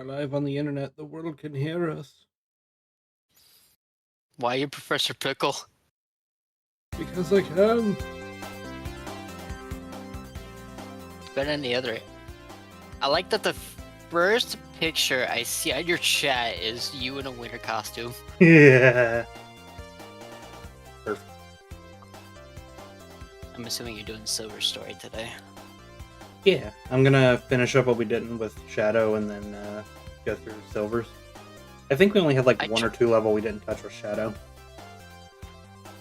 live on the internet, the world can hear us. Why are you Professor Pickle? Because I can. Better than the other. I like that the first picture I see on your chat is you in a winter costume. Yeah. Perfect. I'm assuming you're doing Silver Story today. Yeah, I'm gonna finish up what we didn't with Shadow and then go through Silvers. I think we only had like one or two level we didn't touch with Shadow.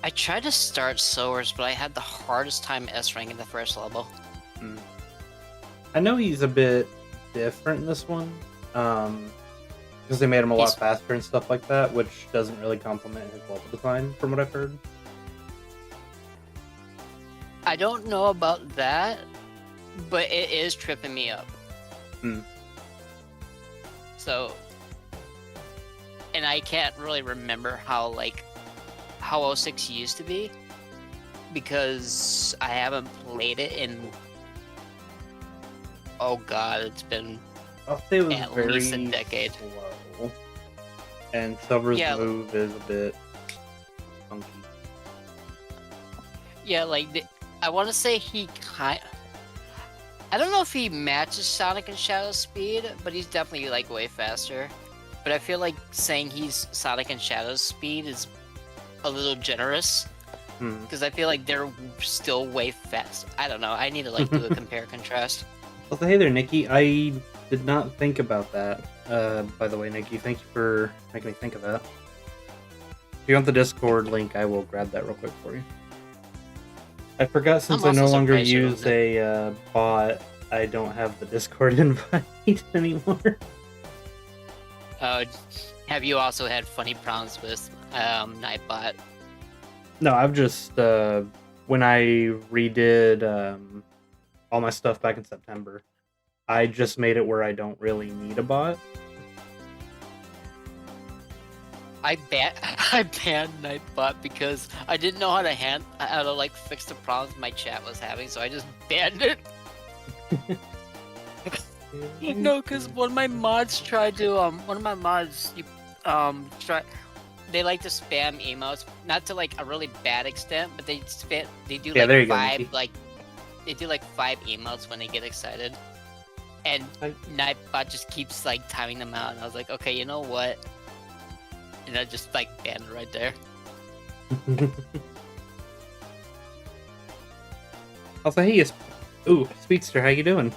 I tried to start Silvers, but I had the hardest time S-ranking the first level. I know he's a bit different in this one, because they made him a lot faster and stuff like that, which doesn't really complement his level design, from what I've heard. I don't know about that, but it is tripping me up. So, and I can't really remember how 06 used to be, because I haven't played it in, oh god, it's been I'll say it was at very least a decade. Slow. And Silver's move is a bit funky. Yeah, I want to say I don't know if he matches Sonic and Shadow's speed, but he's definitely way faster. But I feel like saying he's Sonic and Shadow's speed is a little generous, because I feel like they're still way fast. I don't know. I need to do a compare contrast. Well, hey there, Nikki. I did not think about that. By the way, Nikki, thank you for making me think of that. If you want the Discord link, I will grab that real quick for you. I forgot, since I no longer use a bot, I don't have the Discord invite anymore. Have you also had funny problems with Nightbot? No, I've just when I redid all my stuff back in September, I just made it where I don't really need a bot. I banned Nightbot because I didn't know how to fix the problems my chat was having, so I just banned it. No, because one of my mods tried to they like to spam emails, not to a really bad extent, but they do they do 5 emails when they get excited, and Nightbot just keeps timing them out, and I was like, okay, you know what? And I just banned it right there. I'll say, hey, ooh, Speedster, how you doing?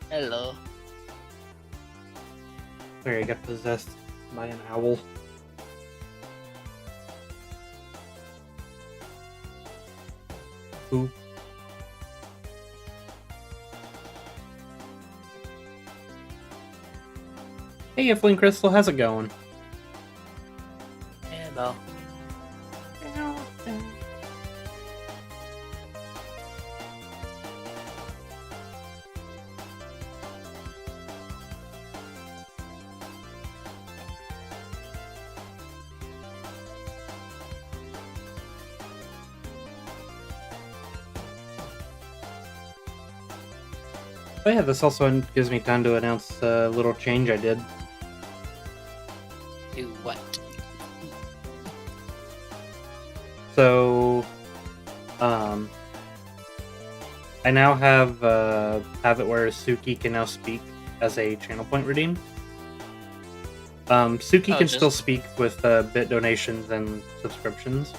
Hello. Sorry, I got possessed by an owl. Ooh. Hey, Fling Crystal, how's it going? Hello. Oh yeah, this also gives me time to announce a little change I did. Do what? So, I now have it where Suki can now speak as a channel point redeem. Suki can still speak with bit donations and subscriptions,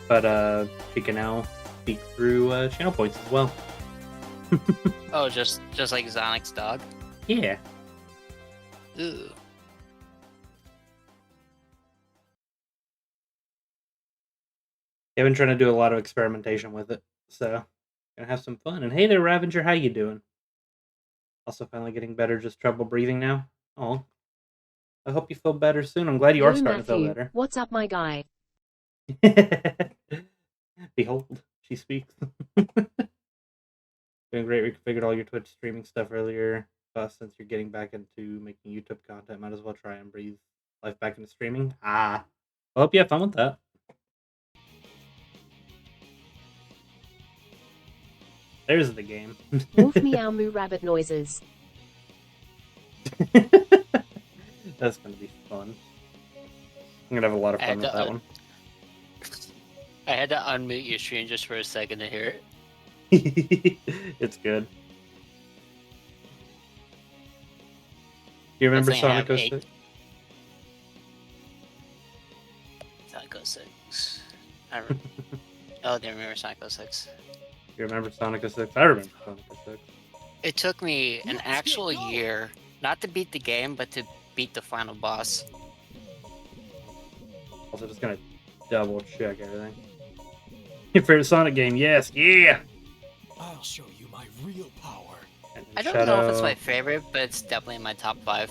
but she can now speak through channel points as well. Oh, just like Zonic's dog? Yeah. Ooh. I've been trying to do a lot of experimentation with it, so gonna have some fun. And hey there, Ravager, how you doing? Also finally getting better, just trouble breathing now. Oh, I hope you feel better soon. I'm glad you are starting to feel better. What's up, my guy? Behold, she speaks. Doing great. Reconfigured all your Twitch streaming stuff earlier. Since you're getting back into making YouTube content, might as well try and breathe life back into streaming. I hope you have fun with that. There's the game. Wolf meow moo rabbit noises. That's gonna be fun. I'm gonna have a lot of fun with that one. I had to unmute your stream just for a second to hear it. It's good. Do you remember Sonic 06? Sonic 06. Oh, they remember Sonic 06. You remember Sonic 06? I remember Sonic 06. It took me an actual year, not to beat the game, but to beat the final boss. Also, just gonna double check everything. Your favorite Sonic game? Yes, yeah! I'll show you my real power. I don't know if it's my favorite, but it's definitely in my top 5.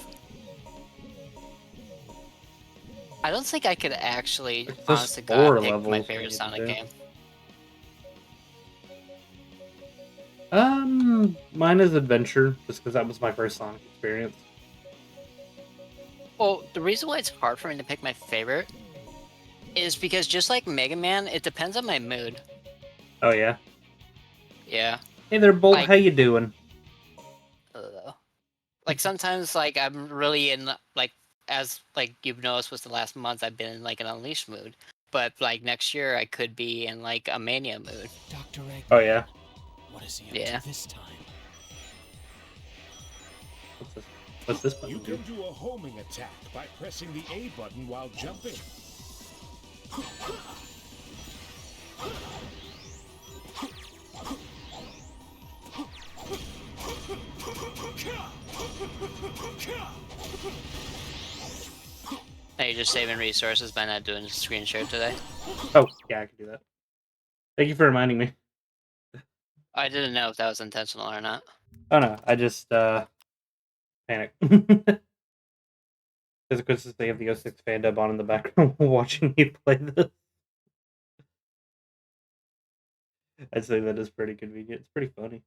I don't think I could actually, honestly, pick my favorite Sonic game. Mine is Adventure, just because that was my first Sonic experience. Well, the reason why it's hard for me to pick my favorite is because just like Mega Man, it depends on my mood. Oh, yeah? Yeah. Hey there, Bolt, how you doing? Like, sometimes, like, I'm really in, like, as, like, you've noticed was the last month, I've been in, like, an Unleashed mood. But, like, next year, I could be in, like, a Mania mood. Dr. Eggman, oh, yeah? What is he up to this time? What's this button? You can do a homing attack by pressing the A button while jumping. Now you're just saving resources by not doing screen share today? Oh, yeah, I can do that. Thank you for reminding me. I didn't know if that was intentional or not. Oh no, I just panicked. Because of course they have the 06 fan dub on in the background watching you play this. I'd say that is pretty convenient. It's pretty funny.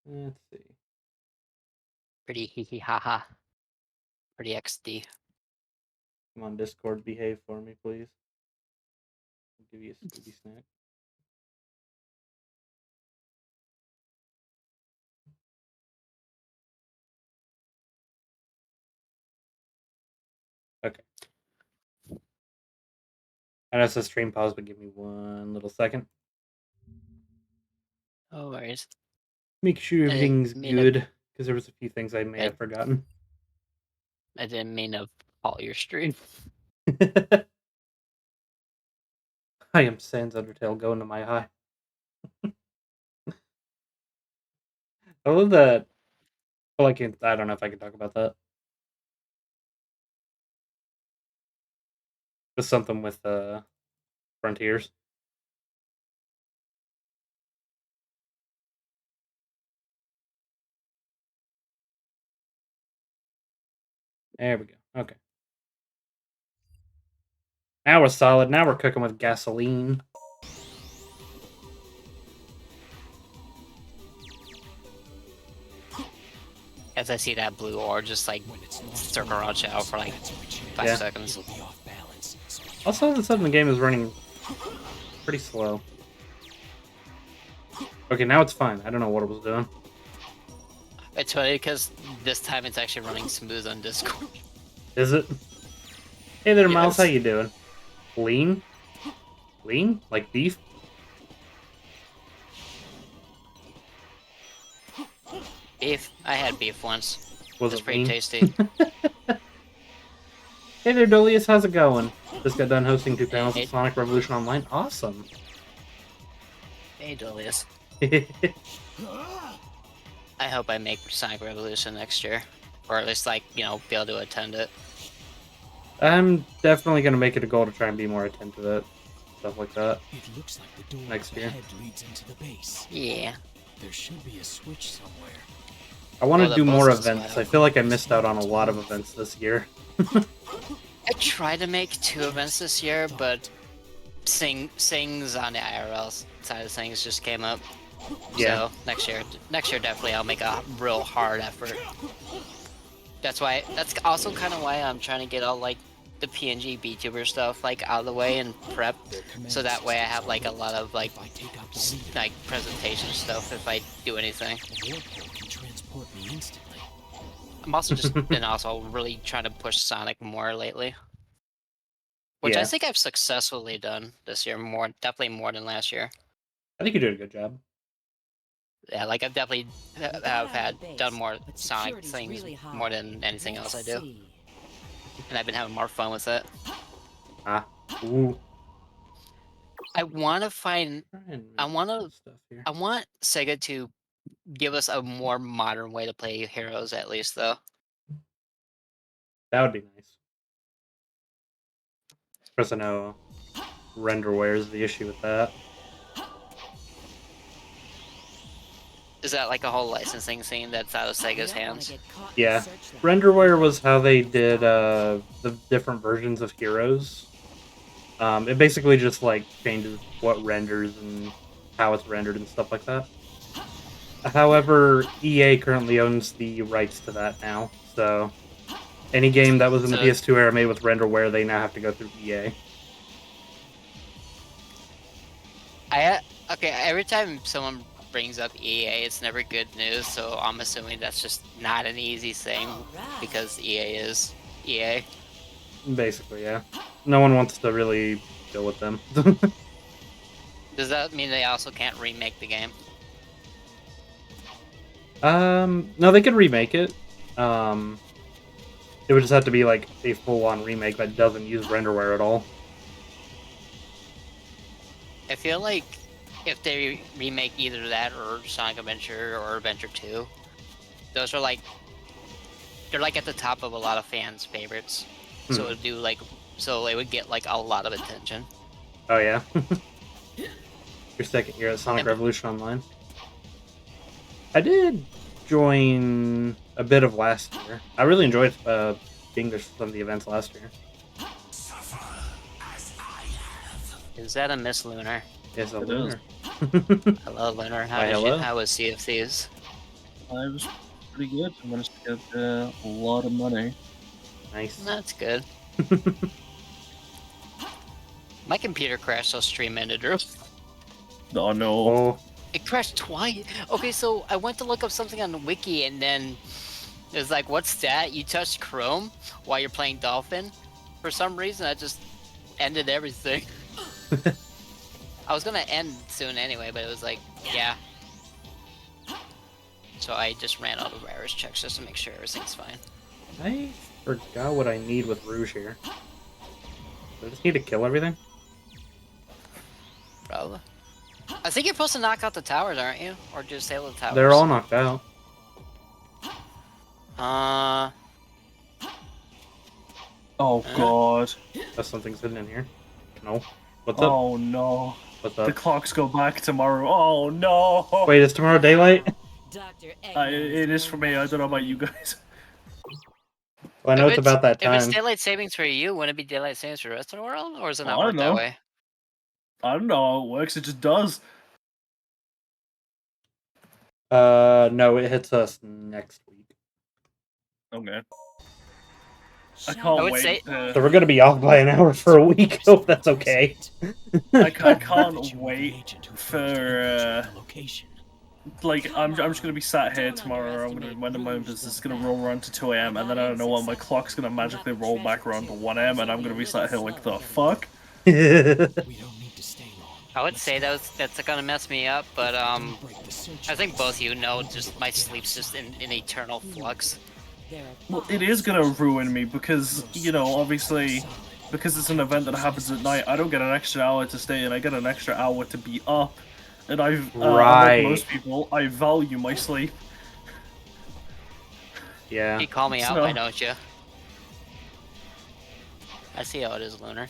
Let's see. Pretty hee hee ha ha. Pretty XD. Come on, Discord, behave for me, please. I'll give you a Scooby snack. Okay. I know it's a stream pause, but give me one little second. No worries. Make sure everything's good, because there was a few things I may have forgotten. I didn't mean to call your stream. I am Sans Undertale going to my high. I love that. Well, I don't know if I can talk about that. Just something with Frontiers. There we go. Okay. Now we're solid. Now we're cooking with gasoline. As I see that blue ore just like circle around out for like 5 seconds. Also, all of a sudden the game is running pretty slow. Okay, now it's fine. I don't know what it was doing. It's funny because this time it's actually running smooth on Discord. Is it? Hey there, Miles. How you doing? Lean? Lean? Like beef? Beef? I had beef once. Was it pretty tasty. Hey there, Dolius. How's it going? Just got done hosting 2 panels of Sonic Revolution Online. Awesome. Hey, Dolius. I hope I make Sonic Revolution next year. Or at least, like, you know, be able to attend it. I'm definitely going to make it a goal to try and be more attentive to it. Stuff like that. It looks like the door next year. Head leads into the base. Yeah. There should be a switch somewhere. I want to do more events. I feel like I missed out on a lot of events this year. I tried to make 2 events this year, but Sings on the IRL side of things just came up. Yeah. So next year definitely I'll make a real hard effort. That's also kind of why I'm trying to get all like the PNG VTuber stuff like out of the way and prep, so that way I have like a lot of like presentation stuff if I do anything. The warp can transport me instantly. I'm also just been also really trying to push Sonic more lately. Which I think I've successfully done this year, definitely more than last year. I think you did a good job. Yeah, like I've definitely done more Sonic things more than anything else I do. And I've been having more fun with it. Ooh. I want Sega to give us a more modern way to play Heroes, at least, though. That would be nice. Because I know renderware is the issue with that. Is that like a whole licensing thing that's out of Sega's hands? Yeah. Renderware was how they did the different versions of Heroes. It basically just like changes what renders and how it's rendered and stuff like that. However, EA currently owns the rights to that now, so any game that was in the PS2 era made with renderware, they now have to go through EA. Okay, every time someone brings up EA, it's never good news, so I'm assuming that's just not an easy thing because EA is EA. Basically, yeah. No one wants to really deal with them. Does that mean they also can't remake the game? No, they could remake it. It would just have to be like a full-on remake that doesn't use renderware at all. I feel like if they remake either that or Sonic Adventure or Adventure 2, those are like they're like at the top of a lot of fans' favorites. So it would do like it would get like a lot of attention. Oh yeah. Your second year at Sonic Revolution Online. I did join a bit of last year. I really enjoyed being there for some of the events last year. Is that a Miss Lunar? Yes, a Lunar. Hello, Lunar. How was Sea of Thieves? I was pretty good. I managed to get a lot of money. Nice. That's good. My computer crashed, so stream ended. Oh no. It crashed twice. Okay, so I went to look up something on the wiki, and then it was like, what's that? You touched Chrome while you're playing Dolphin? For some reason, I just ended everything. I was gonna end soon anyway, but it was like, yeah. So I just ran all the virus checks just to make sure everything's fine. I forgot what I need with Rouge here. Do I just need to kill everything? Probably. I think you're supposed to knock out the towers, aren't you? Or just disable the towers? They're all knocked out. Oh god. That's something sitting in here. No. What's up? Oh no. What's up? The clocks go back tomorrow. Oh no. Wait, is tomorrow daylight? It is for me. I don't know about you guys. Well, I know it's about that time. If it's daylight savings for you, wouldn't it be daylight savings for the rest of the world? Or is it not work that way? I don't know how it works. It just does. No, it hits us next week. Okay. I can't wait. So we're gonna be off by an hour for a week. Hope that's okay. I can't wait for like I'm just gonna be sat here tomorrow. I'm gonna be minding my own business. It's gonna roll around to 2 AM, and then I don't know what my clock's gonna magically roll back around to 1 AM, and I'm gonna be sat here like the fuck. I would say that's gonna mess me up, but I think both you know, just my sleep's just in eternal flux. Well, it is gonna ruin me because, you know, obviously, because it's an event that happens at night, I don't get an extra hour to stay in, I get an extra hour to be up. And like most people, I value my sleep. Yeah. You call me out, why don't you? I see how it is, Lunar.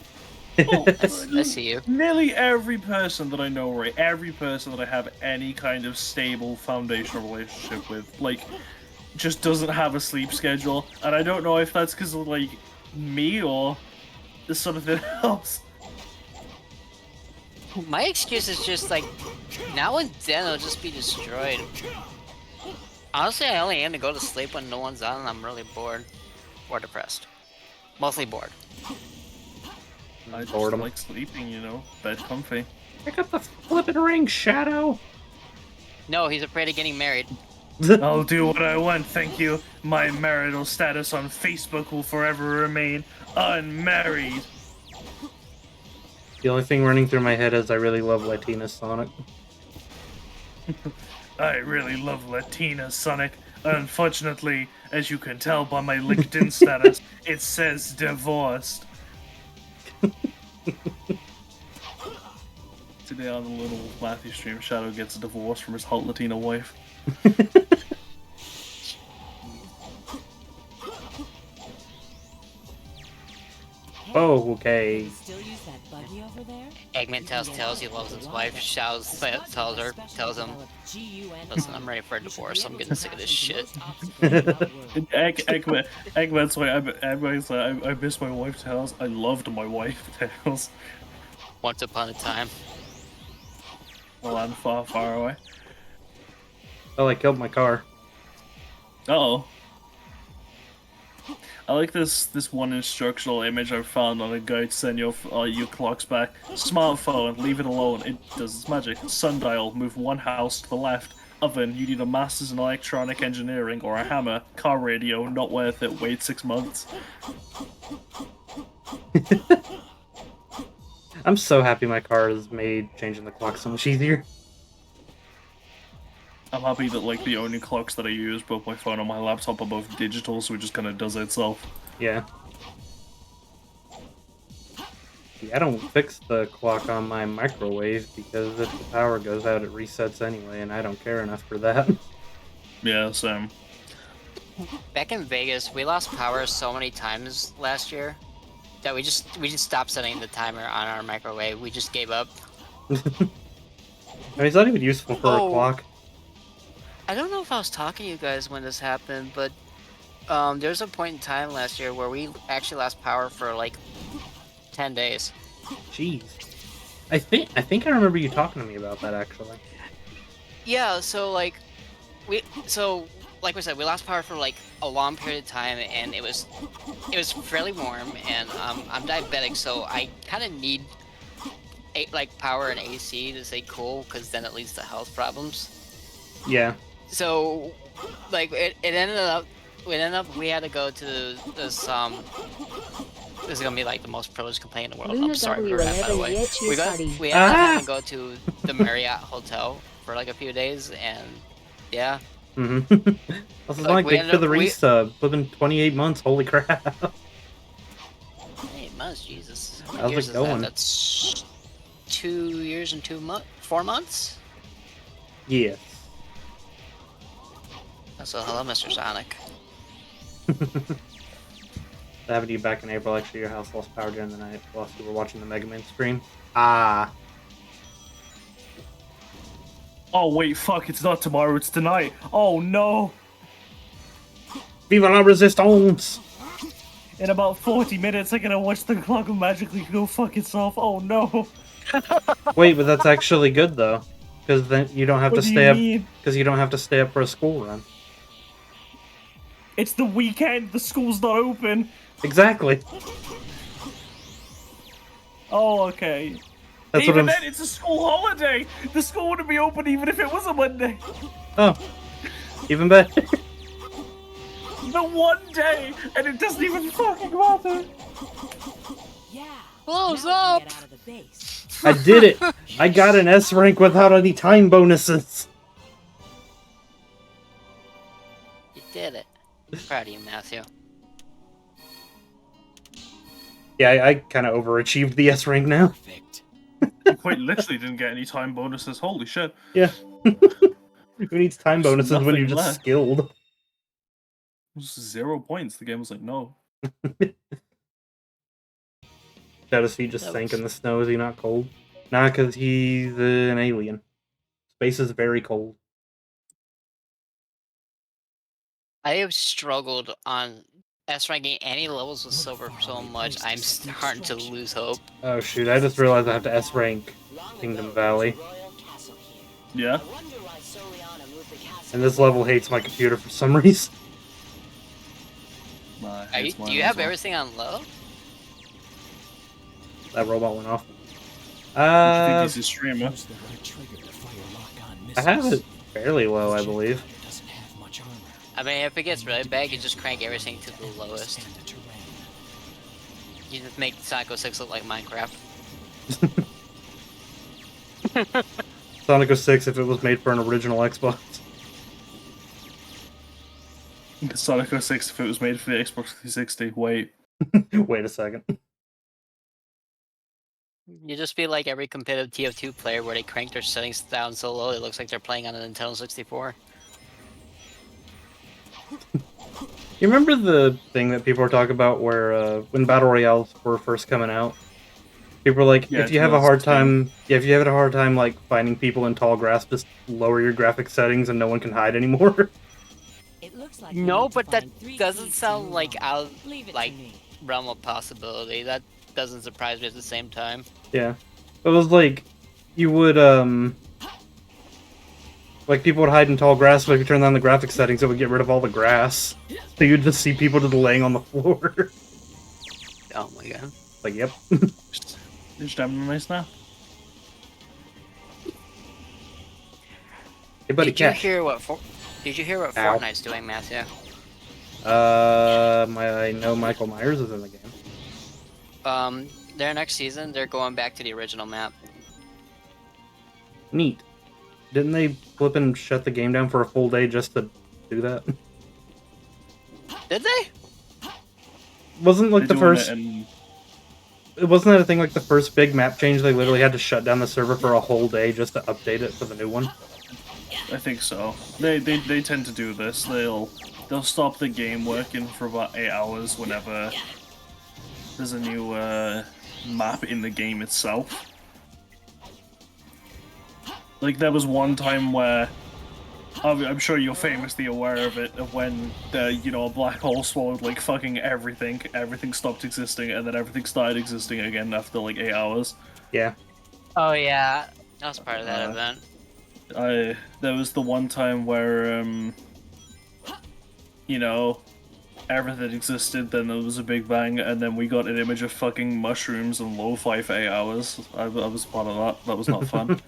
Oh, I see you. Nearly every person that I know, right, every person that I have any kind of stable foundational relationship with, like, just doesn't have a sleep schedule, and I don't know if that's because of, like, me or something else. My excuse is just like, now and then it'll just be destroyed. Honestly, I only aim to go to sleep when no one's on and I'm really bored. Or depressed. Mostly bored. I just like sleeping, you know, bed comfy. Pick up the flippin' ring, Shadow! No, he's afraid of getting married. I'll do what I want, thank you. My marital status on Facebook will forever remain unmarried. The only thing running through my head is I really love Latina Sonic. I really love Latina Sonic. Unfortunately, as you can tell by my LinkedIn status, it says divorced. Today on the LunarWolfMatthew stream, Shadow gets a divorce from his hot Latina wife. Oh, okay. Still use that buggy over there? Eggman tells Tails he loves his wife. Tells him, listen, I'm ready for a divorce. I'm getting sick of this shit. Eggman's like, I miss my wife, Tails. I loved my wife, Tails. Once upon a time. Well, I'm far, far away. Oh, I killed my car. Uh-oh. I like this one instructional image I found on a guide to send your clocks back. Smartphone, leave it alone. It does its magic. Sundial, move one house to the left. Oven, you need a master's in electronic engineering or a hammer. Car radio, not worth it. Wait 6 months. I'm so happy my car has made changing the clock so much easier. I'm happy that like the only clocks that I use, both my phone and my laptop, are both digital, so it just kind of does it itself. Yeah. See, I don't fix the clock on my microwave because if the power goes out, it resets anyway, and I don't care enough for that. Yeah, same. Back in Vegas, we lost power so many times last year that we just stopped setting the timer on our microwave. We just gave up. I mean, it's not even useful for a clock. I don't know if I was talking to you guys when this happened, but there's a point in time last year where we actually lost power for like 10 days. Jeez. I think I remember you talking to me about that actually. Yeah, so like we said, we lost power for like a long period of time, and it was fairly warm, and I'm diabetic, so I kind of need like power and AC to stay cool, because then it leads to health problems. Yeah. So, like, it ended up we had to go to this this is gonna be like the most privileged complaint in the world. I'm sorry for that, by the way. We had to go to the Marriott hotel for like a few days, and yeah. Mm-hmm. This is like Big for the resub. Living 28 months. Holy crap. 28 months, Jesus. How How's many years it is that? going? That's 2 years and 4 months. Yes. So hello, Mr. Sonic. That happened to you back in April. Actually, your house lost power during the night whilst you were watching the Mega Man stream. Ah. Oh wait, fuck! It's not tomorrow. It's tonight. Oh no! Viva la resistance! In about 40 minutes, I'm gonna watch the clock magically go fuck itself. Oh no! Wait, but that's actually good though, because then you don't have What to do stay you up. mean? Because you don't have to stay up for a school run. It's the weekend. The school's not open. Exactly. Oh, okay. That's Even what I'm. then, it's a school holiday. The school wouldn't be open even if it was a Monday. Oh, even better. The one day, and it doesn't even fucking matter. Yeah. Close now up! we can get out of the base. I did it. I got an S rank without any time bonuses. You did it. Proud of you, Matthew. Yeah, I kind of overachieved the S rank now. Perfect. You quite literally didn't get any time bonuses. Holy shit. Yeah. Who needs time There's bonuses when you're nothing just left. skilled? It was 0 points. The game was like, no. Shadow's feet just sank in the snow. Is he not cold? Nah, because he's an alien. Space is very cold. I have struggled on S ranking any levels with silver so much, I'm starting to lose hope. Oh shoot, I just realized I have to S rank Kingdom Valley. Yeah? And this level hates my computer for some reason. Nah, Do you have everything on low? That robot went off. I think he's a streamer. Use the right trigger to fire lock-on I have missiles. it fairly low, I believe. Doesn't have I mean, if it gets really bad, you just crank everything to the lowest. You just make Sonic 06 look like Minecraft. Sonic 06 if it was made for an original Xbox. Sonic 06 if it was made for the Xbox 360. Wait. Wait a second. You just be like every competitive TF2 player where they crank their settings down so low it looks like they're playing on a Nintendo 64. You remember the thing that people were talking about where when Battle Royales were first coming out? People were like, if you have a hard time like finding people in tall grass, just lower your graphic settings and no one can hide anymore. It looks like No, but that doesn't sound like out like me. realm of possibility. That doesn't surprise me at the same time. Yeah. It was like you would like people would hide in tall grass, but if you turn on the graphic settings it would get rid of all the grass. So you'd just see people just laying on the floor. Oh my god. Like, yep. Just having a nice nap. Hey buddy, Did you cat. hear what Fortnite's doing, Matthew? I know Michael Myers is in the game. Their next season, they're going back to the original map. Neat. Didn't they flip and shut the game down for a full day just to do that? Did they? Wasn't like They're the doing first. it Wasn't that a thing like the first big map change? They literally had to shut down the server for a whole day just to update it for the new one. I think so. They tend to do this. They'll stop the game working for about 8 hours whenever there's a new map in the game itself. Like there was one time where I'm sure you're famously aware of it, of when a black hole swallowed like fucking everything. Everything stopped existing, and then everything started existing again after like 8 hours. Yeah. Oh yeah, that was part of that event. There was the one time where everything existed, then there was a big bang, and then we got an image of fucking mushrooms and lo-fi for 8 hours. I was part of that. That was not fun.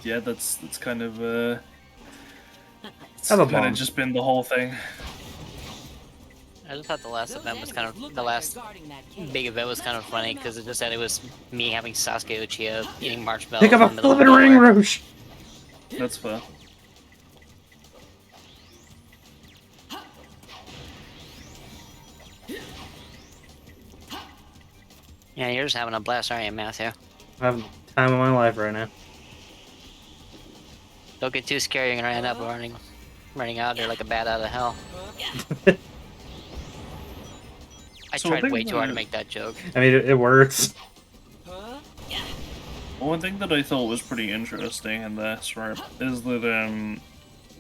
Yeah, that's kind of it's kind of just been the whole thing. I just thought the last event was kind of the last big event was kind of funny because it just said it was me having Sasuke Uchiha eating marshmallows. Pick up a fucking ring, Rouge. That's fair. Yeah, you're just having a blast, aren't you, Matthew? I'm having the time of my life right now. Don't get too scared, you're gonna end up running out there like a bat out of hell. I tried way too hard to make that joke. I mean, it works. One thing that I thought was pretty interesting in this, right, is that,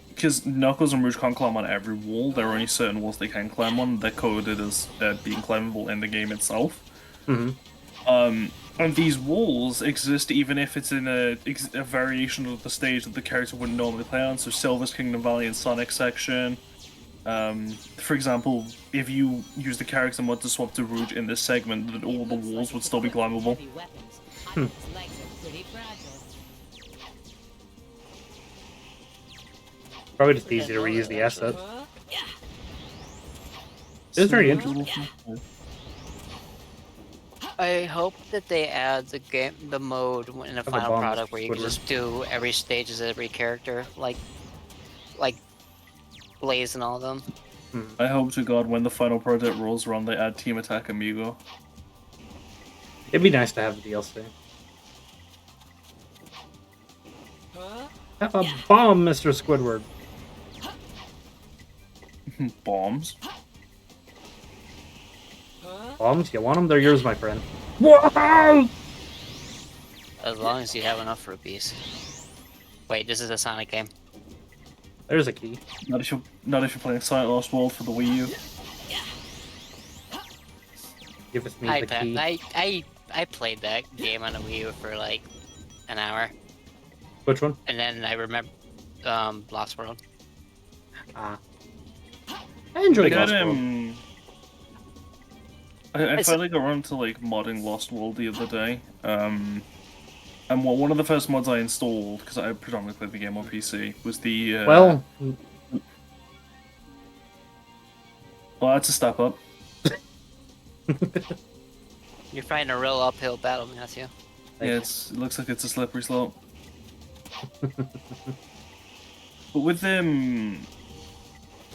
because Knuckles and Rouge can't climb on every wall, there are only certain walls they can climb on, they're coded as being climbable in the game itself. Mm-hmm. And these walls exist even if it's in a variation of the stage that the character wouldn't normally play on, so Silver's Kingdom Valley and Sonic section. For example, if you use the character mod to swap to Rouge in this segment, then all the walls would still be climbable. Probably just easy to reuse the asset. It's very interesting. I hope that they add the mode in the final product where you can just do every stage as every character, like Blaze and all of them. I hope to God when the final project rolls around they add Team Attack Amigo. It'd be nice to have the DLC. Have a bomb, Mr. Squidward. Bombs? Bombs? You want them? They're yours, my friend. Whoa! As long as you have enough rupees. Wait, this is a Sonic game. There's a key. Not if you're playing Sonic Lost World for the Wii U. Give us me the key. I played that game on the Wii U for like an hour. Which one? And then I remember Lost World. I enjoyed Lost World. I finally got around to like modding Lost World the other day. And one of the first mods I installed, because I predominantly played the game on PC, was the... Well, that's a step up. You're fighting a real uphill battle, Matthew. Yeah, it looks like it's a slippery slope. But with them...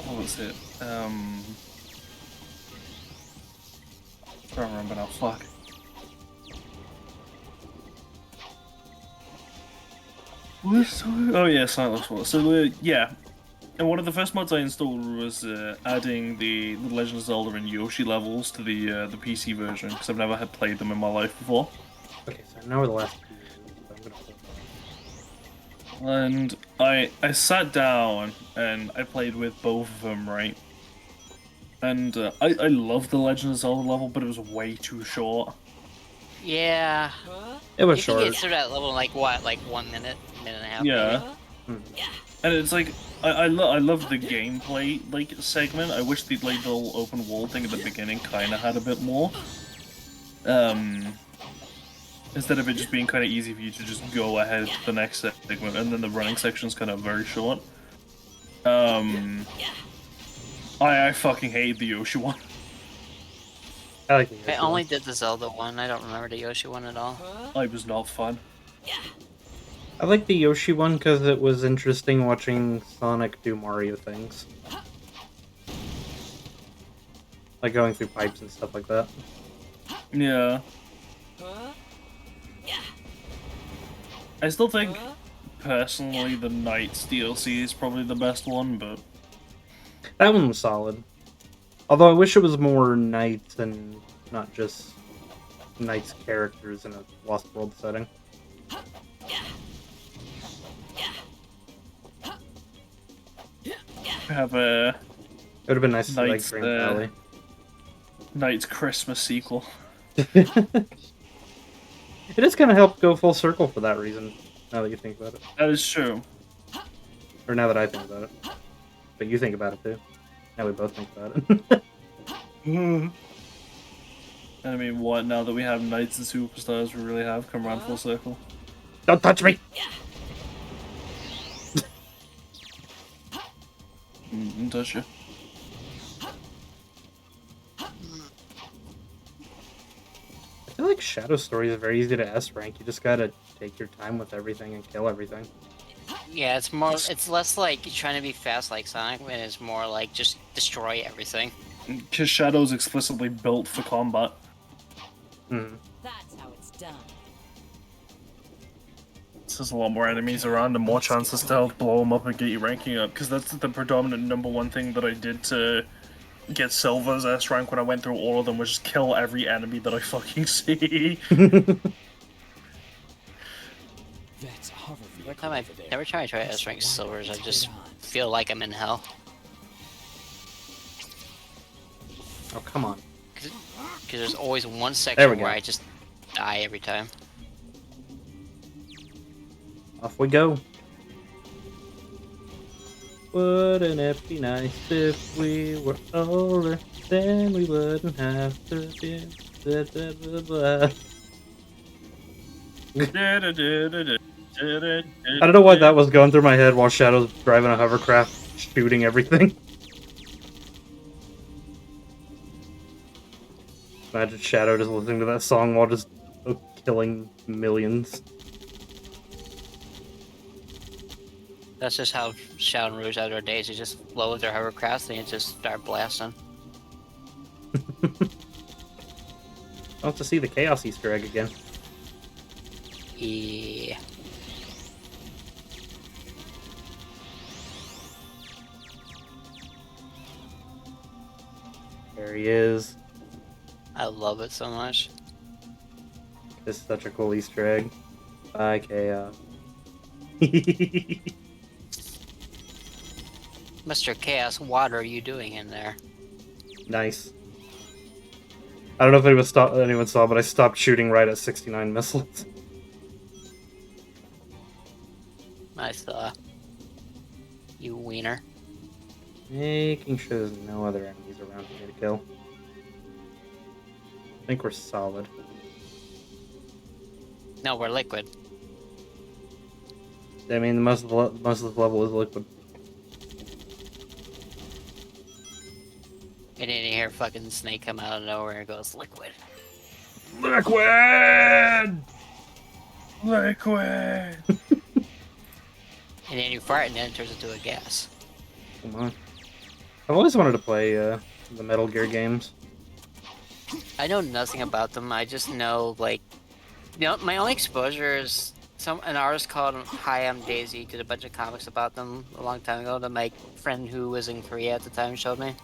what was it? I don't remember now, fuck. Oh yeah, Silent War. So yeah, and one of the first mods I installed was adding the Legend of Zelda and Yoshi levels to the PC version, because I've never had played them in my life before. Okay, so I know where the last two is, but I'm gonna And I sat down and I played with both of them, right? And I loved the Legend of Zelda level, but it was way too short. Yeah. It was You short. can get through that level in like what, like 1 minute, minute and a half? Yeah. Maybe? And it's like I love the gameplay like segment. I wish the like little open world thing at the beginning kind of had a bit more. Instead of it just being kind of easy for you to just go ahead to the next segment, and then the running section's kind of very short. I fucking hate the Yoshi one. I like the Yoshi I only one. did the Zelda one. I don't remember the Yoshi one at all. It was not fun. I like the Yoshi one because it was interesting watching Sonic do Mario things. Like going through pipes and stuff like that. Yeah. I still think, personally, the Knights DLC is probably the best one, but... That one was solid. Although I wish it was more Knights and not just Knights characters in a Lost World setting. Have a... It would have been nice to see, like Knights, Dream Valley. Knight's Christmas sequel. It just kind of helped go full circle for that reason, now that you think about it. That is true. Or now that I think about it. But you think about it too. Now we both think about it. And I mean, what, now that we have Knights and Superstars, we really have come around full circle. Don't touch me! Didn't touch you. I feel like Shadow Story is very easy to S rank. You just gotta take your time with everything and kill everything. Yeah, it's less like trying to be fast like Sonic, and it's more like just destroy everything. Because Shadow's explicitly built for combat. Hmm. That's how it's done. There's a lot more enemies around and more chances to help blow them up and get you ranking up, because that's the predominant #1 thing that I did to get Silver's S rank when I went through all of them, was just kill every enemy that I fucking see. Every time I try S rank Silvers, I just feel like I'm in hell. Oh, come on. Because there's always one section go. where I just die every time. Off we go. Wouldn't it be nice if we were older? Then we wouldn't have to be blah, blah, blah, blah. I don't know why that was going through my head while Shadow's driving a hovercraft, shooting everything. Imagine Shadow just listening to that song while just killing millions. That's just how Shadow and Rouge out their days. They just load their hovercrafts and they just start blasting. I want to see the Chaos Easter egg again. Yeah. There he is. I love it so much. This is such a cool Easter egg. Bye, Chaos. Mr. Chaos, what are you doing in there? Nice. I don't know if anyone saw, but I stopped shooting right at 69 missiles. I saw. You wiener. Making sure there's no other enemies around for me to kill. I think we're solid. No, we're liquid. I mean, most of the level is liquid. And then you hear fucking Snake come out of nowhere and goes, liquid. Liquid! Liquid! And then you fart and then it turns into a gas. Come on. I've always wanted to play the Metal Gear games. I know nothing about them. I just know, like, you know, my only exposure is an artist called Hi, I'm Daisy did a bunch of comics about them a long time ago that my friend who was in Korea at the time showed me.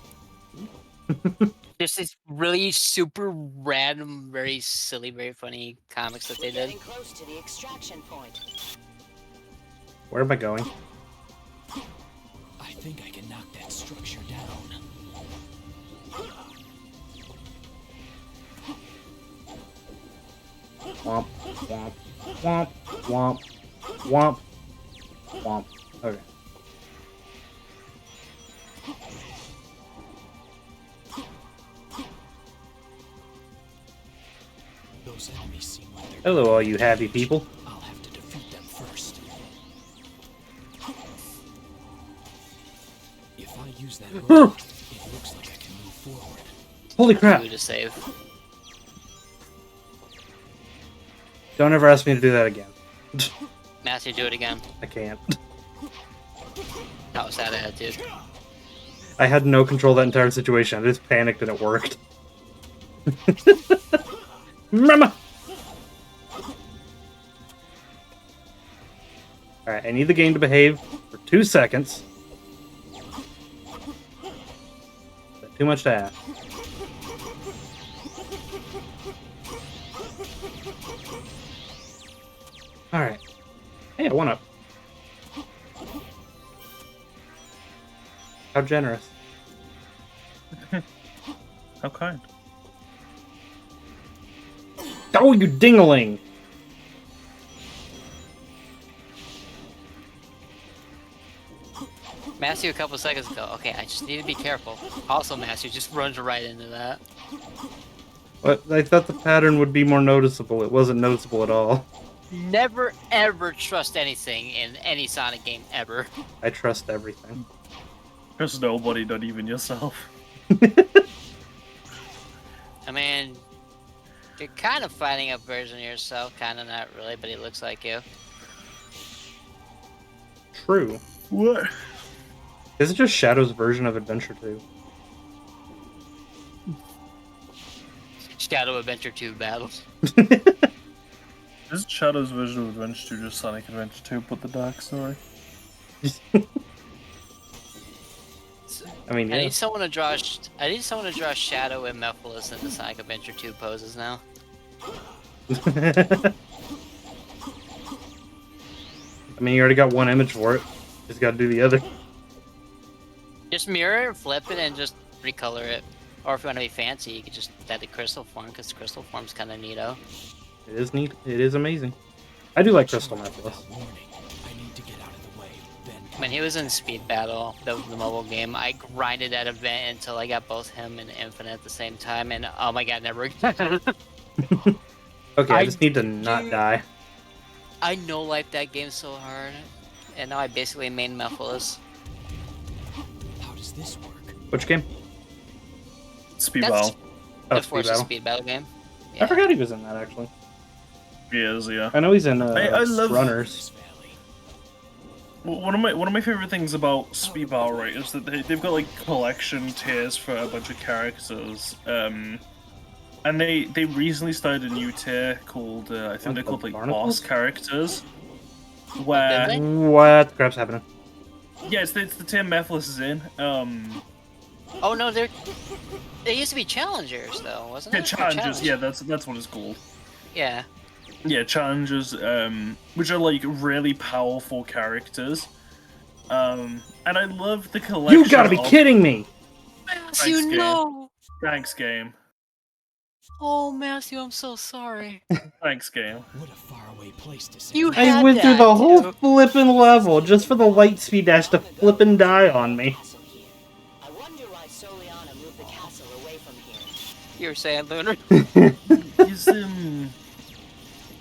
There's these really super random, very silly, very funny comics that they did. Getting close to the extraction point. Where am I going? I think I can knock that structure down. Womp, womp, womp, womp, womp, womp. Okay. Those enemies seem like they're Hello, all you happy people. I'll have to defeat them first. If I use that rope, it looks like I can move forward. Holy crap! Do to save. Don't ever ask me to do that again. Matthew, do it again. I can't. That was that attitude. I had no control of that entire situation. I just panicked and it worked. Mama! Alright, I need the game to behave for 2 seconds. Is that too much to ask? Alright. Hey, I won up. How generous. How kind. Oh, you dingling! Matthew, a couple seconds ago. Okay, I just need to be careful. Also, Matthew just runs right into that. But I thought the pattern would be more noticeable. It wasn't noticeable at all. Never ever trust anything in any Sonic game ever. I trust everything. Trust nobody, not even yourself. I mean, you're kind of fighting a version of yourself, kind of not really, but it looks like you. True. What? Is it just Shadow's version of Adventure 2? Shadow Adventure 2 battles. Is Shadow's version of Adventure 2 just Sonic Adventure 2, but the dark story? I mean, yeah. I need someone to draw Shadow and Mephiles in the Sonic Adventure 2 poses now. I mean, you already got one image for it. Just gotta do the other. Just mirror it, flip it, and just recolor it. Or if you want to be fancy, you could just add the crystal form, because crystal form's kind of neato. It is neat. It is amazing. I do like Crystal Mephiles. I need to get out of the way. Then When he was in Speed Battle, the mobile game, I grinded that event until I got both him and Infinite at the same time, and oh my god, never again. Okay, I just need to not die. I no-life that game so hard, and now I basically main Mephiles. how does this work? Which game? Speed That's Battle. Oh, the Speed Forza Battle. Speed Battle game. I forgot he was in that, actually. He is, yeah. I know he's in I love Runners. Valley. One of my favorite things about Speed Battle, right, is that they've got like collection tiers for a bunch of characters. And they recently started a new tier called I think they're called like Barnacles? boss characters. Where Did What the crap's happening? yeah, it's the tier Mephiles is in. Oh no, they used to be challengers though, wasn't Yeah, it? Or challengers. Yeah, that's what it's called. Yeah. Yeah, challengers, which are like really powerful characters. And I love the collection. You gotta be kidding me! Matthew, Thanks, game. no! Thanks, game. Oh, Matthew, I'm so sorry. Thanks, game. What a faraway place to say. You I had went through that, the whole dude. flippin' level just for the light speed dash to flippin' die on me. Castle here. I wonder why Soliana moved the castle away from here. You were saying, Lunar? He's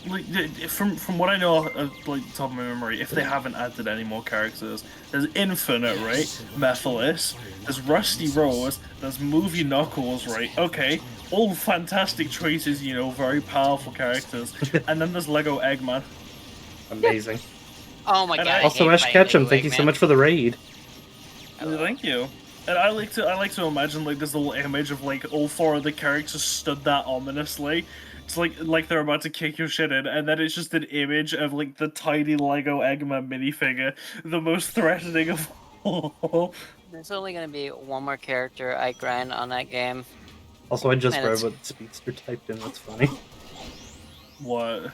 like from what I know, like top of my memory, if they haven't added any more characters, there's Infinite, right? Mephiles, there's Rusty Rose, there's Movie Knuckles, right? Okay, all fantastic choices, you know, very powerful characters, and then there's Lego Eggman. Amazing. Oh my god! Also, Ash Ketchum, thank you so much for the raid. Thank you. And I like to imagine like this little image of like all 4 of the characters stood that ominously. It's like they're about to kick your shit in, and then it's just an image of like the tiny Lego Eggman minifigure, the most threatening of all. There's only gonna be one more character I grind on that game. Also, I just read what Speedster typed in. That's funny. What?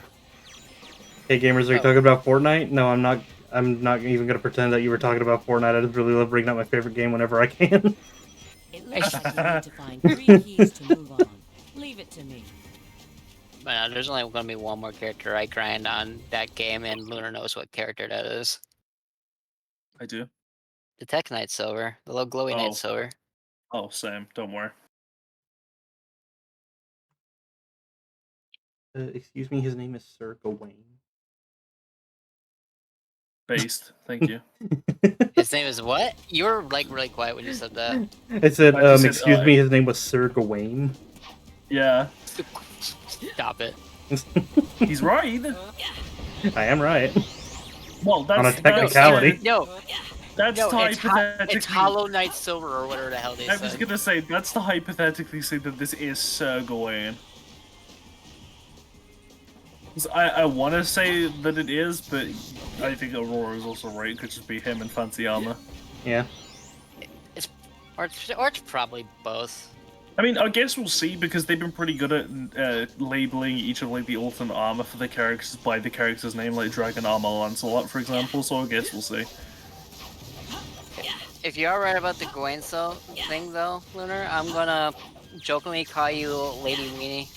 Hey gamers, are you talking about Fortnite? No, I'm not. I'm not even gonna pretend that you were talking about Fortnite. I just really love bringing up my favorite game whenever I can. It looks like you need to find 3 keys to move on. Leave it to me. But there's only gonna be one more character I grind on that game, and Lunar knows what character that is. I do. The Tech Knight Silver, the little glowy Knight Silver. Oh, same. Don't worry. Excuse me, his name is Sir Gawain. Based. Thank you. His name is what? You were like really quiet when you said that. I said, excuse me, his name was Sir Gawain. Yeah. Stop it. He's right. I am right. Well, that's on a technicality. That's hypothetically. It's Hollow Knight Silver or whatever the hell they said. I was gonna say that's the hypothetically say that this is Sir Gawain. I want to say that it is, but I think Aurora is also right. It could just be him in fancy armor. Yeah. Or it's probably both. I mean, I guess we'll see, because they've been pretty good at labeling each of like the alternate armor for the characters by the character's name, like Dragon Armor Lancelot, for example. So I guess we'll see. If you are right about the Gawain thing, though, Lunar, I'm gonna jokingly call you Lady Weenie.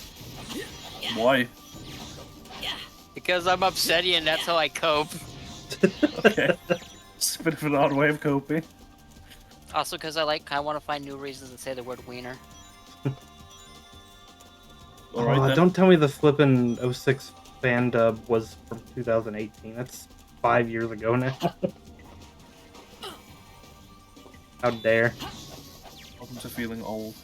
Why? Because I'm Obsidian, that's how I cope. Okay. It's a bit of an odd way of coping. Also, because I want to find new reasons to say the word wiener. Alright, don't tell me the flippin' 06 fan dub was from 2018. That's 5 years ago now. How dare. Welcome to feeling old.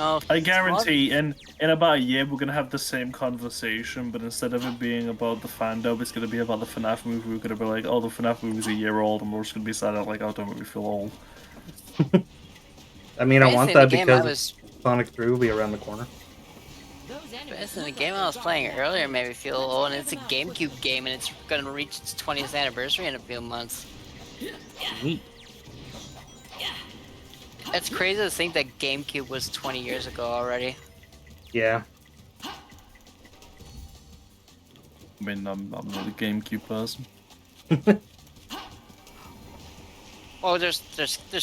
Oh, I guarantee in about a year we're gonna have the same conversation, but instead of it being about the fan dub, it's gonna be about the FNAF movie. We're gonna be like, oh, the FNAF movie's a year old, and we're just gonna be sad at like, oh, don't make me feel old. I mean, I want that because Sonic 3 will be around the corner. Listen, the game I was playing earlier made me feel old, and it's a GameCube game, and it's gonna reach its 20th anniversary in a few months. Neat. It's crazy to think that GameCube was 20 years ago already. Yeah. I mean, I'm not a GameCube person. Well, there's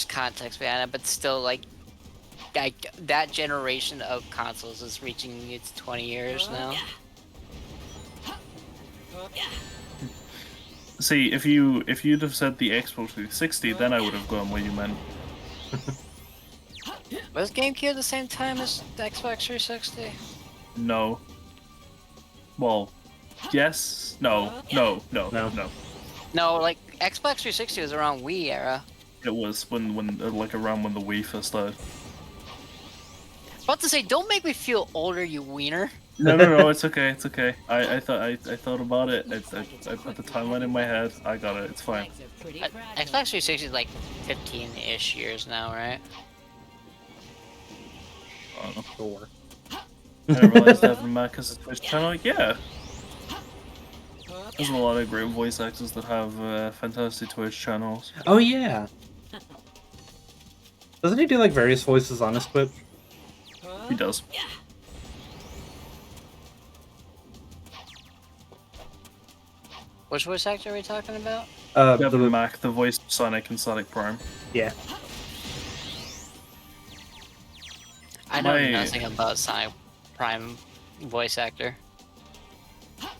context behind it, but still, like that generation of consoles is reaching its 20 years now. See, if you'd have said the Xbox 360, then I would have gone where you meant. Was GameCube the same time as the Xbox 360? No. Well, yes. No. No. No, like Xbox 360 was around Wii era. It was when like around when the Wii first started. About to say, don't make me feel older, you wiener. No, it's okay, it's okay. I thought about it. I put the timeline in my head. I got it. It's fine. Xbox 360 is like 15-ish years now, right? Sure. I didn't realize that from Mac has a Twitch channel. Yeah. There's a lot of great voice actors that have fantastic Twitch channels. Oh yeah. Doesn't he do like various voices on his Twitch? He does. Which voice actor are we talking about? The Mac, the voice of Sonic and Sonic Prime. Yeah. I know nothing about Sonic Prime voice actor.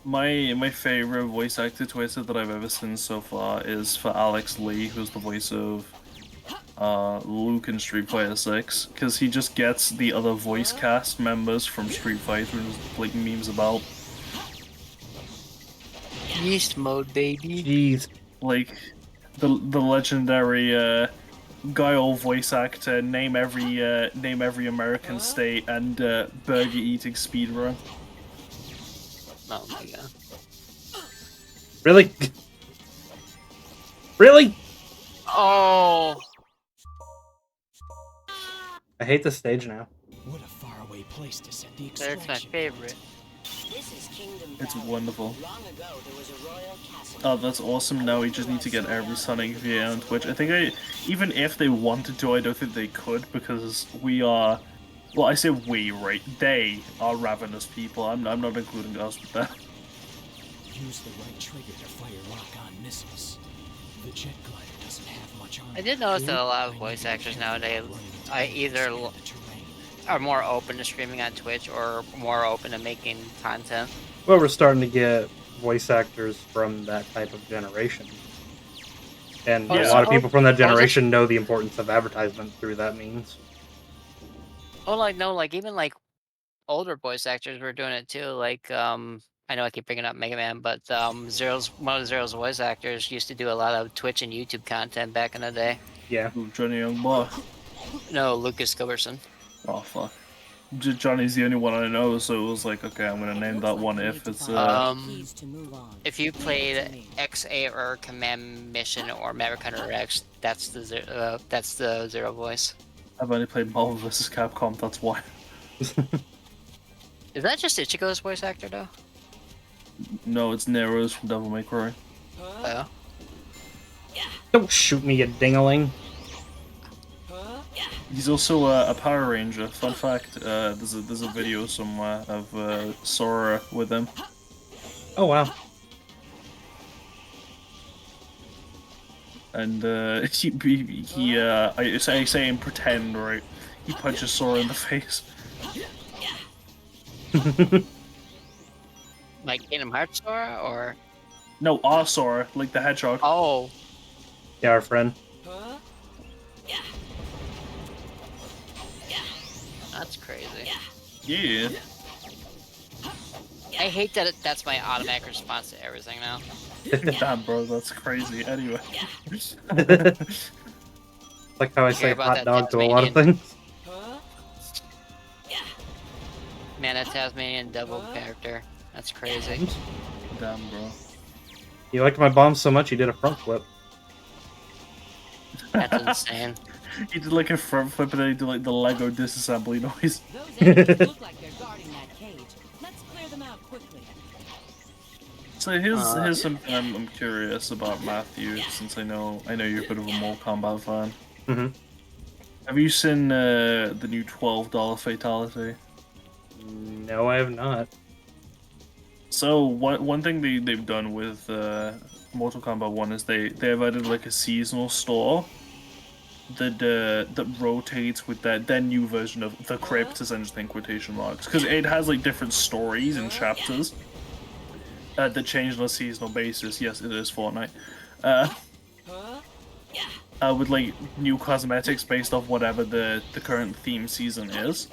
My favorite voice actor Twitter that I've ever seen so far is for Alex Lee, who's the voice of Luke in Street Fighter 6, because he just gets the other voice cast members from Street Fighter and like memes about. Yeast mode, baby. Jeez. Like the legendary Guile voice actor, name every American state, and burger eating speedrun. Oh my god. Really? Really? Oh. I hate this stage now. What a faraway place to set the That's my extraction. favorite. This is Kingdom It's Valley. wonderful. Long ago, there was a royal castle. Oh, that's awesome. Now we just need to get every Sonic VA on Twitch. I think even if they wanted to, I don't think they could, because we are... Well, I say we, right? They are ravenous people. I'm not including us with that. Use the right trigger to fire lock-on missiles. The jet glider doesn't have much armor. I did notice that a lot of voice actors nowadays either are more open to streaming on Twitch or more open to making content. Well, we're starting to get voice actors from that type of generation. And Yeah. a lot of people from that generation know the importance of advertisement through that means. Oh, like, no, like, even, like, older voice actors were doing it, too. Like, I know I keep bringing up Mega Man, but, one of Zero's voice actors used to do a lot of Twitch and YouTube content back in the day. Yeah. Ooh, Johnny Youngboy. No, Lucas Gilbertson. Oh, fuck. Johnny's the only one I know, so it was like, okay, I'm gonna name that one if it's, Keys to move on. If you played XA or Command Mission or Maverick Hunter X, that's the Zero voice. I've only played Marvel vs. Capcom, that's why. Is that just Ichigo's voice actor, though? No, it's Nero's from Devil May Cry. Oh. Don't shoot me, you dingaling. He's also a Power Ranger. Fun fact, there's a video somewhere of Sora with him. Oh, wow. And I say in pretend, right? He punches Sora in the face. Like Kingdom Hearts Sora, or? No, our Sora, like the Hedgehog. Oh. Yeah, our friend. That's crazy. Yeah. I hate that that's my automatic response to everything now. Damn, bro, that's crazy. Anyway. Like how I Hear say about hot that dog to a lot of Tasmanian- things. Man, that Tasmanian devil character. That's crazy. Damn, bro. He liked my bomb so much he did a front flip. That's insane. He did like a front flip and then he did like the Lego disassembly noise. Those enemies look like they're guarding that cage. Let's clear them out quickly. So here's something I'm curious about, Matthew, since I know you're a bit of a Mortal Kombat fan. Mm-hmm. Have you seen the new $12 Fatality? No, I have not. So one thing they've done with Mortal Kombat 1 is they've added like a seasonal store that rotates with their new version of the crypt, essentially in quotation marks, because it has like different stories and chapters that change on a seasonal basis. Yes, it is Fortnite. With like new cosmetics based off whatever the current theme season is.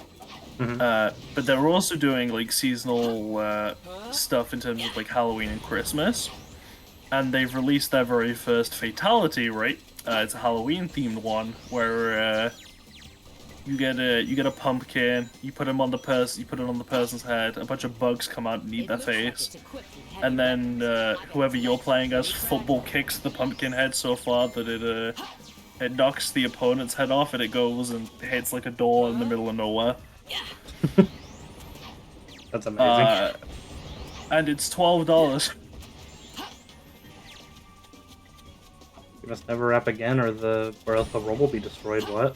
Mm-hmm. But they're also doing like seasonal stuff in terms of like Halloween and Christmas, and they've released their very first Fatality. Right, it's a Halloween themed one where you get a pumpkin, you put it on the person's head, a bunch of bugs come out and eat their face, and then whoever you're playing as football kicks the pumpkin head so far that it knocks the opponent's head off and it goes and hits like a door in the middle of nowhere. That's amazing. And it's $12. You must never rap again, or else the world will be destroyed. What?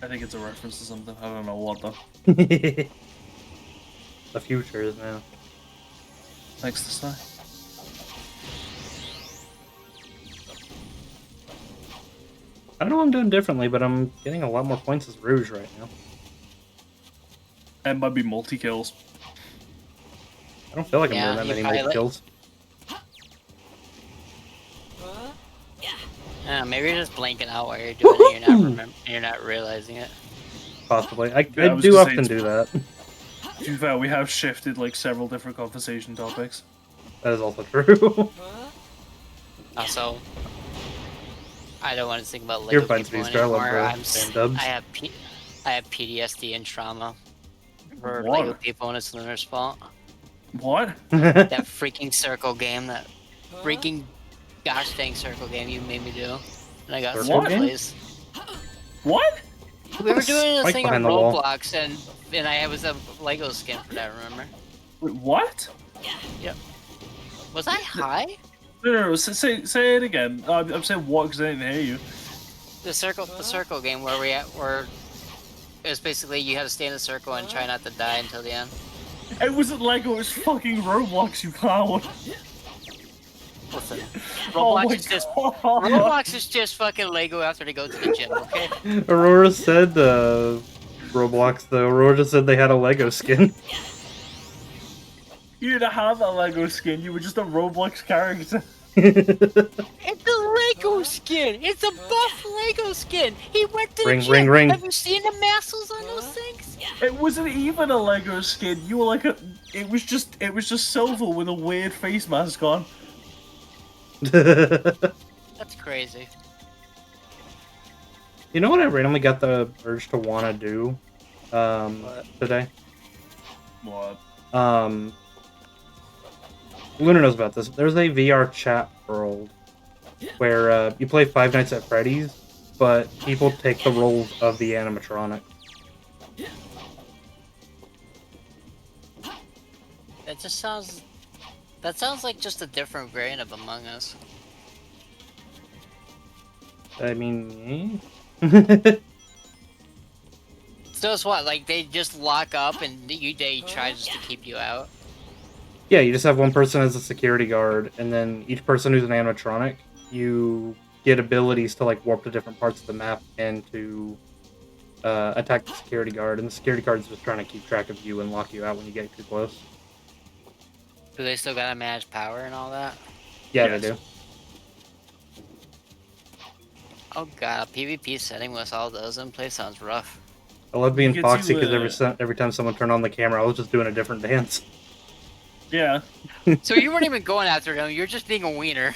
I think it's a reference to something. I don't know what though. The future is now. Thanks to say. I don't know what I'm doing differently, but I'm getting a lot more points as Rouge right now. It might be multi-kills. I don't feel like I'm Yeah, doing that you many probably multi kills. Maybe you're just blanking out while you're doing it. You're not realizing it. Possibly. I do often do that. To be fair, we have shifted like several different conversation topics. That is also true. Also, I don't want to think about Lego people anymore. I have PTSD and trauma for Lego people, and it's Lunar's fault. What? That freaking circle game, that freaking gosh dang circle game you made me do, and I got second place. What? We were doing a thing on Roblox, and I was a Lego skin for that. Remember? Wait, what? Yep. Was I high? No, say it again. I'm saying what because I didn't hear you. The circle game where it was basically you had to stay in a circle and try not to die until the end. It wasn't Lego, it was fucking Roblox, you coward. Listen, Roblox is just fucking Lego after they go to the gym, okay? Aurora said Roblox though. Aurora just said they had a Lego skin. You didn't have a Lego skin, you were just a Roblox character. It's a Lego skin! It's a buff Lego skin! He went to the gym! Ring. Have you seen the muscles on those things? It wasn't even a Lego skin, you were like it was just silver with a weird face mask on. That's crazy. You know what I randomly got the urge to want to do today? What? Lunar knows about this. There's a VR chat world where you play Five Nights at Freddy's, but people take the roles of the animatronic. That sounds like just a different variant of Among Us. I mean, So it's what, like they just lock up and they try just to keep you out? yeah, you just have one person as a security guard, and then each person who's an animatronic, you get abilities to like warp to different parts of the map and to attack the security guard, and the security guard is just trying to keep track of you and lock you out when you get too close. Do they still gotta manage power and all that? Yeah, yes. They do. Oh god, a PvP setting with all those in place sounds rough. I love being Foxy because every time someone turned on the camera, I was just doing a different dance. Yeah. So you weren't even going after them, you were just being a wiener.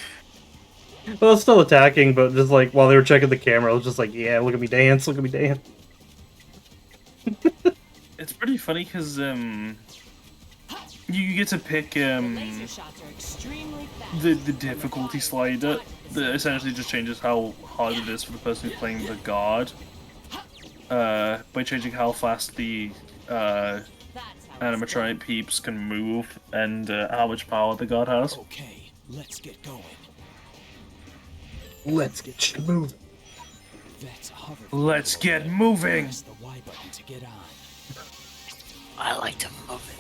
Well, I was still attacking, but just like while they were checking the camera, I was just like, yeah, look at me dance, look at me dance. It's pretty funny because you get to pick the difficulty slider that essentially just changes how hard it is for the person who's playing the guard by changing how fast the animatronic peeps can move and how much power the guard has. Okay, let's get going. Let's get moving. Let's get moving. Press the Y button to get on. I like to move it.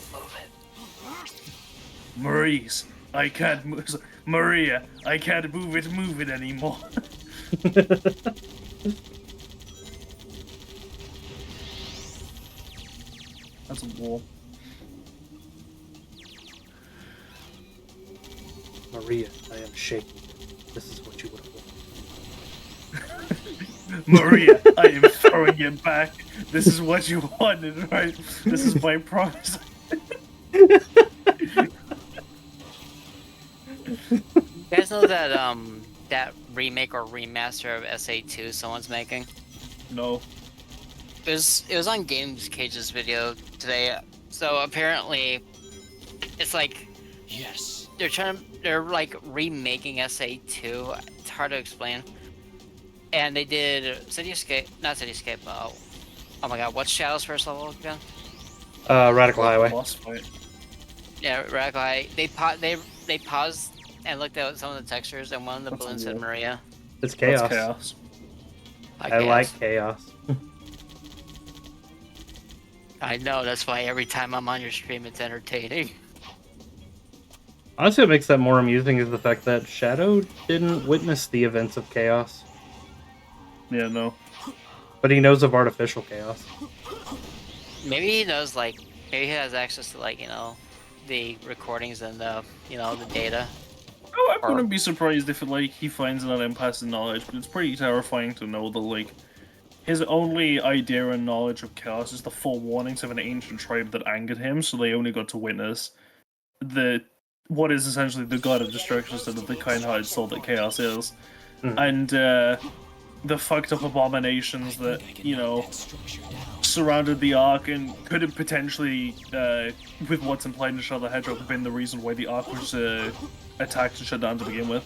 Maurice, I can't move. Maria, I can't move it anymore. That's a wall. Maria, I am shaking. This is what you would have wanted. Maria, I am throwing it back. This is what you wanted, right? This is my promise. You guys know that that remake or remaster of SA2 someone's making? No. It was on Games Cage's video today. So apparently, it's like yes, they're like remaking SA2. It's hard to explain. And they did not Cityscape. Oh my god, what's Shadow's first level again? Radical Highway. Yeah, Radical Highway. They paused and looked at some of the textures, and one of the balloons said Maria. It's chaos. That's chaos. I like chaos. I know, that's why every time I'm on your stream, it's entertaining. Honestly, what makes that more amusing is the fact that Shadow didn't witness the events of chaos. Yeah, no. But he knows of artificial chaos. Maybe he knows, like, maybe he has access to, like, you know, the recordings and the, you know, the data. Oh, I wouldn't be surprised if like he finds an impasse in knowledge, but it's pretty terrifying to know that like his only idea and knowledge of chaos is the forewarnings of an ancient tribe that angered him, so they only got to witness what is essentially the god of destruction instead of the kind-hearted soul that chaos is. And the fucked up abominations that, you know, surrounded the Ark and could have potentially, with what's implied in Shadow the Hedgehog, been the reason why the Ark was attacked and shut down to begin with.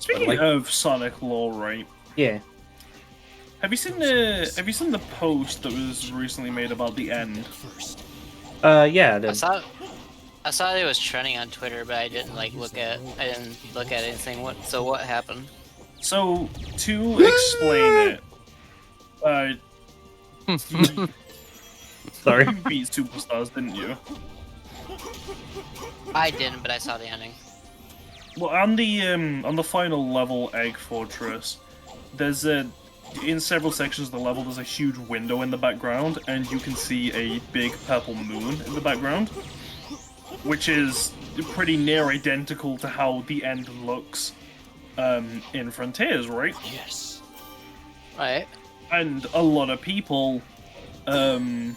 Speaking of Sonic lore, right? Yeah. Have you seen the post that was recently made about the end? Yeah, I did. I saw it was trending on Twitter, but I didn't look at anything. What happened? So to explain it, sorry, you beat Superstars, didn't you? I didn't, but I saw the ending. Well, on the final level, Egg Fortress, there's in several sections of the level, there's a huge window in the background, and you can see a big purple moon in the background, which is pretty near identical to how the end looks in Frontiers, right? Yes. Right. And a lot of people were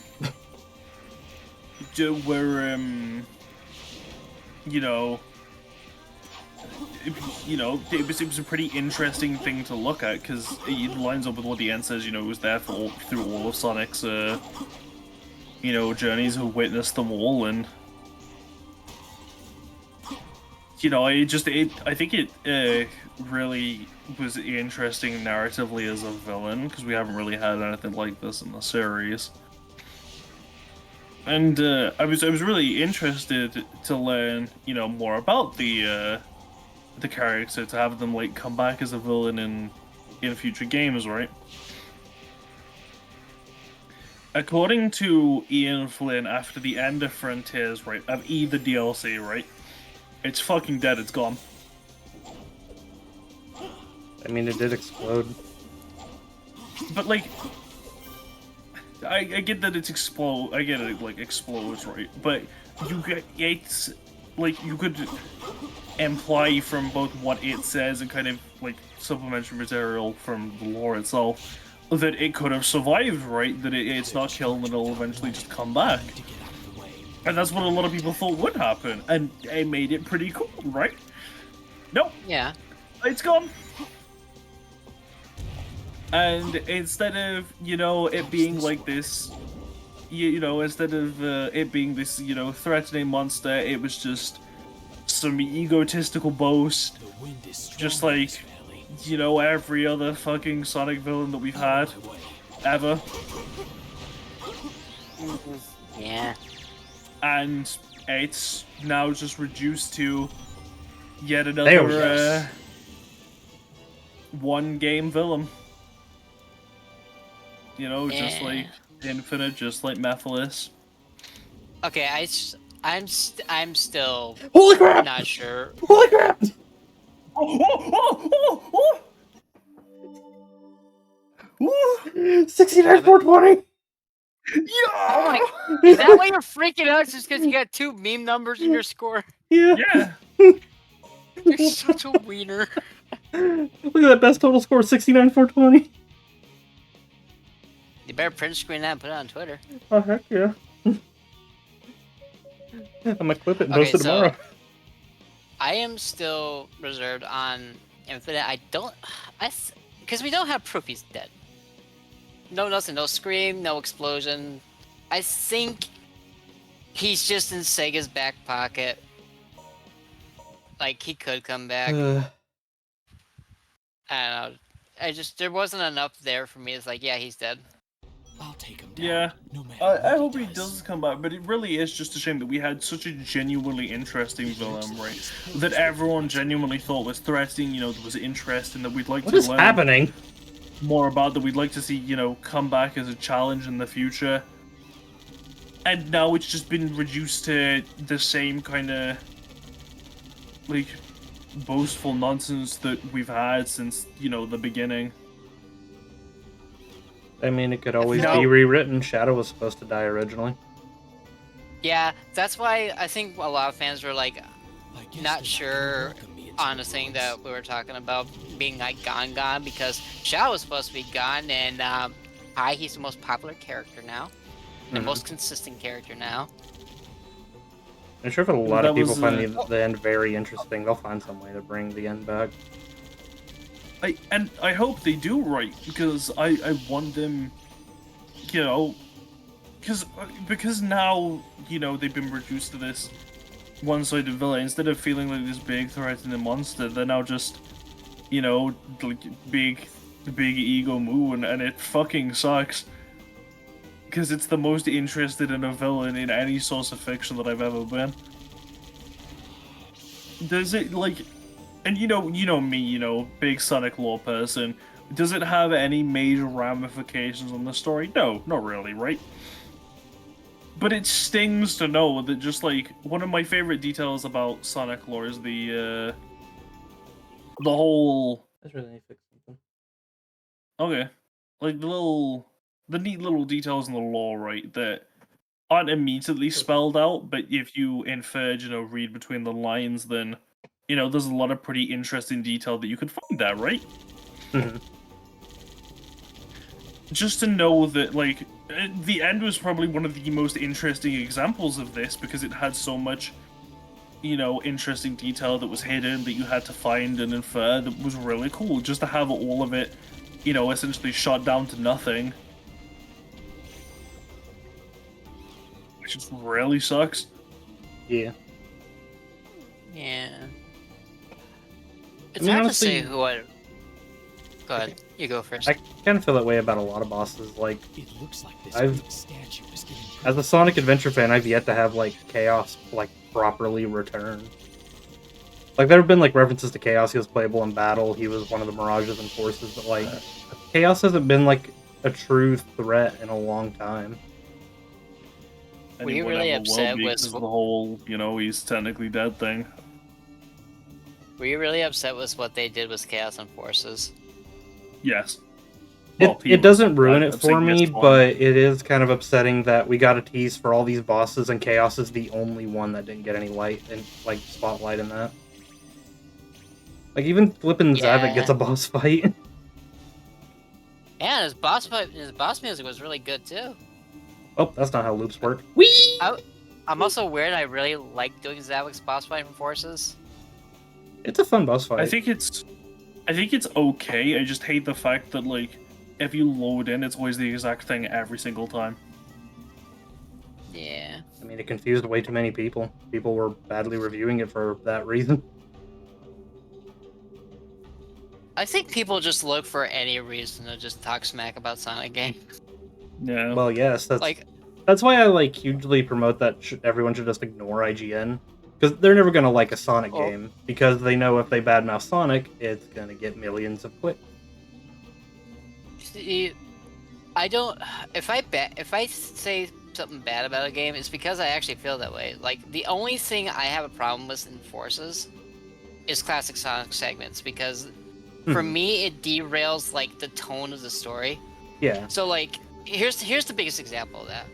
it was a pretty interesting thing to look at because it lines up with what the end says. You know, it was there through all of Sonic's journeys, who witnessed them all, and I think it really was interesting narratively as a villain because we haven't really had anything like this in the series. And I was really interested to learn, more about the character, to have them come back as a villain in future games, right? According to Ian Flynn, after the end of Frontiers, right, of the DLC, right, it's fucking dead. It's gone. I mean, it did explode. But I get that it's explode. I get it explodes, right? But you could imply from both what it says and kind of supplementary material from the lore itself that it could have survived, right? That it's not killed and it'll eventually just come back. And that's what a lot of people thought would happen, and it made it pretty cool, right? Nope. Yeah. It's gone. And instead of, it being like this, instead of it being this, threatening monster, it was just some egotistical boast, just like, every other fucking Sonic villain that we've had, ever. Yeah. And it's now just reduced to yet another one-game villain. Just like Infinite, just like Mephiles. Okay, I'm still Holy crap! not sure. Holy crap! Oh! 69,420! Yeah! Oh my! Is that why you're freaking out? Just because you got 2 meme numbers in your score? Yeah. Yeah. You're such a wiener. Look at that best total score, 69,420. You better print screen that and put it on Twitter. Oh, heck yeah. I'm gonna clip it and post it tomorrow. I am still reserved on Infinite. Because we don't have proof he's dead. No, nothing. No scream, no explosion. I think he's just in Sega's back pocket. He could come back. I don't know. There wasn't enough there for me. It's yeah, he's dead. I'll take him down. Yeah. No matter I what hope he does come back, but it really is just a shame that we had such a genuinely interesting villain, right? That everyone genuinely thought was threatening, that was interesting, that we'd like to learn. What is happening? More about, that we'd like to see, come back as a challenge in the future. And now it's just been reduced to the same kind of, boastful nonsense that we've had since, the beginning. I mean, it could always be rewritten. Shadow was supposed to die originally. Yeah, that's why I think a lot of fans were like, not sure on the thing that we were talking about being like gone, because Shadow was supposed to be gone, and he's the most popular character now, the most consistent character now. I'm sure if a lot of people find the end very interesting, they'll find some way to bring the end back. I hope they do right, because I want them, you know, because now, you know, they've been reduced to this one-sided villain. Instead of feeling like this big threatening monster, they're now just, you know, like big ego moo, and it fucking sucks. Because it's the most interested in a villain in any source of fiction that I've ever been. Does it, like, and you know me, you know, big Sonic lore person, does it have any major ramifications on the story? No, not really, right? But it stings to know that just, like, one of my favorite details about Sonic lore is the whole... That's really nice. Okay. Like, the neat little details in the lore, right, that aren't immediately spelled out, but if you infer, you know, read between the lines, then, you know, there's a lot of pretty interesting detail that you could find there, right? Mm-hmm. Just to know that, like, the end was probably one of the most interesting examples of this, because it had so much, you know, interesting detail that was hidden that you had to find and infer that was really cool. Just to have all of it, you know, essentially shot down to nothing. Which just really sucks. Yeah. Yeah. It's hard to say who I... Go ahead. You go first. I kind of feel that way about a lot of bosses. Like, It looks like this statue is getting... as a Sonic Adventure fan, I've yet to have, like, Chaos, like, properly return. Like, there have been, like, references to Chaos. He was playable in battle. He was one of the Mirages and Forces. But, like, Chaos hasn't been, like, a true threat in a long time. Were you really upset with the whole, you know, he's technically dead thing? Were you really upset with what they did with Chaos and Forces? Yes. It doesn't ruin it for me, but it is kind of upsetting that we got a tease for all these bosses, and Chaos is the only one that didn't get any light and, like, spotlight in that. Like, even flippin' Zavik gets a boss fight. Yeah, his boss music was really good too. Oh, that's not how loops work. Whee! I'm also weird. I really like doing Zavik's boss fight from Forces. It's a fun boss fight. I think it's okay. I just hate the fact that, like, if you load in, it's always the exact thing every single time. Yeah. I mean, it confused way too many people. People were badly reviewing it for that reason. I think people just look for any reason to just talk smack about Sonic games. Yeah. Well, yes, that's like, that's why I, like, hugely promote that everyone should just ignore IGN. Because they're never going to like a Sonic game. Because they know if they badmouth Sonic, it's going to get millions of clicks. See, I don't... If I say something bad about a game, it's because I actually feel that way. Like, the only thing I have a problem with in Forces is classic Sonic segments, because for me, it derails, like, the tone of the story. Yeah. So, like, here's the biggest example of that.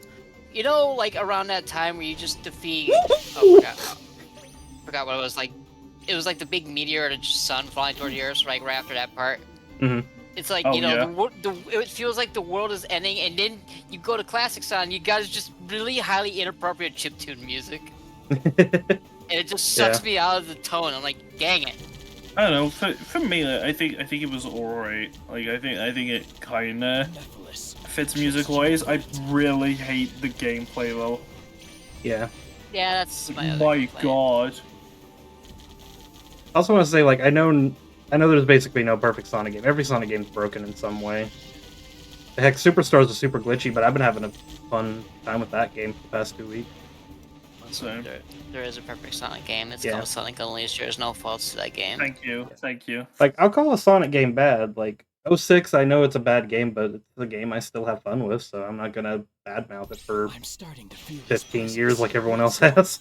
You know, like, around that time where you just defeat... forgot what it was, like. It was like the big meteor or the sun flying toward the Earth, right after that part. Mm-hmm. It's like, you know, it feels like the world is ending, and then you go to Classic Sonic, you got just really highly inappropriate chiptune music. And it just sucks me out of the tone. I'm like, dang it. I don't know. For me, I think it was alright. Like, I think it kinda fits music-wise. I really hate the gameplay though. Yeah. Yeah, that's my other complaint. God. I also want to say, like, I know there's basically no perfect Sonic game. Every Sonic game's broken in some way. Heck, Superstars is super glitchy, but I've been having a fun time with that game for the past 2 weeks. So, there is a perfect Sonic game. It's called Sonic Unleashed. There's no faults to that game. Thank you. Like, I'll call a Sonic game bad. Like, 06, I know it's a bad game, but it's a game I still have fun with, so I'm not gonna badmouth it for 15 years like everyone else has.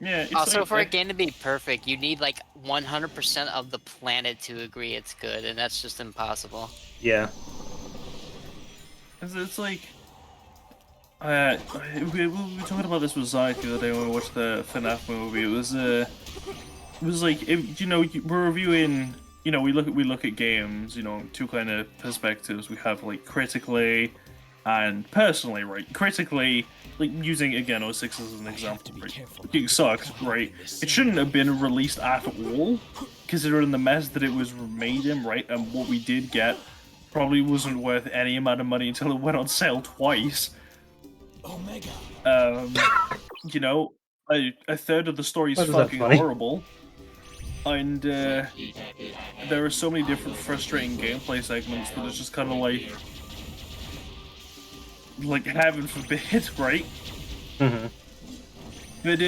Yeah. Also, for a game to be perfect, you need like 100% of the planet to agree it's good, and that's just impossible. Yeah. It's like, we were talking about this with Zach the other day when we watched the FNAF movie. It was like, you know, we're reviewing. You know, we look at games. You know, two kind of perspectives. We have like critically and personally, right? Critically, like using again 06 as an example, right? It sucks, right? It shouldn't have been released at all, considering the mess that it was made in, right? And what we did get probably wasn't worth any amount of money until it went on sale twice. Omega. You know, a third of the story is fucking horrible. And there are so many different frustrating gameplay segments that it's just kind of like heaven forbid, right? Mm-hmm. But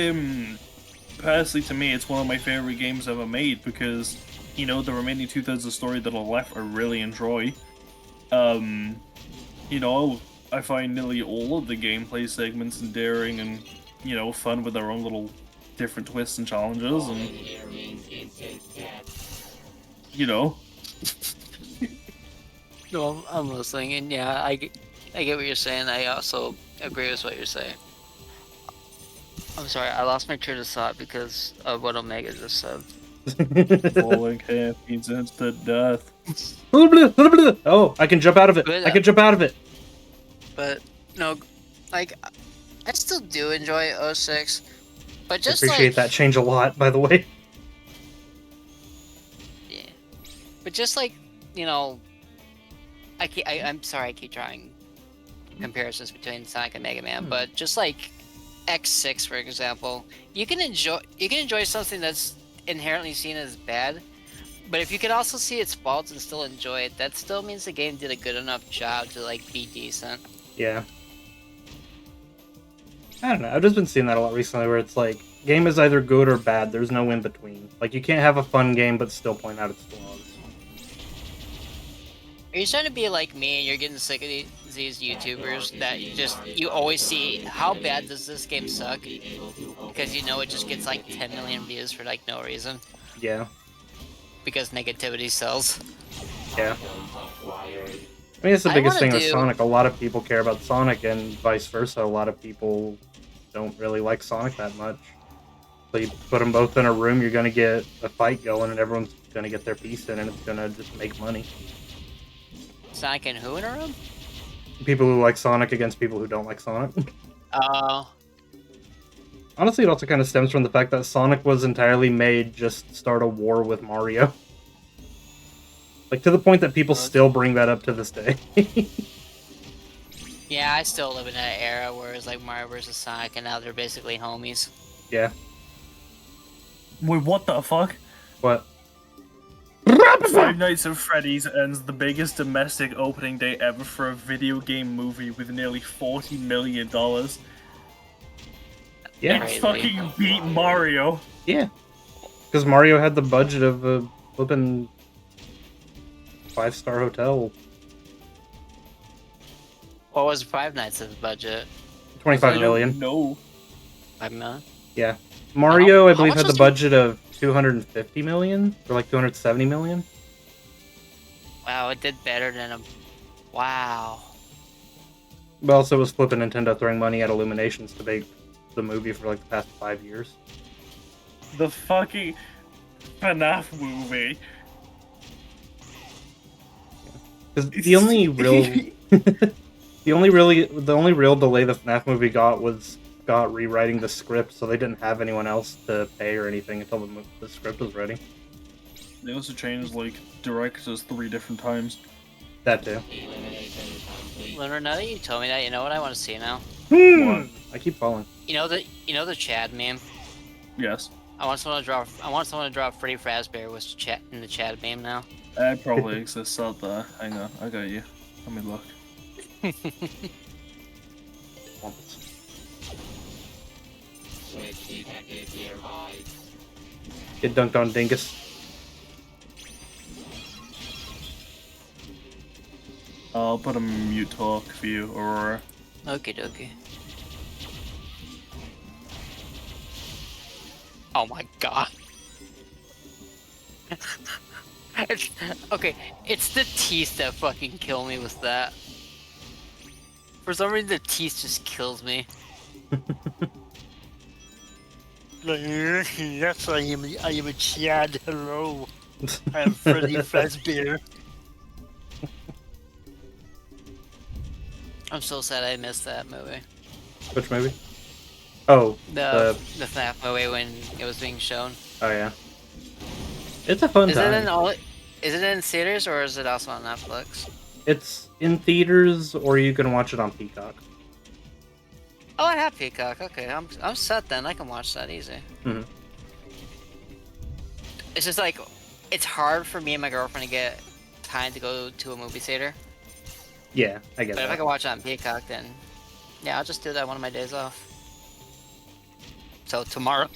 personally, to me, it's one of my favorite games ever made because, you know, the remaining 2/3 of the story that are left I really enjoy. You know, I find nearly all of the gameplay segments endearing and, you know, fun with their own little different twists and challenges, and you know. No, I'm listening, and yeah, I get what you're saying. I also agree with what you're saying. I'm sorry, I lost my train of thought because of what Omega just said. Falling caffeine's instant death. Oh, I can jump out of it. I can jump out of it. But no, like I still do enjoy 06. But just I appreciate that change a lot, by the way. Yeah. But just like, you know, I'm sorry I keep drawing comparisons between Sonic and Mega Man, but just like X6, for example, you can enjoy something that's inherently seen as bad, but if you can also see its faults and still enjoy it, that still means the game did a good enough job to like be decent. Yeah. I don't know, I've just been seeing that a lot recently where it's like, game is either good or bad, there's no in between. Like, you can't have a fun game but still point out its flaws. Are you trying to be like me and you're getting sick of these YouTubers that you always see, how bad does this game suck? Because you know it just gets like 10 million views for like no reason. Yeah. Because negativity sells. Yeah. I mean, it's the biggest thing with Sonic. A lot of people care about Sonic and vice versa. A lot of people don't really like Sonic that much. So you put them both in a room, you're going to get a fight going and everyone's going to get their piece in and it's going to just make money. Sonic and who in a room? People who like Sonic against people who don't like Sonic. Oh. Honestly, it also kind of stems from the fact that Sonic was entirely made just to start a war with Mario. Like, to the point that people still bring that up to this day. Yeah, I still live in that era where it's like Mario vs. Sonic and now they're basically homies. Yeah. Wait, what the fuck? What? Five Nights at Freddy's ends the biggest domestic opening day ever for a video game movie with nearly $40 million. Yeah. It fucking beat Mario. Yeah. Because Mario had the budget of a flipping 5-star hotel. What was Five Nights' budget? 25 million. No. 5 million? Yeah. Mario, I believe, had the budget of 250 million? Or like 270 million? Wow, it did better than a... Wow. But also, it was flipping Nintendo throwing money at Illuminations to make the movie for like the past 5 years. The fucking FNAF movie. Because the only real... the only real delay the FNAF movie got rewriting the script, so they didn't have anyone else to pay or anything until the script was ready. They also changed like directors 3 different times. That too. Lunar, now that you told me that, you know what I want to see now? What? I keep falling. You know the Chad meme? Yes. I want someone to draw Freddy Fazbear with Chad in the Chad meme now. It probably exists out there. Hang on, I got you. Let me look. Get dunked on, dingus. I'll put a mute talk for you, Aurora. Okie dokie. Oh my god. Okay, it's the teeth that fucking kill me with that. For some reason, the teeth just kills me. Yes, I am a Chad. Hello. I am Freddy Fazbear. I'm so sad I missed that movie. Which movie? Oh, the FNAF movie when it was being shown. Oh yeah. It's a fun time. Is it in theaters or is it also on Netflix? It's in theaters, or you can watch it on Peacock. Oh, I have Peacock. Okay, I'm set then. I can watch that easy. Mm-hmm. It's just like, it's hard for me and my girlfriend to get time to go to a movie theater. Yeah, I get that. But if I can watch it on Peacock, then yeah, I'll just do that one of my days off. So tomorrow.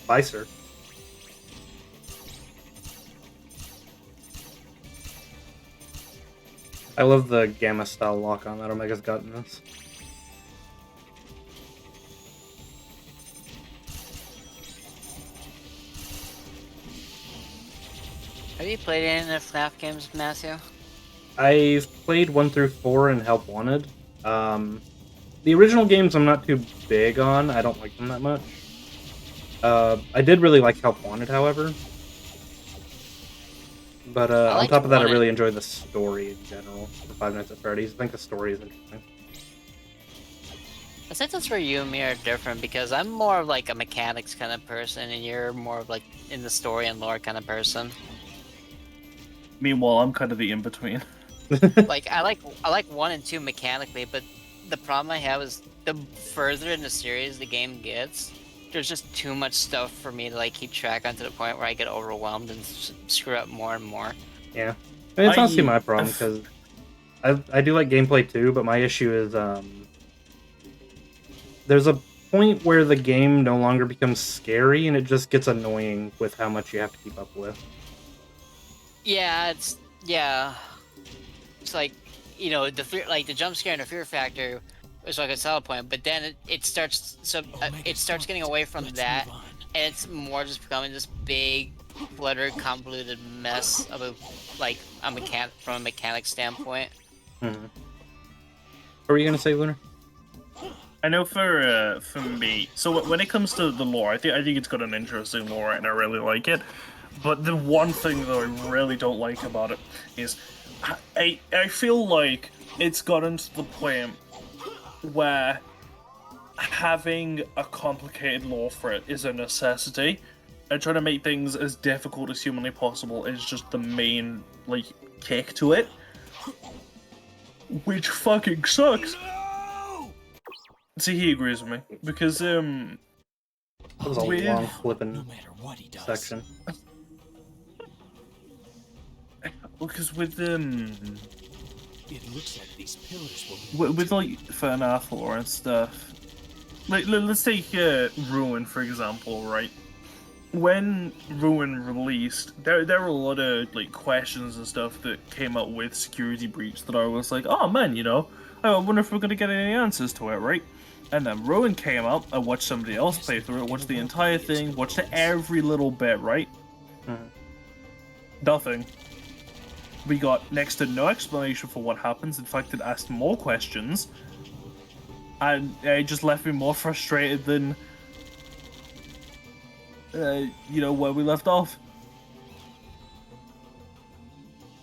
Bye, sir. I love the Gamma style lock on that Omega's got in this. Have you played any of the FNAF games, Matthew? I've played 1 through 4 and Help Wanted. The original games I'm not too big on. I don't like them that much. I did really like Help Wanted, however. But on top of that, I really enjoy the story in general for Five Nights at Freddy's. I think the story is interesting. I think that's where you and me are different, because I'm more of like a mechanics kind of person, and you're more of like in the story and lore kind of person. Meanwhile, I'm kind of the in-between. Like, I like 1 and 2 mechanically, but the problem I have is the further in the series the game gets, there's just too much stuff for me to like keep track on, to the point where I get overwhelmed and screw up more and more. Yeah, I mean, it's honestly my problem, because I do like gameplay too, but my issue is there's a point where the game no longer becomes scary, and it just gets annoying with how much you have to keep up with. Yeah, it's like, you know, the fear, like the jump scare and the fear factor is like a solid point, but then it starts getting away from that, and it's more just becoming this big, cluttered, convoluted mess of from a mechanic standpoint. Mm-hmm. What were you gonna say, Lunar? I know for me, so when it comes to the lore, I think it's got an interesting lore, and I really like it. But the one thing that I really don't like about it is I feel like it's gotten to the point where having a complicated lore for it is a necessity, and trying to make things as difficult as humanly possible is just the main, like, kick to it. Which fucking sucks! No! See, he agrees with me, because, that was a long flipping section. Because with it looks like these pillars will with like FNAF lore and stuff, like let's take Ruin for example, right? When Ruin released, there were a lot of like questions and stuff that came up with Security Breach that I was like, oh man, you know, I wonder if we're gonna get any answers to it, right? And then Ruin came up, I watched somebody else play through it, watched the entire thing, watched every little bit, right? Nothing. We got next to no explanation for what happens. In fact, it asked more questions. And it just left me more frustrated than, you know, where we left off.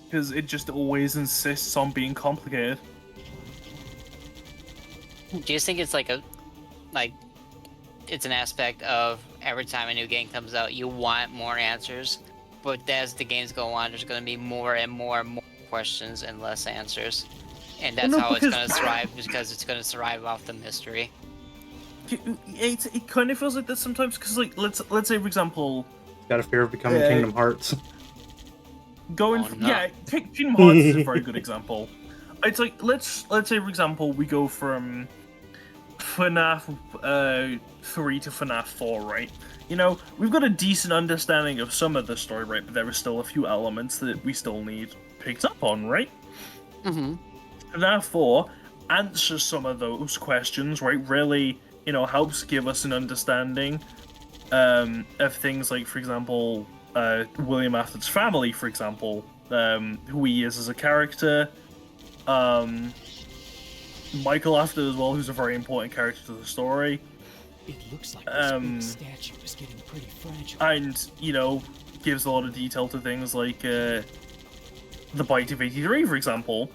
Because it just always insists on being complicated. Do you think it's it's an aspect of every time a new game comes out, you want more answers? But as the games go on, there's going to be more and more and more questions and less answers, and that's how it's going to thrive, because it's going to survive off the mystery. It kind of feels like that sometimes, because like let's say for example, got a fear of becoming Kingdom Hearts. Kingdom Hearts is a very good example. It's like let's say for example we go from FNAF 3 to FNAF 4, right? You know, we've got a decent understanding of some of the story, right? But there are still a few elements that we still need picked up on, right? Mm-hmm. FNAF 4 answers some of those questions, right? Really, you know, helps give us an understanding of things like, for example, William Afton's family, for example, who he is as a character. Michael after as well, who's a very important character to the story. It looks like this big statue is getting pretty fragile. And, you know, gives a lot of detail to things like the Bite of 83, for example.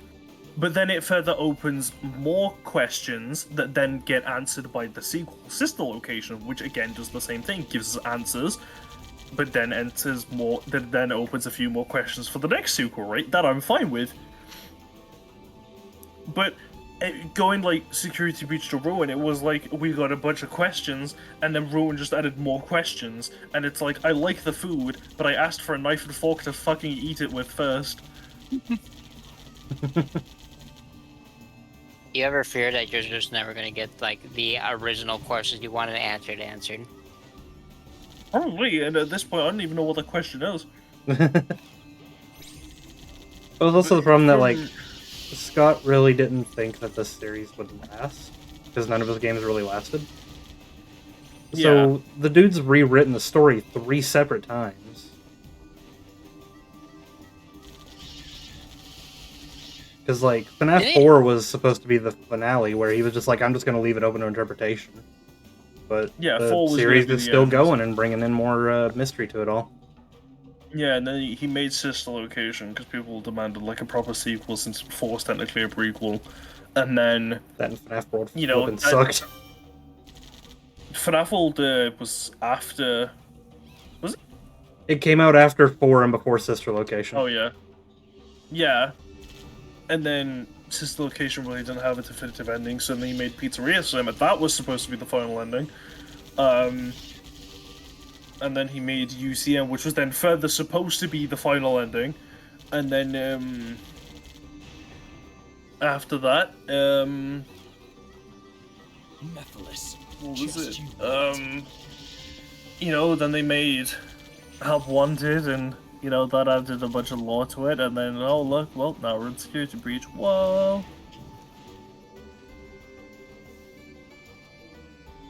But then it further opens more questions that then get answered by the sequel, Sister Location, which again does the same thing, gives us answers, but then enters more, that then opens a few more questions for the next sequel, right? That I'm fine with. But going like Security Breach to Ruin, it was like we got a bunch of questions, and then Ruin just added more questions, and it's like, I like the food, but I asked for a knife and fork to fucking eat it with first. You ever fear that you're just never gonna get like the original questions you wanted answered? Probably, and at this point, I don't even know what the question is. It was also the problem that, like, Scott really didn't think that this series would last, because none of his games really lasted. So, the dude's rewritten the story 3 separate times. Because, like, FNAF 4 was supposed to be the finale, where he was just like, I'm just going to leave it open to interpretation. But the series is still going and bringing in more mystery to it all. Yeah, and then he made Sister Location, because people demanded, like, a proper sequel, since 4 was technically a prequel. And then... That and FNAF World flippin' sucked. FNAF World was after... Was it? It came out after 4 and before Sister Location. Oh, yeah. Yeah. And then Sister Location really didn't have a definitive ending, so then he made Pizzeria Summit. That was supposed to be the final ending. And then he made UCM, which was then further supposed to be the final ending. And then, after that, Mephiles, what was it? You know, then they made Help Wanted, and, you know, that added a bunch of lore to it, and then, oh look, well, now we're in Security Breach. Whoa!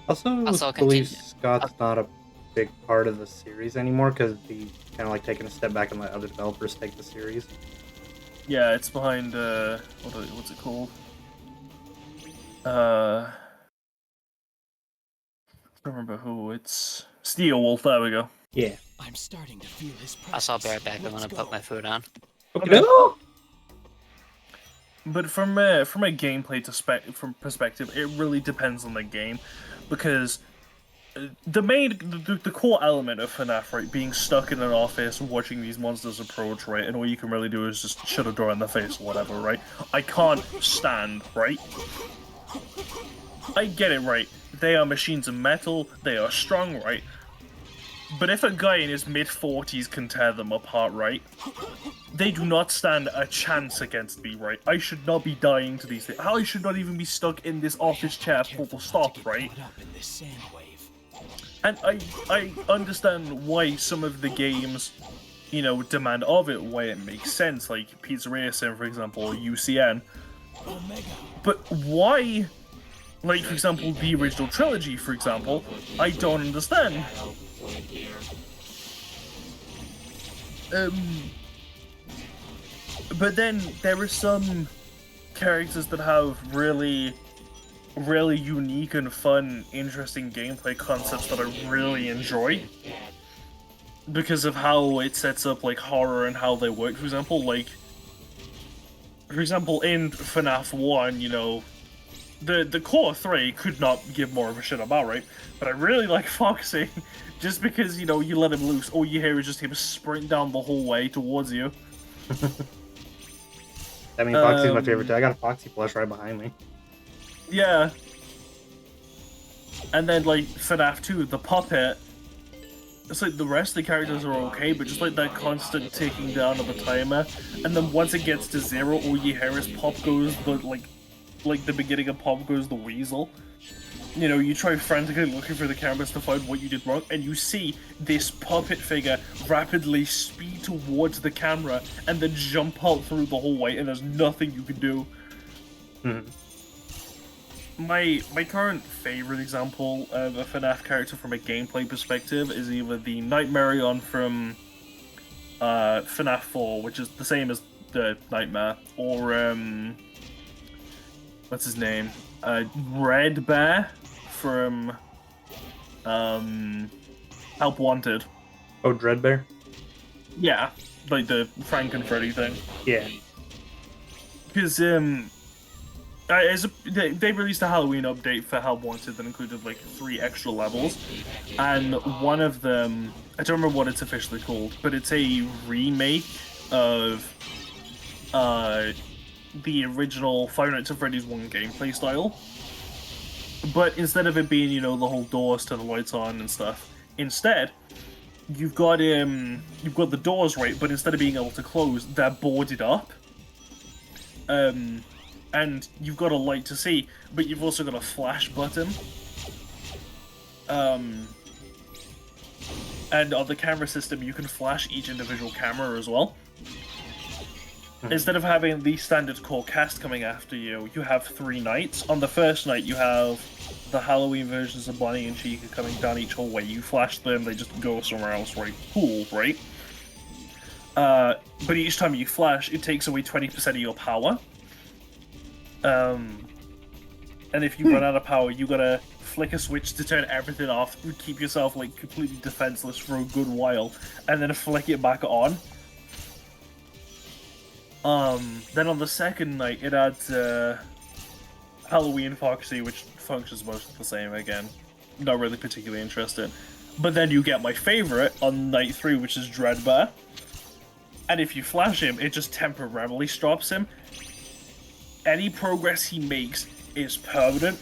Also believe Scott's not a big part of the series anymore, because he's kind of like taking a step back and let other developers take the series. Yeah, it's behind, what's it called? I don't remember who, it's Steel Wolf, there we go. Yeah. I'm starting to feel his presence. I'll be right back. I'm gonna put my food on. Okay. But from a gameplay perspective, it really depends on the game, because the core element of FNAF, right, being stuck in an office and watching these monsters approach, right, and all you can really do is just shut a door in their face or whatever, right? I can't stand, right? I get it, right? They are machines of metal, they are strong, right? But if a guy in his mid-40s can tear them apart, right, they do not stand a chance against me, right? I should not be dying to these things. I should not even be stuck in this office chair full stop, right? And I understand why some of the games, you know, demand of it, why it makes sense, like Pizzeria Sim, for example, or UCN. But why, like, for example, the original trilogy, for example, I don't understand. But then there are some characters that have really unique and fun, interesting gameplay concepts that I really enjoy. Because of how it sets up, like, horror and how they work, for example, like... For example, in FNAF 1, you know, the core 3 could not give more of a shit about, right? But I really like Foxy, just because, you know, you let him loose, all you hear is just him sprint down the hallway towards you. I mean, Foxy's my favorite too. I got a Foxy plush right behind me. Yeah. And then, like, FNAF 2, the puppet, it's like the rest of the characters are okay, but just like that constant ticking down of the timer, and then once it gets to 0, all you hear is Pop Goes the, like the beginning of Pop Goes the Weasel. You know, you try frantically looking for the cameras to find what you did wrong, and you see this puppet figure rapidly speed towards the camera, and then jump out through the hallway, and there's nothing you can do. My current favorite example of a FNAF character from a gameplay perspective is either the Nightmarion from FNAF 4, which is the same as the Nightmare, or what's his name? Red Bear from Help Wanted. Oh, Dreadbear? Yeah, like the Frank and Freddy thing. Yeah. Because they released a Halloween update for Help Wanted that included like 3 extra levels, and one of them, I don't remember what it's officially called, but it's a remake of the original Five Nights at Freddy's 1 gameplay style. But instead of it being, you know, the whole doors to the lights on and stuff, instead you've got the doors, right, but instead of being able to close, they're boarded up. And you've got a light to see, but you've also got a flash button. And on the camera system, you can flash each individual camera as well. Instead of having the standard core cast coming after you, you have 3 nights. On the first night, you have the Halloween versions of Bonnie and Chica coming down each hallway. You flash them, they just go somewhere else, right? Cool, right? But each time you flash, it takes away 20% of your power. And if you run out of power, you gotta flick a switch to turn everything off, keep yourself like completely defenseless for a good while, and then flick it back on. Then on the second night, it adds Halloween Foxy, which functions mostly the same again. Not really particularly interested. But then you get my favorite on night 3, which is Dreadbear. And if you flash him, it just temporarily stops him. Any progress he makes is permanent.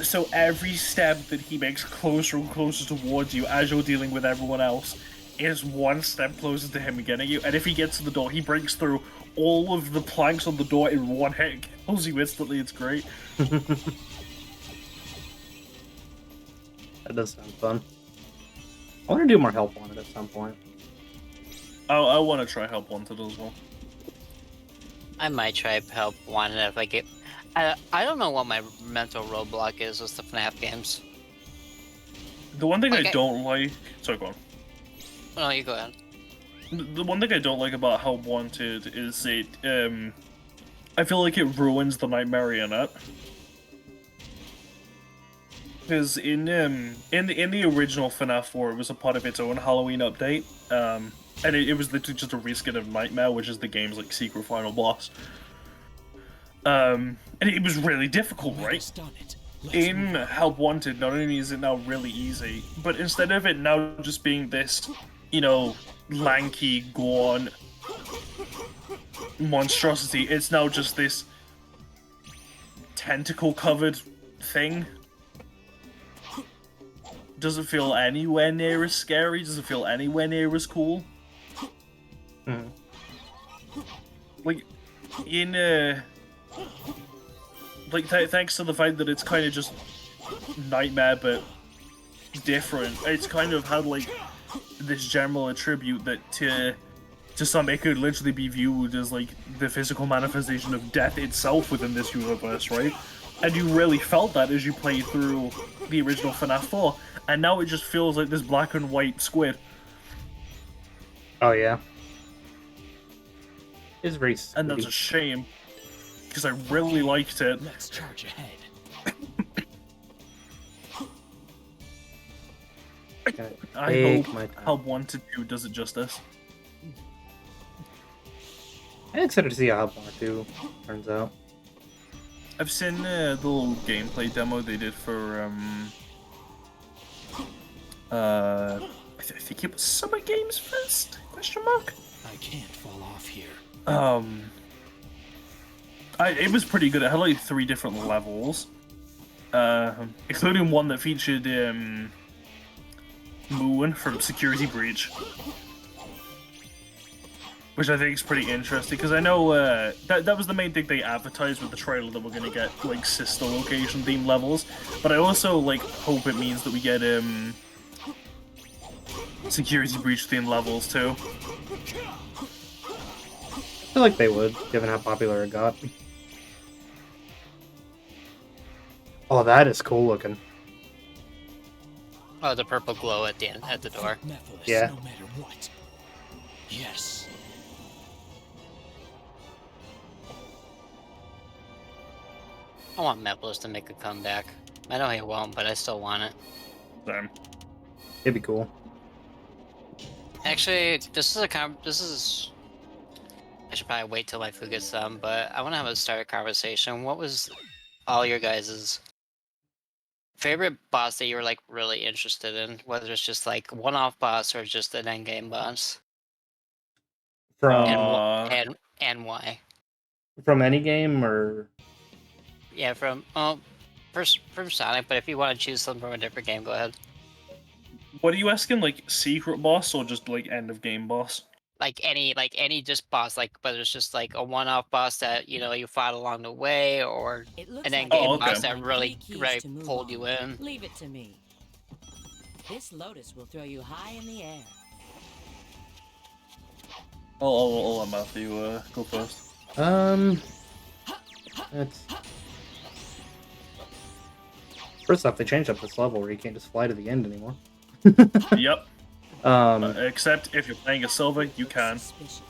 So every step that he makes closer and closer towards you as you're dealing with everyone else is one step closer to him getting you. And if he gets to the door, he breaks through all of the planks on the door in one hit, kills you instantly. It's great. That does sound fun. I want to do more Help Wanted at some point. I want to try Help Wanted as well. I might try Help Wanted if I get... I don't know what my mental roadblock is with the FNAF games. The one thing Okay. I don't like... Sorry, go on. No, you go ahead. The one thing I don't like about Help Wanted is it, I feel like it ruins the Nightmare in it. Because in the original FNAF 4, it was a part of its own Halloween update, and it was literally just a reskin of Nightmare, which is the game's like secret final boss. And it was really difficult, right? In Help Wanted, not only is it now really easy, but instead of it now just being this, you know, lanky, gaunt monstrosity, it's now just this tentacle-covered thing. Doesn't feel anywhere near as scary, doesn't feel anywhere near as cool. Like, in, like, thanks to the fact that it's kind of just Nightmare, but different, it's kind of had, like, this general attribute that to some it could literally be viewed as, like, the physical manifestation of death itself within this universe, right? And you really felt that as you played through the original FNAF 4, and now it just feels like this black and white squid. Oh, yeah. It's very sweet. And that's a shame, because I really liked it. Let's charge ahead. I hope Help Wanted 2 does it justice. I'm excited to see how Help Wanted 2 turns out. I've seen the little gameplay demo they did for, I think it was Summer Games Fest? Question mark? I can't fall off here. It was pretty good. It had like 3 different levels, including one that featured Moon from Security Breach, which I think is pretty interesting because I know that was the main thing they advertised with the trailer, that we're gonna get like sister location themed levels. But I also like hope it means that we get Security Breach themed levels too. I feel like they would, given how popular it got. Oh, that is cool looking. Oh, the purple glow at the end, at the door. Methodist, Yeah. no matter what. Yes. I want Meplos to make a comeback. I know he won't, but I still want it. Same. It'd be cool. Actually, this is. I should probably wait till my food gets done, but I want to have a start conversation. What was all your guys' favorite boss that you were like really interested in? Whether it's just like one-off boss or just an endgame boss, From and why? from any game or Yeah, from first from Sonic. But if you want to choose something from a different game, go ahead. What are you asking? Like secret boss or just like end of game boss? Like any just boss, like whether it's just like a one-off boss that you fought along the way, or an end game boss that really pulled you in. Leave it to me. This lotus will throw you high in the air. I'll let Matthew go first. That's first off, they changed up this level where you can't just fly to the end anymore. Yep. Except if you're playing a silver, you can. Suspicious.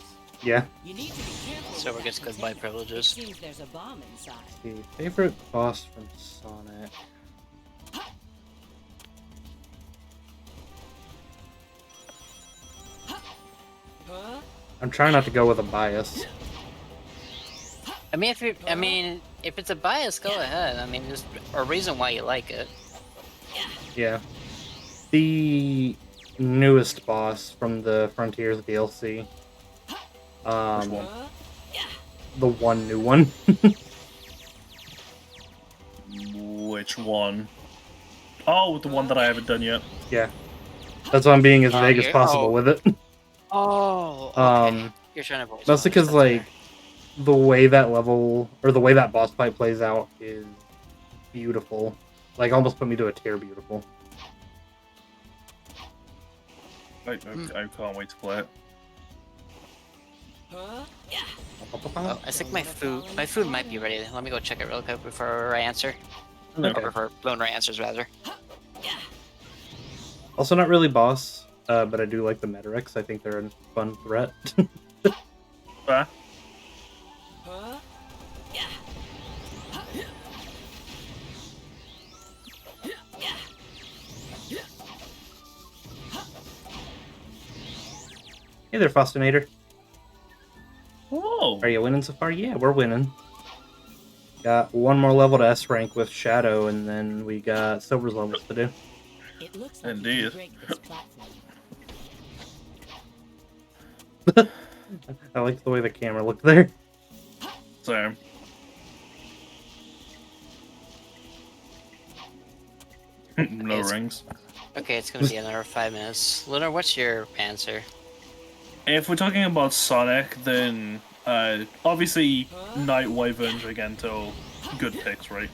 Yeah. You need to be careful. Silver gets goodbye privileges. It seems there's a bomb inside. The favorite boss from Sonic. I'm trying not to go with a bias. I mean, if it's a bias, go ahead. I mean, there's a reason why you like it. Yeah. The newest boss from the Frontiers DLC. The one new one. Which one? Oh, the one that I haven't done yet. Yeah. That's why I'm being as vague as possible with it. Oh, okay. You're trying to voice That's because, like, the way that level, or the way that boss fight plays out is beautiful. Like, almost put me to a tear beautiful. I can't wait to play it. Oh, I think my food might be ready. Let me go check it real quick before I answer. Okay. Or before Lunar answers, rather. Also not really boss, but I do like the Metarex. I think they're a fun threat. Hey there, Faustinator. Whoa! Are you winning so far? Yeah, we're winning. Got one more level to S rank with Shadow, and then we got Silver's levels to do. It looks like Indeed. you can break this platform. I like the way the camera looked there. Same. No rings. Okay, it's gonna be another 5 minutes. Lunar, what's your answer? If we're talking about Sonic, then obviously Night Wyvern, Gigento, good picks, right?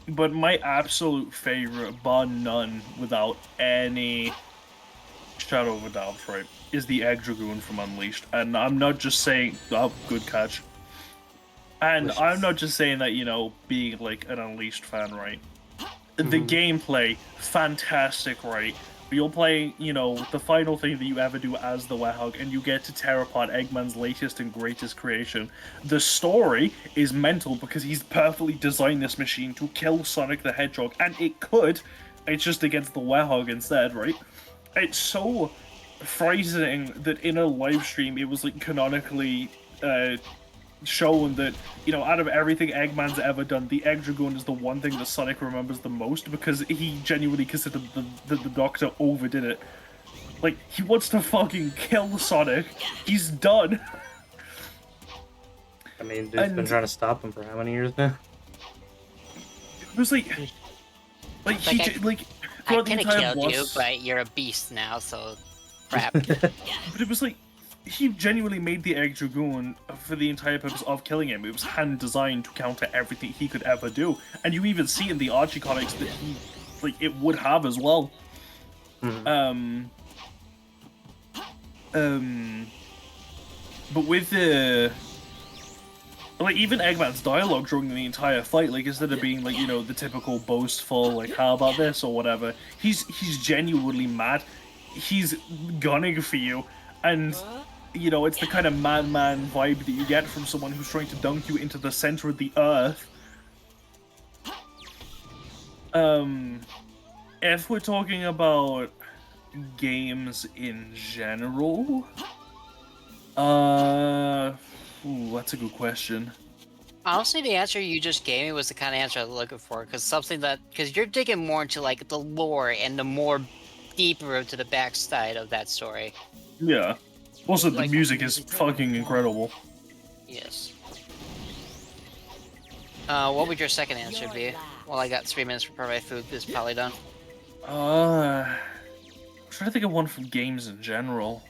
But my absolute favorite, bar none, without any shadow of a doubt, right, is the Egg Dragoon from Unleashed. And I'm not just saying, oh, good catch. And Delicious. I'm not just saying that, being like an Unleashed fan, right? The gameplay, fantastic, right? You're playing, the final thing that you ever do as the Hedgehog, and you get to tear apart Eggman's latest and greatest creation. The story is mental because he's perfectly designed this machine to kill Sonic the Hedgehog, and it could. It's just against the Hedgehog instead, right? It's so frightening that in a live stream it was like canonically shown that, out of everything Eggman's ever done, the Egg Dragoon is the one thing that Sonic remembers the most because he genuinely considered the Doctor overdid it. Like, he wants to fucking kill Sonic. He's done. I mean, dude's been trying to stop him for how many years now? It was like I could have killed you, but you're a beast now, so crap. But it was like, he genuinely made the Egg Dragoon for the entire purpose of killing him. It was hand designed to counter everything he could ever do, and you even see in the Archie comics that it would have as well. But with the even Eggman's dialogue during the entire fight, instead of being the typical boastful, how about this or whatever, he's genuinely mad. he's gunning for you, and you know, it's the kind of madman vibe that you get from someone who's trying to dunk you into the center of the earth. If we're talking about games in general, that's a good question. Honestly, the answer you just gave me was the kind of answer I was looking for, because you're digging more into like the lore and the more deeper to the backside of that story. Yeah. Also, the music is fucking incredible. Yes. What would your second answer be? Well, I got 3 minutes to prepare my food. This is probably done. I'm trying to think of one from games in general.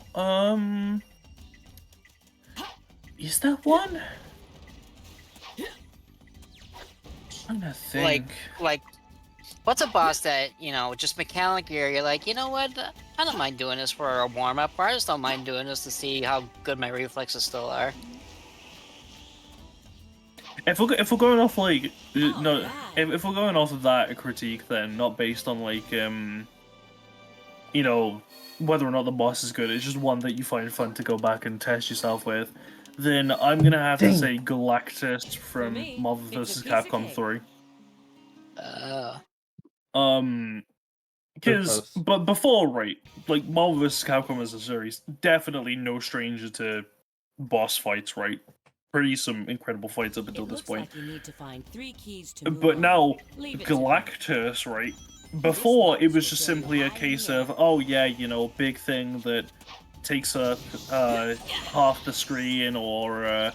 Is there one? I'm trying to think. Like, what's a boss that, you know, just mechanically you're like, you know what? I don't mind doing this for a warm-up, or I just don't mind doing this to see how good my reflexes still are. If we're going off like if we're going off of that critique, then not based on like you know, whether or not the boss is good, it's just one that you find fun to go back and test yourself with, then I'm gonna have to say Galactus from Marvel vs. Capcom 3. But before, right, like Marvel vs. Capcom as a series, definitely no stranger to boss fights, right? Pretty some incredible fights up until this point. Like you need to find 3 keys to but now, Galactus, right? Before, it was just simply a case of, oh yeah, you know, big thing that takes up half the screen, or,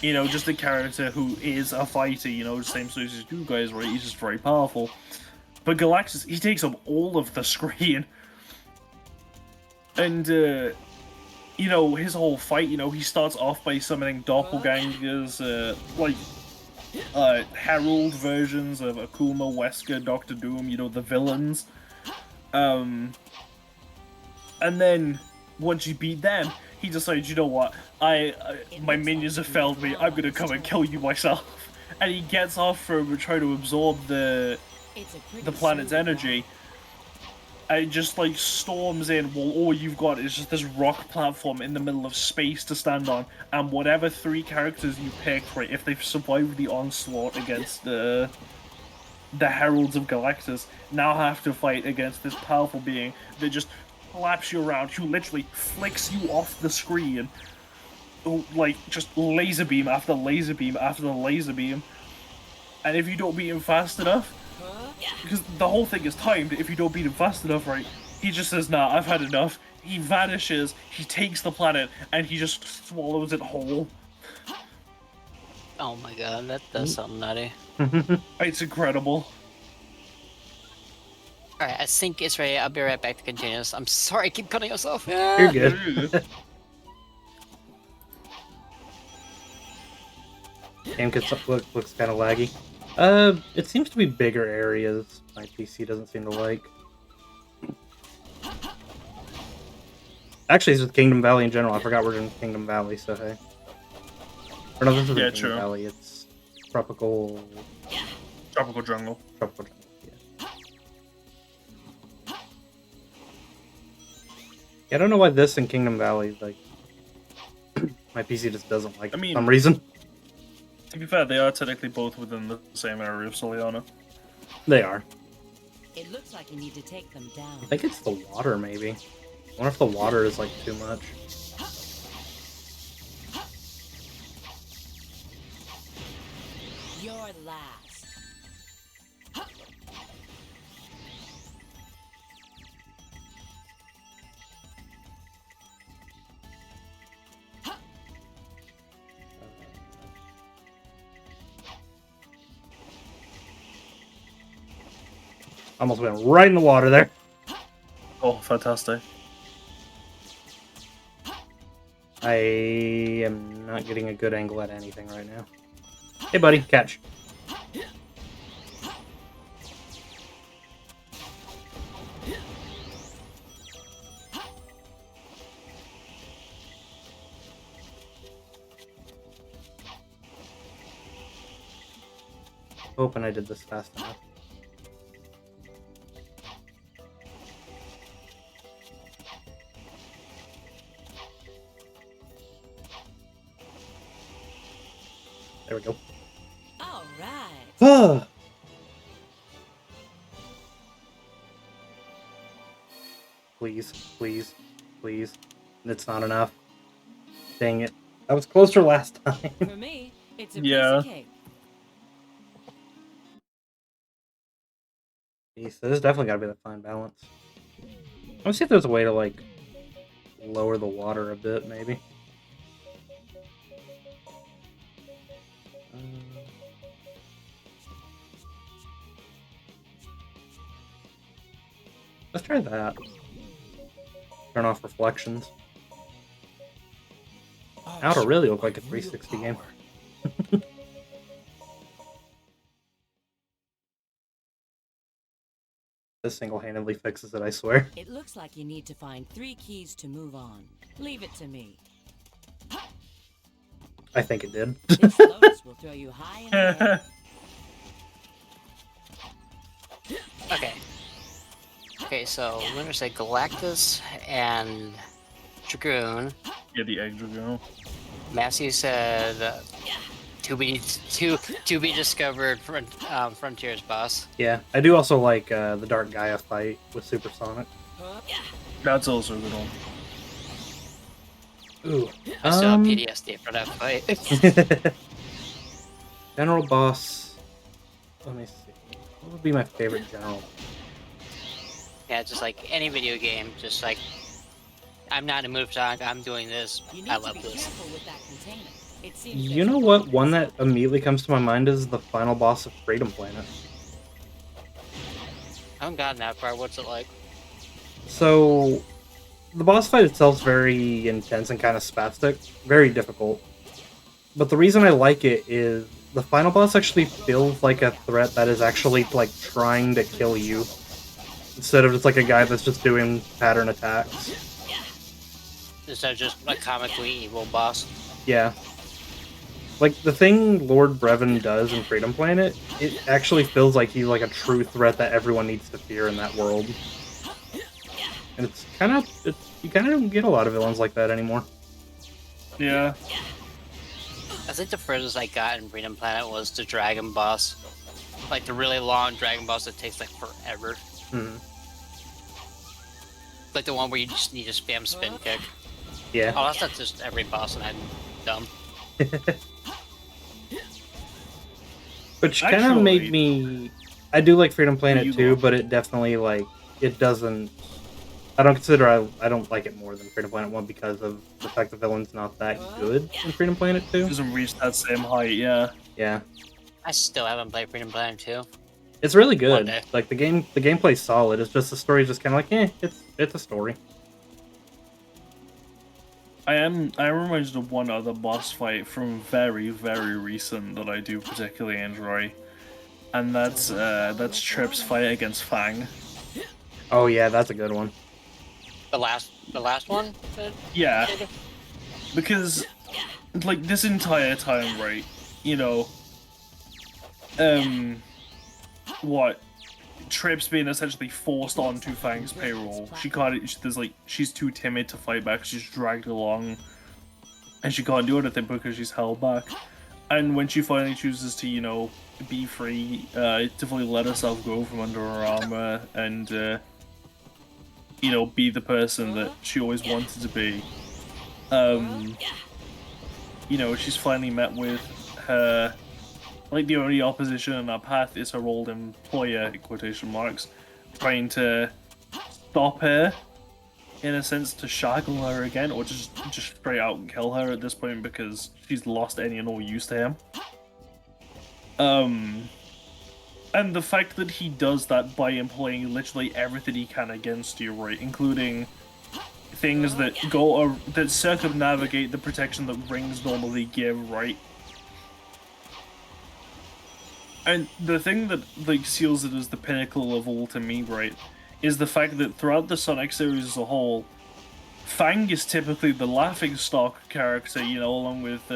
you know, just a character who is a fighter, you know, the same size as you guys, right? He's just very powerful. But Galactus, he takes up all of the screen. And, you know, his whole fight, you know, he starts off by summoning doppelgangers, like, Herald versions of Akuma, Wesker, Doctor Doom, you know, the villains. And then, once you beat them, he decides, you know what, my minions have failed me, I'm gonna come and kill you myself. And he gets off from trying to absorb the planet's energy, and it just like storms in while all you've got is just this rock platform in the middle of space to stand on, and whatever 3 characters you pick, right, if they've survived the onslaught against the Heralds of Galactus, now have to fight against this powerful being that just slaps you around, who literally flicks you off the screen, like just laser beam after laser beam after laser beam, and if you don't beat him fast enough, because the whole thing is timed, if you don't beat him fast enough, right, he just says, nah, I've had enough. He vanishes, he takes the planet, and he just swallows it whole. Oh my god, that does sound nutty. It's incredible. Alright, I think it's ready. I'll be right back to continue this. I'm sorry, I keep cutting us off. You're good. Game looks kind of laggy. It seems to be bigger areas. My PC doesn't seem to like. Actually, it's with Kingdom Valley in general. I forgot we're in Kingdom Valley, so hey. Or no, this isn't Kingdom Valley. It's Tropical Jungle. Tropical Jungle, yeah. I don't know why this in Kingdom Valley, like, my PC just doesn't like it for some reason. To be fair, they are technically both within the same area of Soliana. They are. It looks like you need to take them down. I think it's the water, maybe. I wonder if the water is, like, too much. You're last. Almost went right in the water there. Oh, fantastic. I am not getting a good angle at anything right now. Hey, buddy, catch. Hoping I did this fast enough. There we go. All right. Ah. Please, please, please. It's not enough. Dang it. I was closer last time. For me, it's a piece Yeah. of cake. Jeez, there's definitely got to be the fine balance. Let's see if there's a way to, like, lower the water a bit, maybe. Let's try that. Turn off reflections. Now it'll really look like a 360 game. This single-handedly fixes it, I swear. It looks like you need to find 3 keys to move on. Leave it to me. I think it did. This lotus will throw you high in the air. Okay. Okay, so I'm gonna say Galactus and Dragoon. Yeah, the egg dragoon. Matthew said to be discovered Frontiers boss. Yeah, I do also like the Dark Gaia fight with Supersonic. That's also a good one. Ooh. I still have PTSD for that fight. General boss. Let me see. What would be my favorite general? Yeah, just like any video game, just like I'm not in a mood for Sonic, I'm doing this. You need I to love be this. careful with that container. It seems You there's know a what? lot One of that immediately comes to my mind is the final boss of Freedom Planet. I haven't gotten that far. What's it like? So, the boss fight itself is very intense and kind of spastic. Very difficult. But the reason I like it is the final boss actually feels like a threat that is actually, like, trying to kill you. Instead of just, like, a guy that's just doing pattern attacks. Instead of just a comically evil boss. Yeah. Like, the thing Lord Brevin does in Freedom Planet, it actually feels like he's, like, a true threat that everyone needs to fear in that world. And it's kind of... you kind of don't get a lot of villains like that anymore. Yeah. I think the furthest I got in Freedom Planet was the dragon boss. Like the really long dragon boss that takes like forever. Hmm. Like the one where you just need to spam spin kick. Yeah. Oh, that's not just every boss and I'm dumb. Which kind of Actually- made me... I do like Freedom Planet You too, love- but it definitely, like, it doesn't... I don't consider I don't like it more than Freedom Planet 1 because of the fact the villain's not that good in Freedom Planet 2. Doesn't reach that same height, yeah. Yeah. I still haven't played Freedom Planet 2. It's really One good. day. Like, the gameplay's solid. It's just the story's just kind of like, it's a story. I am reminded of one other boss fight from very, very recent that I do particularly enjoy. And that's Trip's fight against Fang. Oh yeah, that's a good one. The last one? Yeah. Because like this entire time, right, you know, what Trip's being essentially forced onto Fang's payroll. She's too timid to fight back. She's dragged along, and she can't do anything because she's held back. And when she finally chooses to, you know, be free, to fully let herself go from under her armor and, you know, be the person that she always wanted to be. You know, she's finally met with her. Like, the only opposition in that path is her old employer, in quotation marks, trying to stop her, in a sense, to shackle her again, or just straight out kill her at this point because she's lost any and all use to him. And the fact that he does that by employing literally everything he can against you, right, including things that that circumnavigate the protection that rings normally give, right? And the thing that like seals it as the pinnacle of all to me, right, is the fact that throughout the Sonic series as a whole, Fang is typically the laughingstock character, you know, along with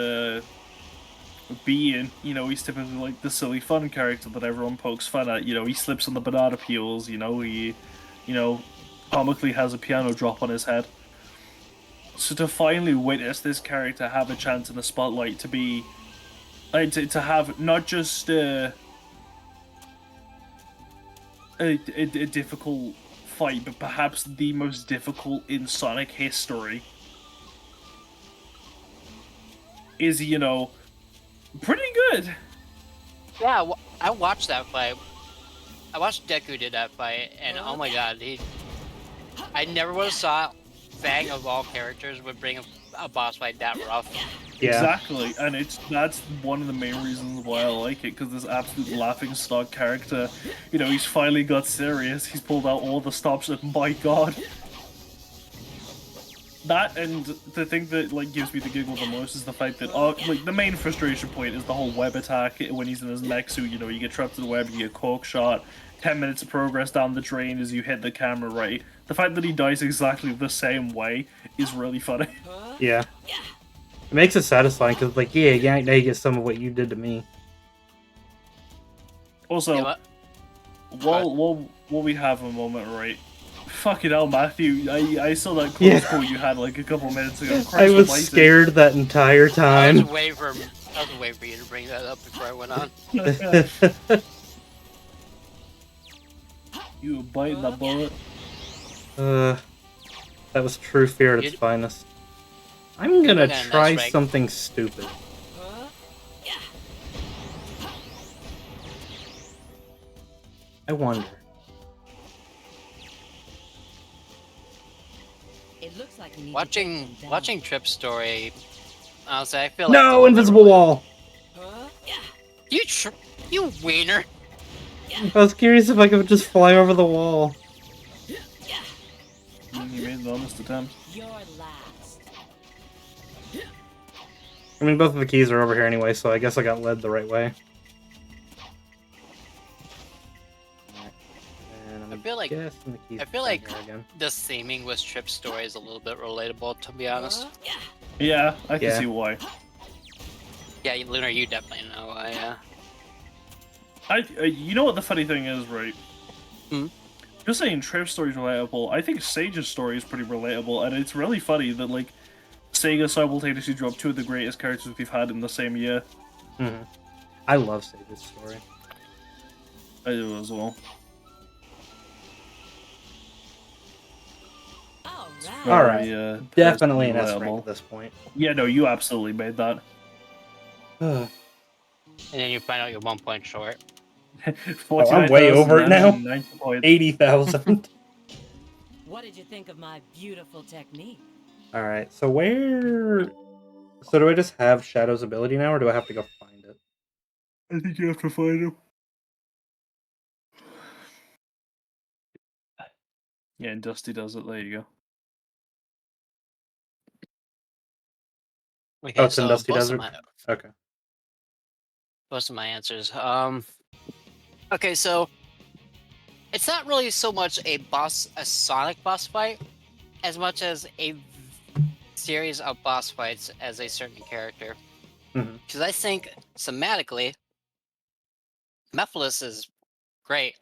Bean. You know, he's typically like the silly fun character that everyone pokes fun at. You know, he slips on the banana peels. You know, he, you know, comically has a piano drop on his head. So to finally witness this character have a chance in the spotlight to be to have not just a difficult fight, but perhaps the most difficult in Sonic history is, you know, pretty good. Yeah, I watched that fight. I watched Deku did that fight, and oh my god, I never would have thought Fang of all characters would bring a boss fight that rough. Yeah. Exactly, and that's one of the main reasons why I like it, because this absolute laughing stock character, you know, he's finally got serious, he's pulled out all the stops, and my god. That, and the thing that, like, gives me the giggle the most is the fact that, like, the main frustration point is the whole web attack when he's in his mech suit. You know, you get trapped in the web, you get coke shot, 10 minutes of progress down the drain as you hit the camera, right? The fact that he dies exactly the same way is really funny. Yeah. It makes it satisfying, because, like, yeah, now you get some of what you did to me. Also, while we have a moment, right? Fucking hell, Matthew, I saw that close quote you had like a couple minutes ago. Christ, I was scared that entire time. I was waiting for you to bring that up before I went on. You were biting that bullet. That was true fear at its finest. I'm gonna try something stupid. I wonder. It looks like watching Trip's story. Honestly, I feel like no invisible wall. You wiener. I was curious if I could just fly over the wall. You made the honest attempt. You're last. I mean, both of the keys are over here anyway, so I guess I got led the right way. I feel like the theming with Trip's story is a little bit relatable, to be honest. Yeah, I can see why. Yeah, Lunar, you definitely know why. Yeah. You know what the funny thing is, right? Just saying Trip's story is relatable. I think Sage's story is pretty relatable, and it's really funny that like Sega simultaneously dropped two of the greatest characters we've had in the same year. I love Sage's story. I do as well. Alright, definitely an S rank at this point. Yeah, no, you absolutely made that. And then you find out you're 1 point short. I'm way over it now. 80,000. What did you think of my beautiful technique? Alright, so where... So do I just have Shadow's ability now, or do I have to go find it? I think you have to find him. Yeah, and Dusty does it. There you go. Okay, it's in Dusty Desert? Okay. Most of my answers. Okay, so it's not really so much a Sonic boss fight, as much as a series of boss fights as a certain character. Because I think thematically, Mephiles is great.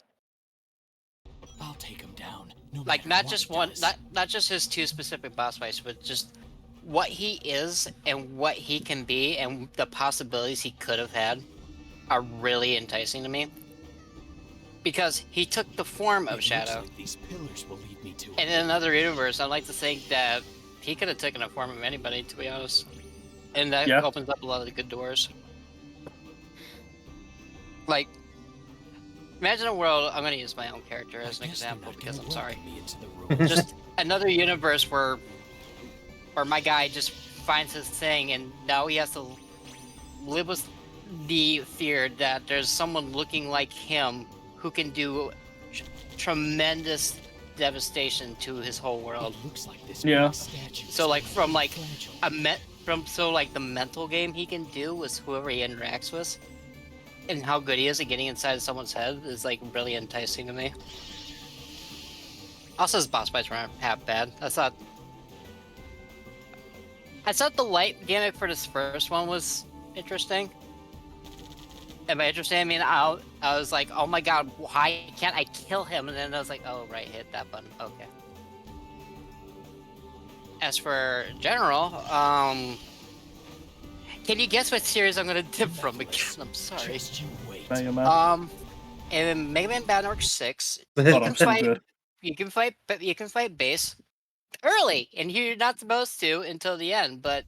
I'll take him down. No like not just one, not just his two specific boss fights, but just what he is and what he can be and the possibilities he could have had are really enticing to me. Because he took the form of Shadow. Like these pillars will lead me to and in another universe, I like to think that he could have taken the form of anybody, to be honest. And that opens up a lot of the good doors. Like, imagine a world, I'm going to use my own character as an example because I'm sorry. Just another universe where my guy just finds his thing and now he has to live with the fear that there's someone looking like him who can do tremendous devastation to his whole world. Looks like this so like from like the mental game he can do with whoever he interacts with and how good he is at getting inside of someone's head is like really enticing to me. Also his boss fights weren't half bad. I thought the light gimmick for this first one was interesting. And by interesting, I mean I was like, oh my god, why can't I kill him? And then I was like, oh right, hit that button. Okay. As for General, Can you guess what series I'm gonna dip from again? I'm sorry. Just you wait. Mega Man. And then Mega Man Battle Arc 6. God, I'm so good. You can fight base early, and you're not supposed to until the end, but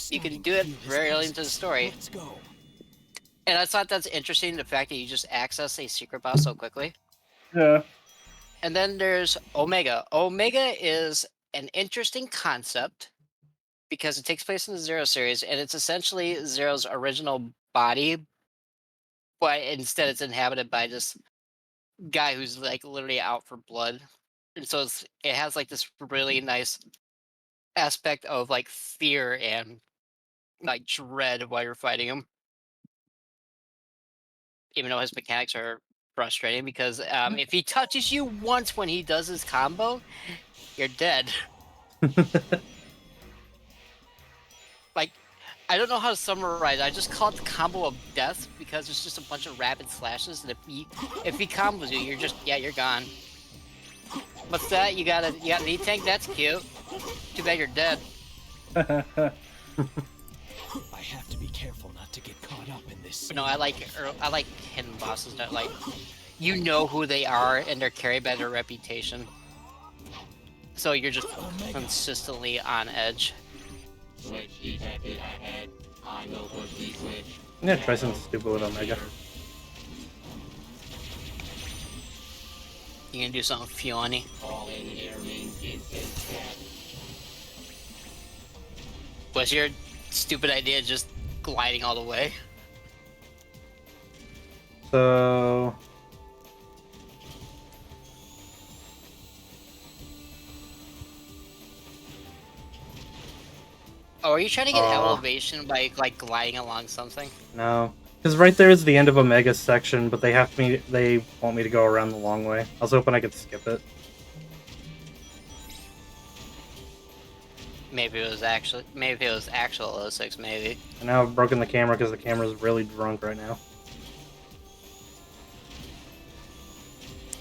you can do it very early into the story. Let's go. And I thought that's interesting, the fact that you just access a secret boss so quickly. Yeah. And then there's Omega. Omega is an interesting concept because it takes place in the Zero series, and it's essentially Zero's original body, but instead it's inhabited by this guy who's like literally out for blood. And so it has like this really nice aspect of like fear and like dread while you're fighting him. Even though his mechanics are frustrating because if he touches you once when he does his combo, you're dead. Like, I don't know how to summarize it. I just call it the combo of death because it's just a bunch of rapid slashes, and if he combos you, you're gone. What's that? You got an E-Tank? That's cute. Too bad you're dead. I have to be careful not to get caught up in this. But no, I like hidden bosses that like you know who they are and they're carried by their reputation. So you're just consistently on edge. I'm gonna try something stupid with Omega. You can do something funny. Was your stupid idea just gliding all the way? So... Oh, are you trying to get elevation by like gliding along something? No. Because right there is the end of Omega's section, but they want me to go around the long way. I was hoping I could skip it. Maybe it was actual 06, maybe. And now I've broken the camera because the camera's really drunk right now.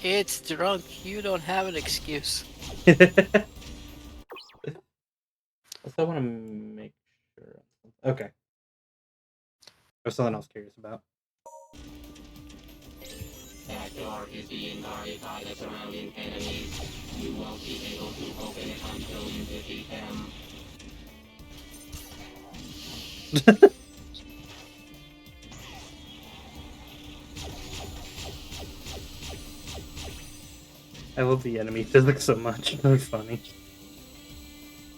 It's drunk. You don't have an excuse. I want to make sure. Okay. There's something else curious about. That door is being guarded by the surrounding enemies. You won't be able to open it until you defeat them. I love the enemy physics so much. They're funny.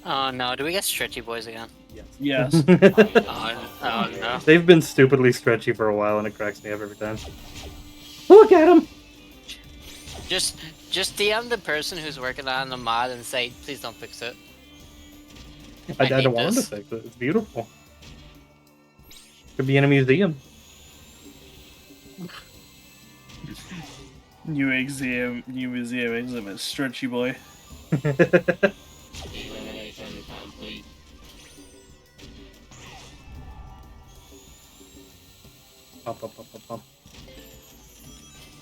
Oh no, do we get stretchy boys again? Yes. Oh no. They've been stupidly stretchy for a while and it cracks me up every time. Look at them! Just DM the person who's working on the mod and say, please don't fix it. I don't want them to fix it. It's beautiful. Could be in a museum. New museum exhibit, stretchy boy. Elimination complete. Pump, pump, pump, pump, pump.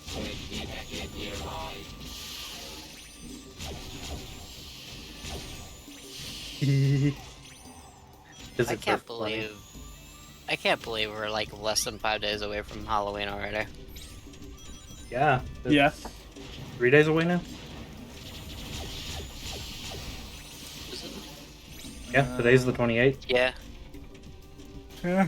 Switch detected nearby. I can't believe we're like less than 5 days away from Halloween already. Yeah. Yeah. 3 days away now? Yeah, today's the 28th. Yeah. Yeah.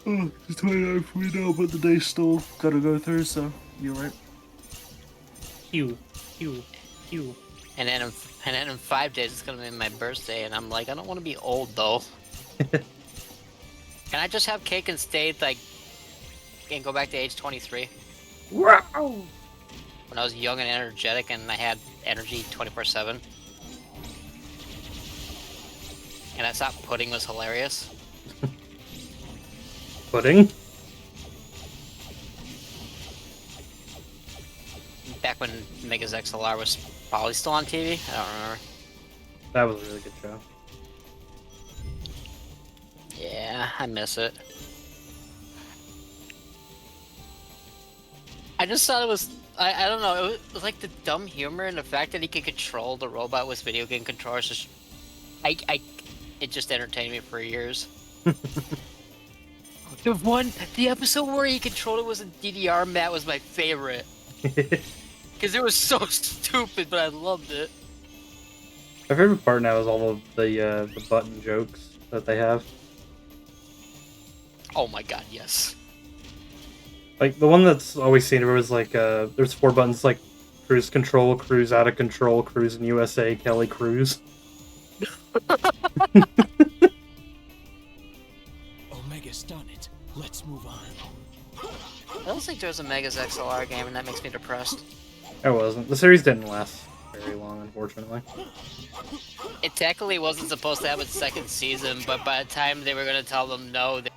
Oh, it's 29th, we know, but the day's still gotta go through, so you're right. Pew. And then in 5 days it's gonna be my birthday, and I'm like, I don't want to be old though. Can I just have cake and stay like, and go back to age 23? Wow! When I was young and energetic, and I had energy 24/7. And I thought pudding was hilarious. Pudding? Back when Mega's XLR was probably still on TV? I don't remember. That was a really good show. Yeah, I miss it. I just thought it was... I don't know, it was like the dumb humor and the fact that he could control the robot with video game controllers. It just entertained me for years. The episode where he controlled it was a DDR mat was my favorite. Because it was so stupid, but I loved it. My favorite part now is all of the button jokes that they have. Oh my god, yes. Like, the one that's always seen it was like, there's 4 buttons like cruise control, cruise out of control, cruise in USA, Kelly cruise. Omega's done it. Let's move on. I don't think there's a Megas XLR game, and that makes me depressed. It wasn't. The series didn't last very long, unfortunately. It technically wasn't supposed to have its second season, but by the time they were going to tell them no, they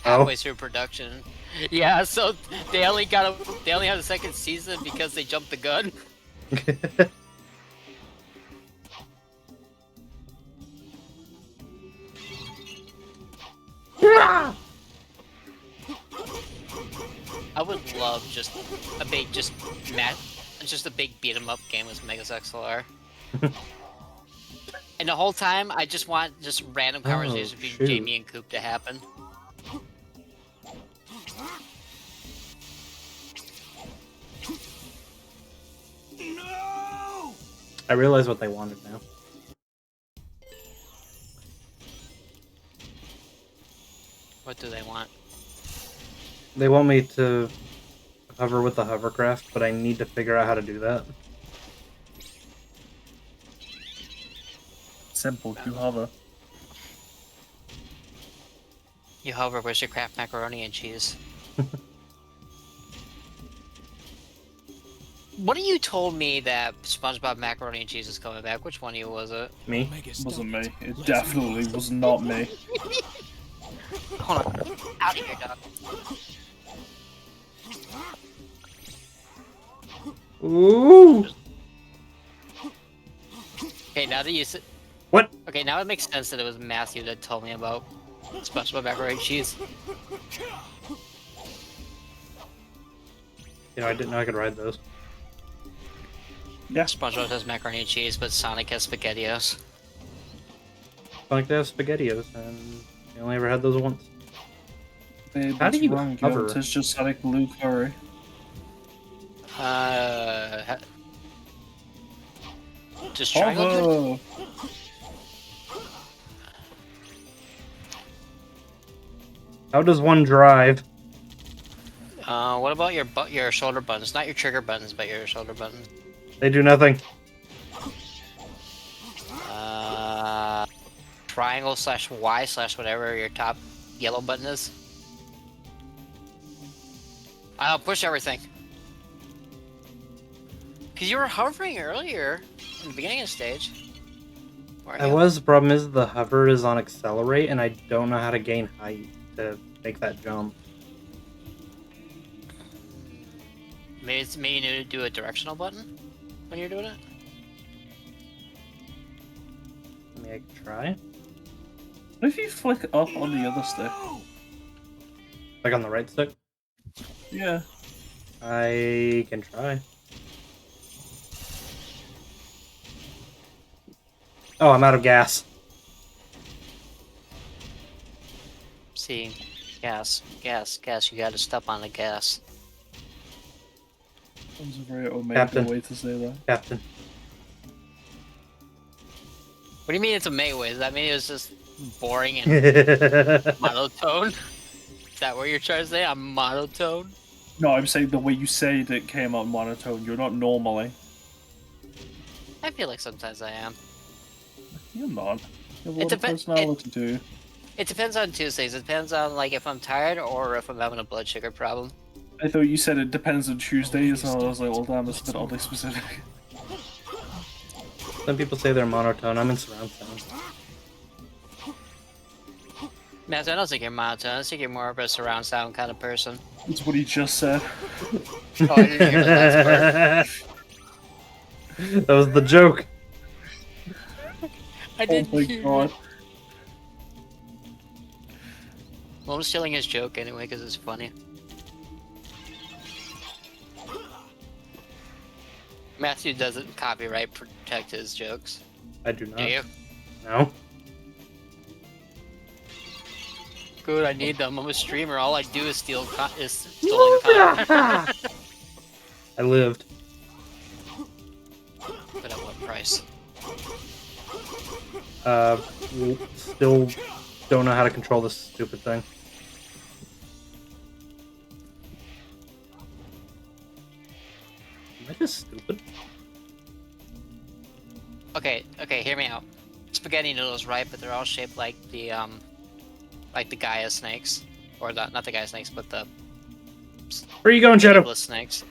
halfway through production. Yeah, so they only had a second season because they jumped the gun. I would love just a big beat 'em up game with Megas XLR. And the whole time, I just want random conversations between Jamie and Coop to happen. No! I realize what they wanted now. What do they want? They want me to hover with the hovercraft, but I need to figure out how to do that. Simple, you hover. You hover with your Kraft macaroni and cheese. One of you told me that SpongeBob macaroni and cheese is coming back. Which one of you was it? Me? It wasn't me. It definitely was not me. Hold on. Out of here, dog. Ooh! Okay, now that you said... What? Okay, now it makes sense that it was Matthew that told me about SpongeBob macaroni and cheese. You know, I didn't know I could ride those. Yeah. SpongeBob has macaroni and cheese, but Sonic has SpaghettiOs. Sonic has SpaghettiOs, and I only ever had those once. Babe, How do that's you wrong. hover? It's just Sonic Blue Curry. Just triangle. Hover! How does one drive? What about your shoulder buttons? Not your trigger buttons, but your shoulder buttons. They do nothing. Triangle / Y / whatever your top yellow button is. I'll push everything. Because you were hovering earlier in the beginning of the stage. I was. The problem is the hover is on accelerate, and I don't know how to gain height to make that jump. Maybe you need to do a directional button when you're doing it. I mean, I can try. What if you flick up on the other stick? Like on the right stick? Yeah. I can try. Oh, I'm out of gas. See, gas. You gotta step on the gas. That was a very Omega Captain. way to say that. Captain. What do you mean it's a Mayway? Does that mean it was just boring and monotone? Is that what you're trying to say? I'm monotone? No, I'm saying the way you said it came out monotone. You're not normally. I feel like sometimes I am. You're not. You have a It lot of depends- personality too. It depends on two things. It depends on like if I'm tired or if I'm having a blood sugar problem. I thought you said it depends on Tuesdays, and I was like, well, damn, that's a bit oddly specific. Some people say they're monotone. I'm in surround sound. Man, I don't think you're monotone. I think you're more of a surround sound kind of person. That's what he just said. Oh, I didn't hear the last part. That was the joke. I Oh didn't my hear god. it. Well, I'm stealing his joke anyway because it's funny. Matthew doesn't copyright protect his jokes. I do not. Do you? No. good. I need them. I'm a streamer. All I do is steal stolen content. I lived. But at what price? Still don't know how to control this stupid thing. Am I just stupid? Okay, hear me out. Spaghetti noodles, right? But they're all shaped like the Gaia snakes, or not the Gaia snakes, but the. Where are you going, Shadow? Snakes.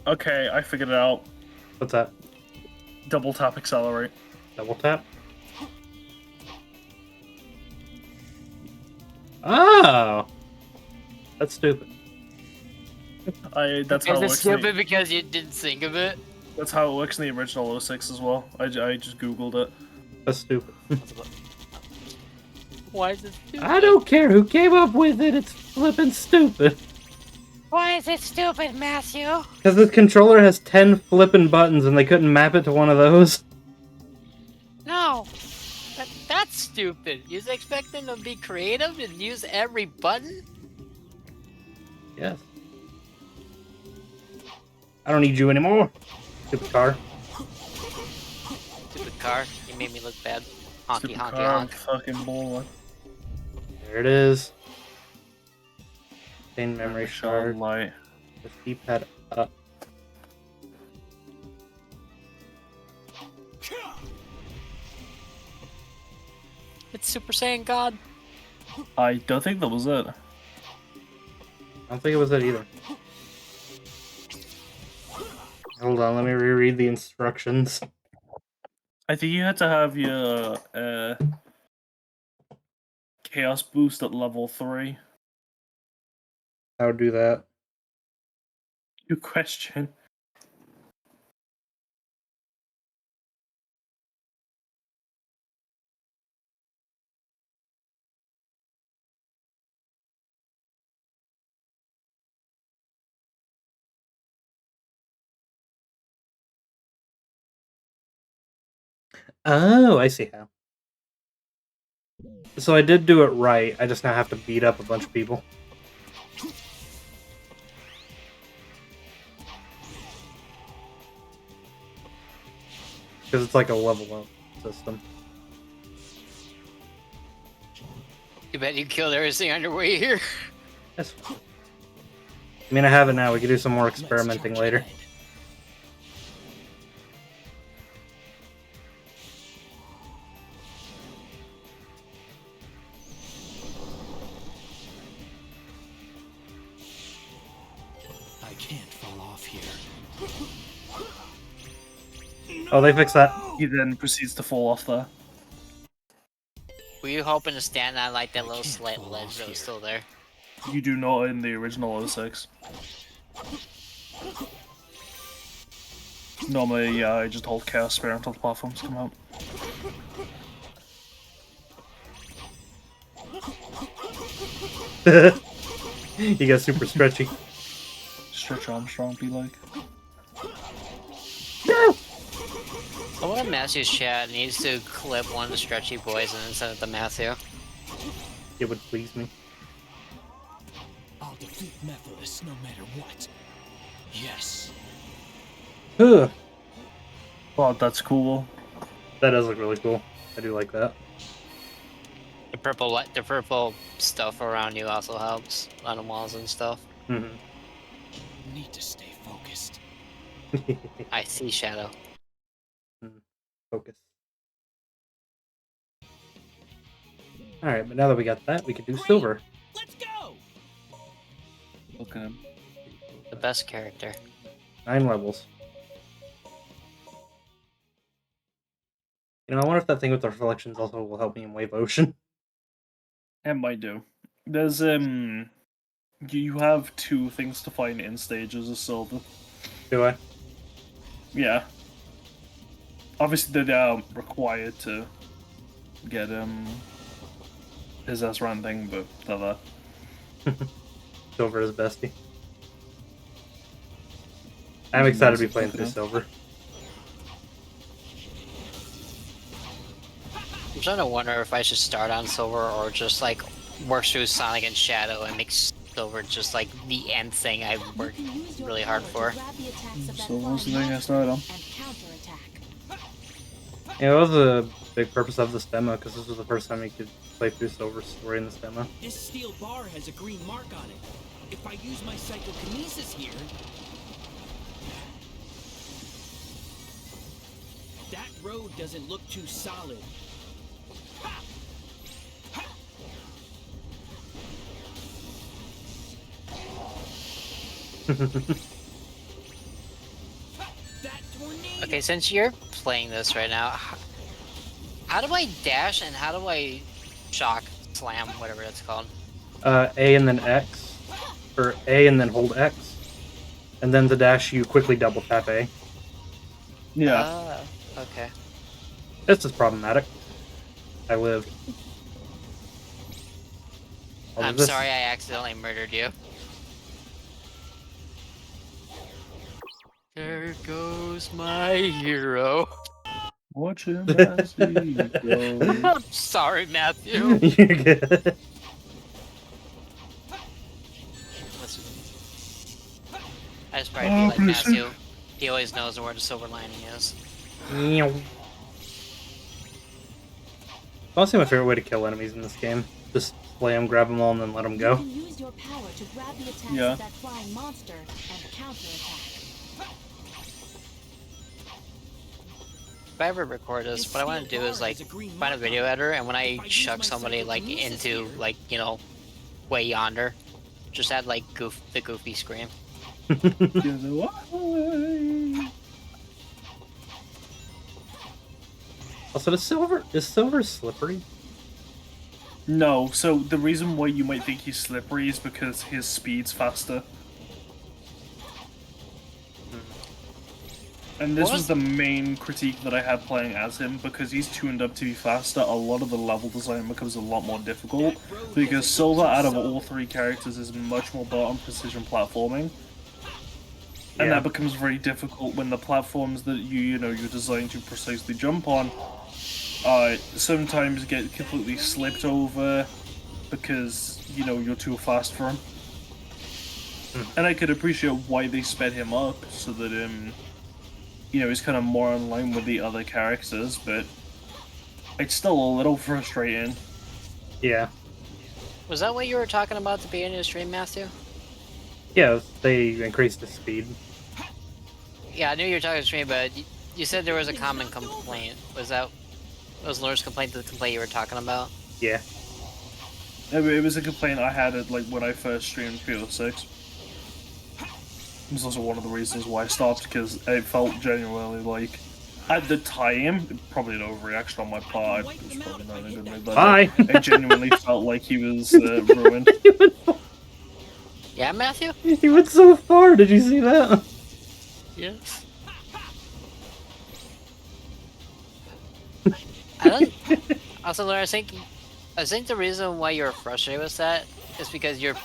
Okay, I figured it out. What's that? Double tap accelerate. Double tap? Oh! That's stupid. That's how it Is it works. stupid because you didn't think of it? That's how it works in the original 06 as well. I just googled it. That's stupid. Why is it stupid? I don't care who came up with it, it's flippin' stupid. Why is it stupid, Matthew? Because the controller has 10 flippin' buttons and they couldn't map it to one of those. No. That's stupid. You expect them to be creative and use every button? Yes. I don't need you anymore. Stupid car. Stupid car. You made me look bad. Honky, Stupid honky, car, honk. fucking boy. There it is. Main memory shard. Light. The D-pad up. It's Super Saiyan God. I don't think that was it. I don't think it was that either. Hold on, let me reread the instructions. I think you had to have your Chaos boost at level 3. How to do that? Good question. Oh, I see how. So I did do it right. I just now have to beat up a bunch of people. Because it's like a level up system. You bet you killed everything on your way here. That's fine. I mean, I have it now. We can do some more experimenting later. I can't fall off here. Oh, they fixed that. He then proceeds to fall off there. Were you hoping to stand on like that little slight ledge that was still there? You do not in the original 06. Normally, yeah, I just hold Chaos Spear until the platforms come out. You got super stretchy. Stretch Armstrong be like. I wonder if Matthew's chat needs to clip one of the stretchy boys and then send it to Matthew. It would please me. I'll defeat Mephiles no matter what. Yes. Ugh. Oh, that's cool. That does look really cool. I do like that. The purple stuff around you also helps on the walls and stuff. Mm-hmm. Need to stay focused. I see Shadow. Focus. Alright, but now that we got that, we can do silver. Let's go. Okay. The best character. 9 levels. You know, I wonder if that thing with the reflections also will help me in Wave Ocean. It might do. There's you have 2 things to find in stages of silver. Do I? Yeah. Obviously, they're required to get his S run thing, but they're there. Silver is bestie. I'm excited to be playing through silver. trying to wonder if I should start on silver or just like work through Sonic and Shadow and make silver just like the end thing I worked really hard for. So what's the thing I started on? Yeah, that was a big purpose of this demo, because this was the first time you could play through Silver's story in this demo. This steel bar has a green mark on it. If I use my psychokinesis here... That road doesn't look too solid. Okay, since you're playing this right now, how do I dash and how do I shock, slam, whatever it's called? A and then X, or A and then hold X, and then to dash you quickly double tap A. Yeah. Okay. This is problematic. I lived. I'm sorry I accidentally murdered you. There goes my hero. Watch him as he goes. I'm sorry, Matthew. You're good. I just probably feel like Matthew. He always knows where the silver lining is. Honestly, my favorite way to kill enemies in this game. Just play them, grab them all, and then let them go. You can use your power to grab the attacks Yeah. of that flying monster and counterattack. If I ever record this, what I want to do is like find a video editor, and when I chuck somebody like into like way yonder, just add like the goofy scream. Also, is silver slippery? No, so the reason why you might think he's slippery is because his speed's faster. And this was the main critique that I had playing as him, because he's tuned up to be faster, a lot of the level design becomes a lot more difficult, because Silver out of all three characters is much more built on precision platforming. And that becomes very difficult when the platforms that you're designed to precisely jump on sometimes get completely slipped over because, you're too fast for him. And I could appreciate why they sped him up, so that, he's kind of more in line with the other characters, but it's still a little frustrating. Yeah. Was that what you were talking about at the beginning of the stream, Matthew? Yeah, they increased the speed. Yeah, I knew you were talking to stream, but you said there was a common complaint. Was Lunar's complaint the complaint you were talking about? Yeah. It was a complaint I had when I first streamed PO6. It was also one of the reasons why I stopped, because it felt genuinely like, at the time, probably an overreaction on my part, it was probably not a good move, but it genuinely felt like he was ruined. Yeah, Matthew? He went so far, did you see that? Yes. Also, Lunar, I think the reason why you're frustrated with that is because you're,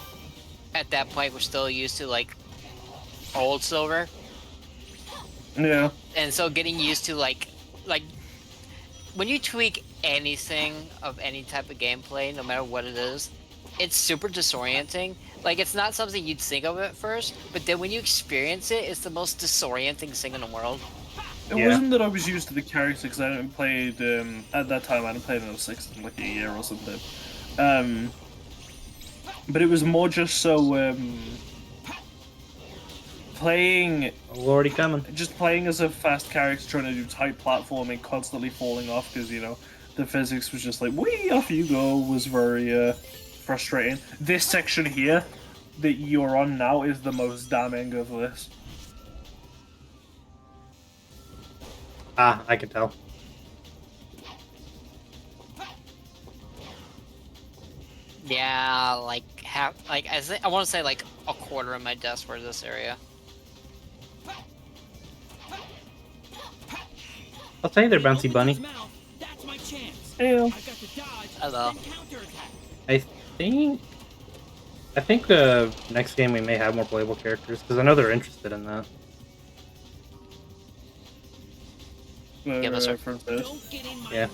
at that point, we're still used to, old Silver. Yeah. And so getting used to, when you tweak anything of any type of gameplay, no matter what it is, it's super disorienting. It's not something you'd think of at first, but then when you experience it, it's the most disorienting thing in the world. It wasn't that I was used to the character, because I hadn't played, at that time, I hadn't played in 06 in a year or something. But it was more just so, playing... Already coming. Just playing as a fast character, trying to do tight platforming, constantly falling off, because, the physics was just like, whee, off you go, was very, frustrating. This section here, that you're on now, is the most damning of this. Ah, I can tell. Yeah, half, I want to say a quarter of my deaths were this area. I'll tell you there, Bouncy Bunny. Ew. Hello. I think next game we may have more playable characters, because I know they're interested in that. Give us our first bit. Yeah.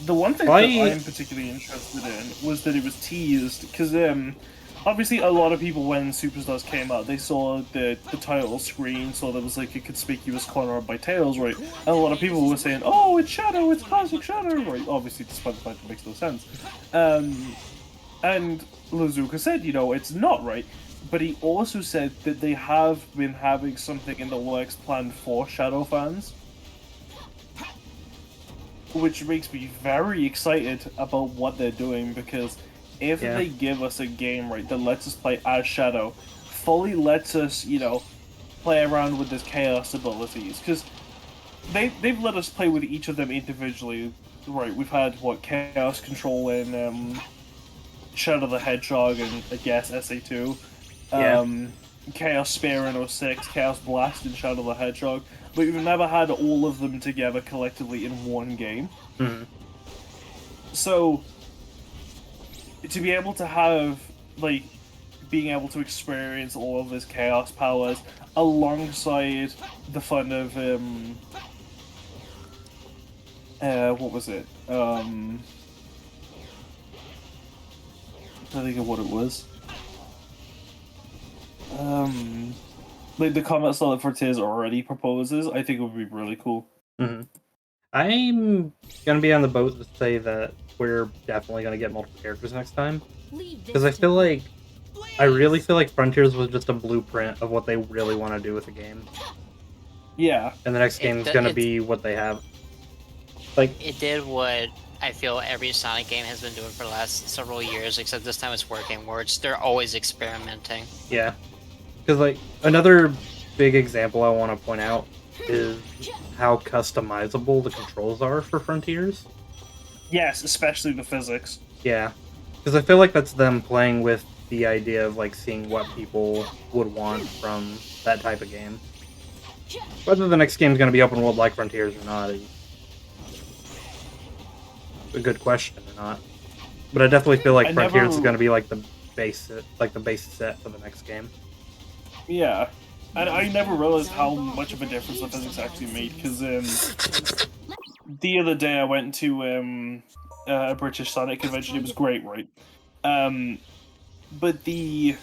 The one thing that I'm particularly interested in was that it was teased, because obviously a lot of people, when Superstars came out, they saw the title screen, so there was like a conspicuous corner art by Tails, right? And a lot of people were saying, oh, it's Shadow, it's Classic Shadow, right? Obviously, despite the fact it makes no sense. And Lazuka said, you know, it's not right. But he also said that they have been having something in the works planned for Shadow fans. Which makes me very excited about what they're doing, because if they give us a game, right, that lets us play as Shadow, fully lets us, you know, play around with his Chaos abilities, because they've let us play with each of them individually, right? We've had, what, Chaos Control in Shadow the Hedgehog and, I guess, SA2. Chaos Spear in 06, Chaos Blast in Shadow the Hedgehog, but we've never had all of them together collectively in one game. Mm-hmm. So, to be able to have, like, being able to experience all of his Chaos powers alongside the fun of, what was it? I think of what it was. Like the combat style that Fortiz already proposes, I think it would be really cool. Mm-hmm. I'm gonna be on the boat to say that we're definitely gonna get multiple characters next time, because I really feel like Frontiers was just a blueprint of what they really want to do with the game. Yeah, and the next game is gonna be what they have. Like, it did what I feel every Sonic game has been doing for the last several years, except this time it's working, where they're always experimenting. Yeah. Because, like, another big example I want to point out is how customizable the controls are for Frontiers. Yes, especially the physics. Yeah. Because I feel like that's them playing with the idea of, like, seeing what people would want from that type of game. Whether the next game is going to be open world like Frontiers or not is a good question or not. But I definitely feel like Frontiers is going to be like the base set for the next game. Yeah, and I never realized how much of a difference the physics actually made, because the other day I went to a British Sonic convention. It was great, right? But they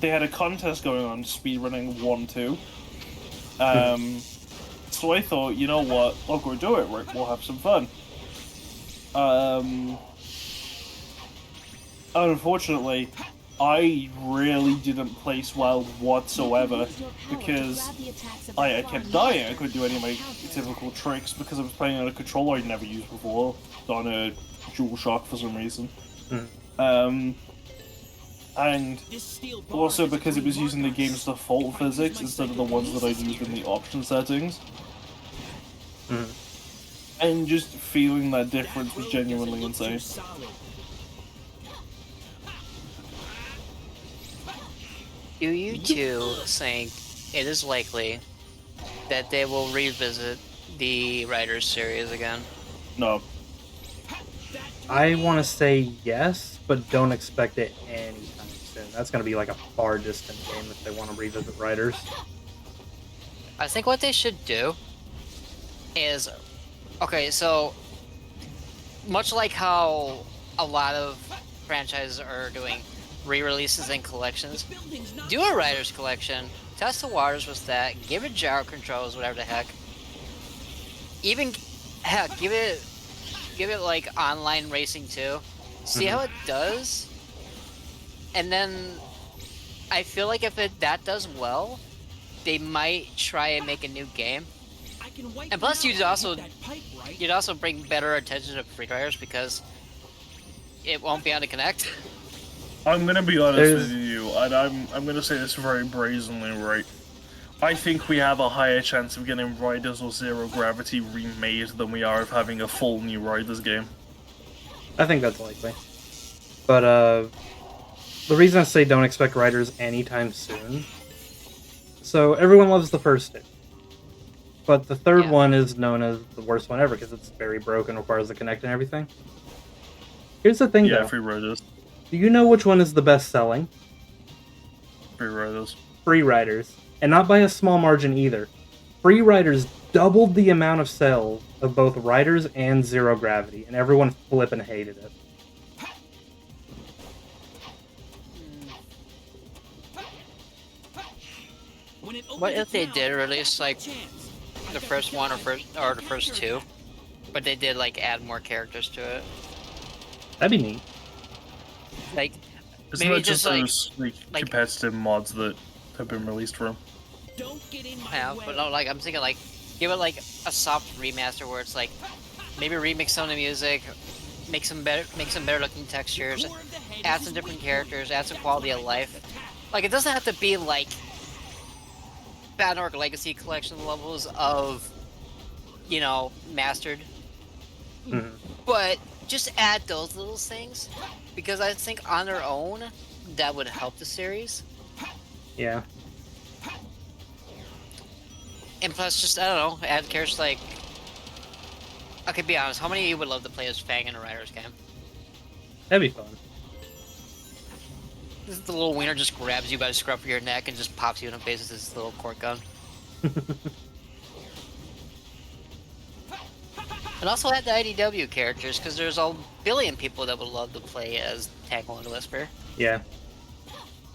had a contest going on, speedrunning 1-2. So I thought, you know what, I'll go do it, right? We'll have some fun. Unfortunately, I really didn't place well whatsoever, because I kept dying. I couldn't do any of my typical tricks because I was playing on a controller I'd never used before, on a DualShock for some reason. And also because it was using the game's default physics instead of the ones that I'd used in the option settings. And just feeling that difference was genuinely insane. Do you two think it is likely that they will revisit the Riders series again? No. I want to say yes, but don't expect it anytime soon. That's going to be like a far distant game if they want to revisit Riders. I think what they should do is... Okay, so... Much like how a lot of franchises are doing re-releases and collections, do a Riders collection, test the waters with that, give it gyro controls, whatever the heck. Even, heck, give it like online racing too. See how it does, and then I feel like if that does well, they might try and make a new game. And plus, you'd also bring better attention to Free Riders because it won't be on the Connect. I'm gonna be honest with you, and I'm gonna say this very brazenly, right? I think we have a higher chance of getting Riders or Zero Gravity remade than we are of having a full new Riders game. I think that's likely. But the reason I say don't expect Riders anytime soon, so everyone loves the first two. But the third one is known as the worst one ever because it's very broken, requires the Connect and everything. Here's the thing, though. Free Riders. Do you know which one is the best selling? Free Riders. Free Riders. And not by a small margin either. Free Riders doubled the amount of sales of both Riders and Zero Gravity, and everyone flipping hated it. What if they did release like the first one or the first two, but they did like add more characters to it? That'd be neat. Like Isn't maybe that just like those competitive mods that have been released for them? Yeah, but no, like I'm thinking like give it like a soft remaster where it's like maybe remix some of the music, make some better looking textures, add some different characters, add some quality of life. Like it doesn't have to be like Battle Legacy Collection levels of, you know, mastered. But just add those little things, because I think on their own that would help the series. Yeah. And plus, just I don't know, add characters like. Okay, be honest. How many of you would love to play as Fang in a Riders game? That'd be fun. The little wiener just grabs you by the scruff of your neck and just pops you in the face with his little cork gun. And also add the IDW characters, because there's a billion people that would love to play as Tangle and Whisper. Yeah.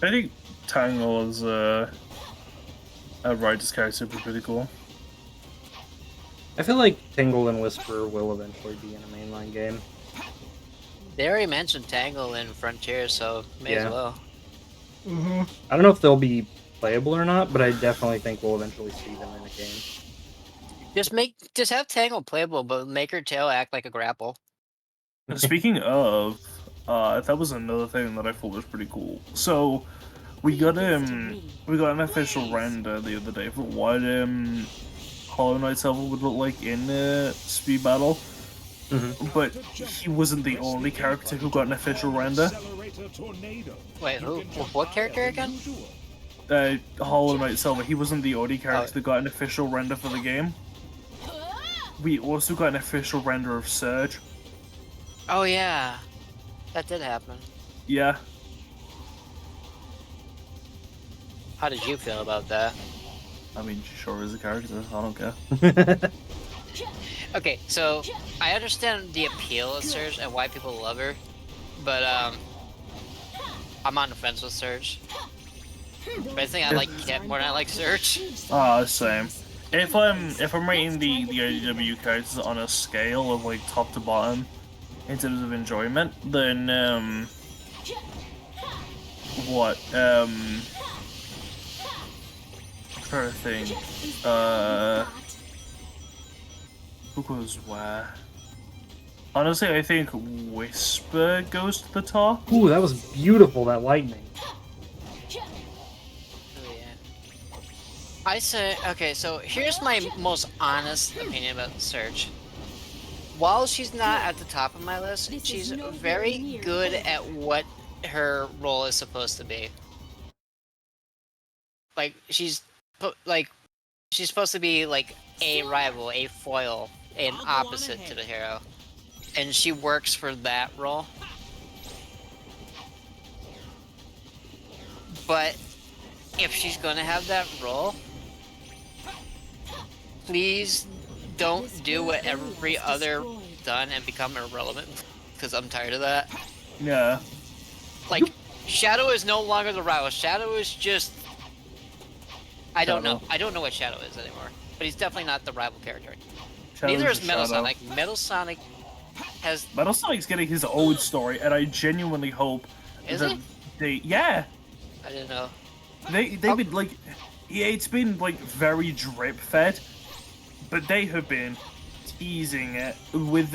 I think Tangle is a Riders character would be pretty cool. I feel like Tangle and Whisper will eventually be in a mainline game. They already mentioned Tangle in Frontier, so may as well. I don't know if they'll be playable or not, but I definitely think we'll eventually see them in a game. Just have Tangle playable, but make her tail act like a grapple. And speaking of, that was another thing that I thought was pretty cool. So we got an official render the other day for what Hollow Knight's level would look like in Speed Battle. But he wasn't the only character who got an official render. Wait, who? What character again? Hollow Knight Silver. He wasn't the only character that got an official render for the game. We also got an official render of Surge. Oh yeah, that did happen. Yeah. How did you feel about that? I mean, she sure is a character. I don't care. Okay, so I understand the appeal of Surge and why people love her, but I'm on the fence with Surge. But I think I like Kit more than I like Surge. Same. If I'm rating the IDW characters on a scale of like top to bottom in terms of enjoyment, then I'm trying to think. Who goes where? Honestly, I think Whisper goes to the top. Ooh, that was beautiful, that lightning. I say, okay, so here's my most honest opinion about Surge. While she's not at the top of my list, she's very good at what her role is supposed to be. Like, she's supposed to be like a rival, a foil, an opposite to the hero. And she works for that role. But if she's gonna have that role, please don't do what every other done and become irrelevant, because I'm tired of that. Yeah. Like, Shadow is no longer the rival. Shadow is just... I don't know. I don't know what Shadow is anymore. But he's definitely not the rival character. Neither is Metal Sonic. Metal Sonic has... Metal Sonic's getting his own story, and I genuinely hope that they... Yeah! I didn't know. They've been, like... Yeah, it's been, like, very drip-fed, but they have been teasing it with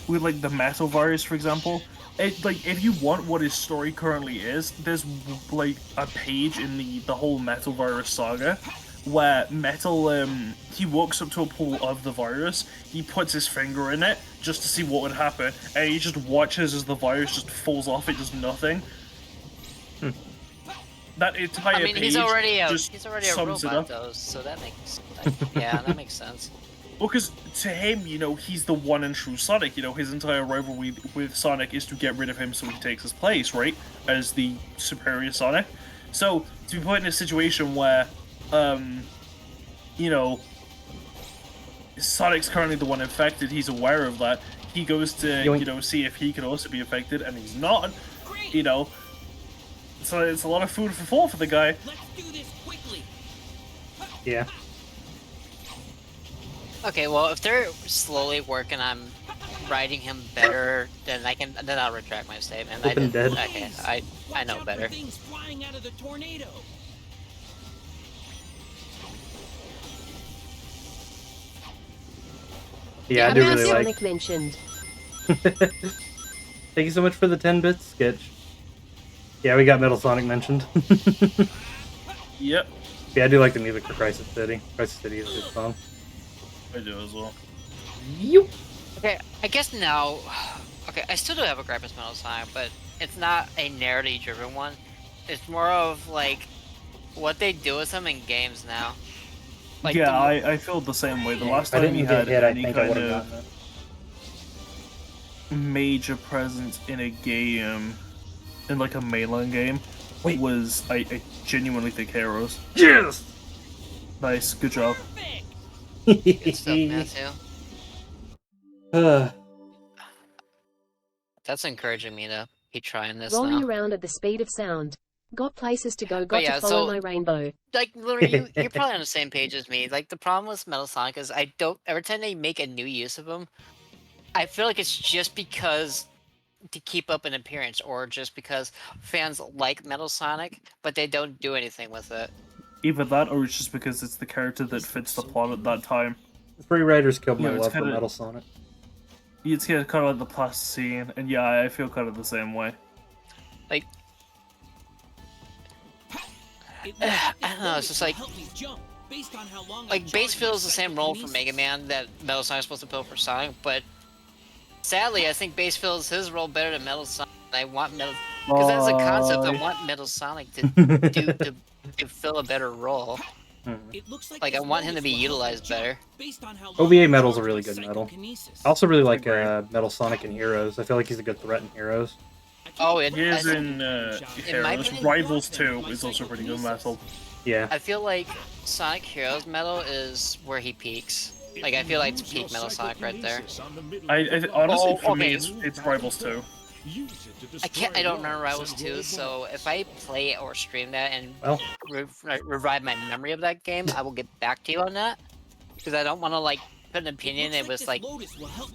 like, the Metal virus, for example. Like, if you want what his story currently is, there's, like, a page in the whole Metal virus saga where Metal, he walks up to a pool of the virus, he puts his finger in it just to see what would happen, and he just watches as the virus just falls off, it does nothing. That entire page he's already a sums robot, though, so that makes... yeah, that makes sense. Well, because to him, you know, he's the one and true Sonic. You know, his entire rivalry with Sonic is to get rid of him so he takes his place, right? As the superior Sonic. So, to be put in a situation where, you know, Sonic's currently the one infected. He's aware of that. He goes to, Yoink. you know, see if he can also be infected, and he's not. You know, so it's a lot of food for thought for the guy. Let's do this quickly. Yeah. Okay, well, if they're slowly working on writing him better, then I'll retract my statement. Open dead. Okay, I know better. Things flying out of the tornado. Yeah, I do really like. Sonic mentioned. Thank you so much for the 10 bits, Sketch. Yeah, we got Metal Sonic mentioned. Yep, Yeah, I do like the music for Crisis City. Crisis City is a good song. I do as well. Yoop. Okay, I guess now... Okay, I still do have a gripe with Metal Sonic, but it's not a narrative-driven one. It's more of, like, what they do with them in games now. Like Yeah, I feel the same way. The last If I time didn't he get had hit, I any think I kind would have of gotten it. major presence in a game, in like a mainline game, Wait. was I genuinely think Heroes. Yes! Nice, good job. good stuff, Matthew. That's encouraging me to keep trying this Rolling now. around at the speed of sound. Got places to go, got yeah, to follow so- my rainbow. Like, literally, you're probably on the same page as me. Like, the problem with Metal Sonic is every time they make a new use of him, I feel like it's just because to keep up an appearance, or just because fans like Metal Sonic, but they don't do anything with it. Either that, or it's just because it's the character that fits the plot at that time. Free Riders killed my Yeah, it's love for kinda- Metal Sonic. It's kind of like the plasticine, and yeah, I feel kind of the same way. Like, I don't know, it's just like Base fills the same role for Mega Man that Metal Sonic's supposed to fill for Sonic, but sadly, I think Base fills his role better than Metal Sonic. I want Metal, because as a concept, I want Metal Sonic to fill a better role. Like, I want him to be utilized better. OVA Metal's a really good metal. I also really like Metal Sonic in Heroes. I feel like he's a good threat in Heroes. Oh, He is in my Heroes. opinion- Rivals 2 is also pretty good metal. Yeah. I feel like Sonic Heroes metal is where he peaks. Like, I feel like it's peak Metal Sonic right there. I honestly, for me, okay. it's Rivals 2. I don't remember Rivals 2, so if I play or stream that and Well, revive my memory of that game, I will get back to you on that. Because I don't want to, like, put an opinion it was, like,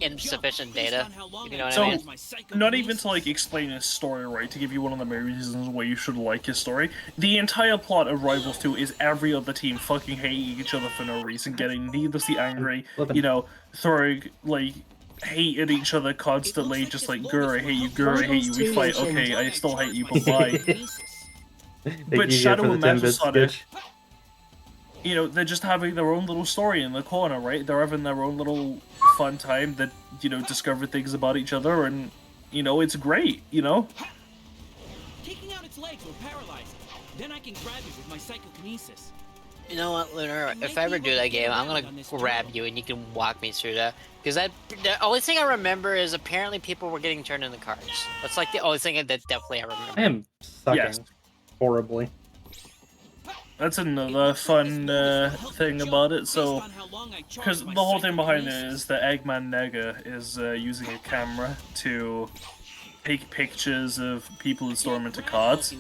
insufficient data. If you know what So, I mean? not even to like explain his story, right? To give you one of the main reasons why you should like his story. The entire plot of Rivals 2 is every other team fucking hating each other for no reason, getting needlessly angry, you know, throwing like hate at each other constantly, just like Gur, I hate you, Gur, I hate you, we fight, okay, I still hate you, but bye. But Shadow and Metal Sonic, you know, they're just having their own little story in the corner, right? They're having their own little fun time that, you know, discover things about each other, and, you know, it's great, you know? Taking out its legs will paralyze it. Then I can grab it with my psychokinesis. You know what, Lunar? If I ever do that game, I'm gonna grab you and you can walk me through that. Because the only thing I remember is apparently people were getting turned into cards. That's like the only thing that definitely I remember. I am sucking Yes. horribly. That's another fun thing about it, so... Because the whole thing behind it is that Eggman Nega is using a camera to take pictures of people and store them into cards.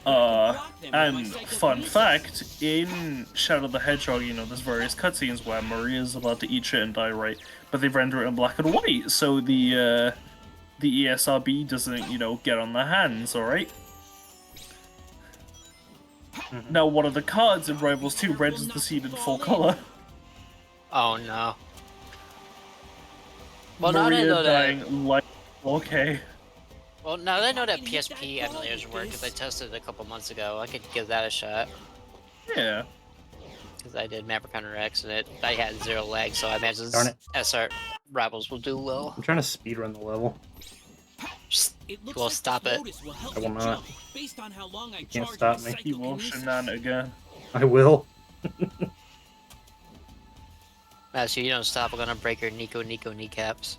And fun fact, in Shadow the Hedgehog, you know, there's various cutscenes where Maria's about to eat shit and die, right? But they render it in black and white, so the ESRB doesn't, you know, get on their hands, alright? Now, one of the cards in Rivals 2 renders the scene in full color. Oh no. Well, now that I Maria know that. dying like, okay. Well, now that I know that PSP emulators work, because I tested it a couple months ago, I could give that a shot. Yeah. Because I did Maverick Hunter X, and I had 0 lag, so I imagine Darn it. SR Rivals will do well. I'm trying to speedrun the level. Well, stop it. I will not. You can't stop me. He will shenan again. I will. Matthew, you don't stop, I'm gonna break your Nico kneecaps.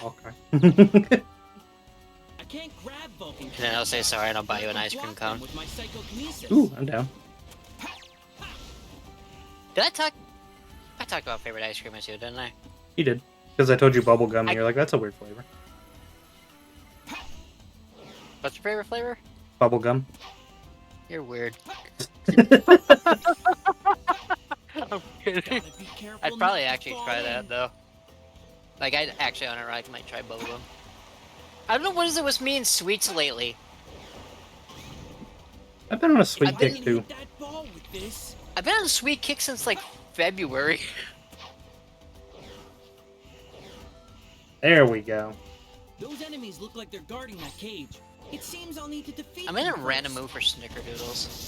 Okay. I can't grab Vulcan. And then I'll say sorry and I'll buy you an ice cream cone. With my psychokinesis. Ooh, I'm down. Did I talk? talked about favorite ice cream too, didn't I? You did. Because I told you bubblegum, and you're like, that's a weird flavor. What's your favorite flavor? Bubblegum. You're weird. Gotta I'm be kidding. careful I'd not probably to actually fall try in. that though. Like I'd actually on it, I might try bubblegum. I don't know what is it with me and sweets lately. I've been on a sweet I didn't kick, too. hit that ball with this. I've been on a sweet kick since like February. There we go. Those enemies look like they're guarding that cage. It seems I'll need to defeat I'm in a them random first. mood for snickerdoodles.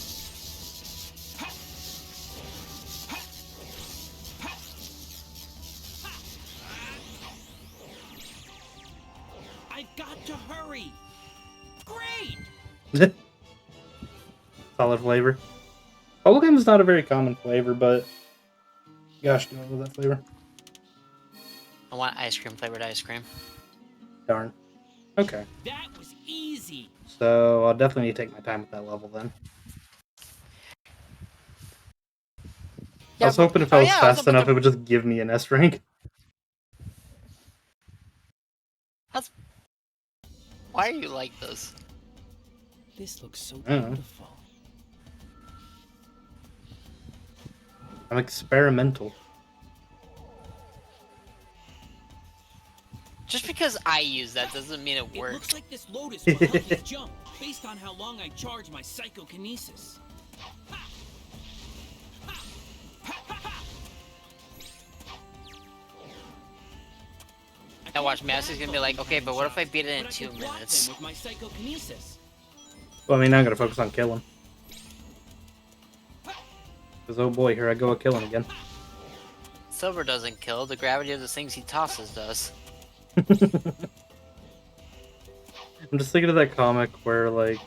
I've got to hurry. Great. Solid flavor. Bubblegum is not a very common flavor, but gosh, do I love that flavor. I want ice cream flavored ice cream. Darn. Okay. That was easy. So I'll definitely need to take my time with that level then. I was hoping if I was fast enough, it would just give me an S rank. Why are you like this? This looks so I don't know. beautiful. I'm experimental. Just because I use that doesn't mean it It works. looks like this lotus will help us jump, based on how long I charge my psychokinesis. Now watch, Massey's gonna be like, okay, but what if I beat it in But I 2 can block minutes? them with my psychokinesis. Well, I mean, now I'm going to focus on killing. Because, oh boy, here I go killing again. Silver doesn't kill, the gravity of the things he tosses does. I'm just thinking of that comic where, like,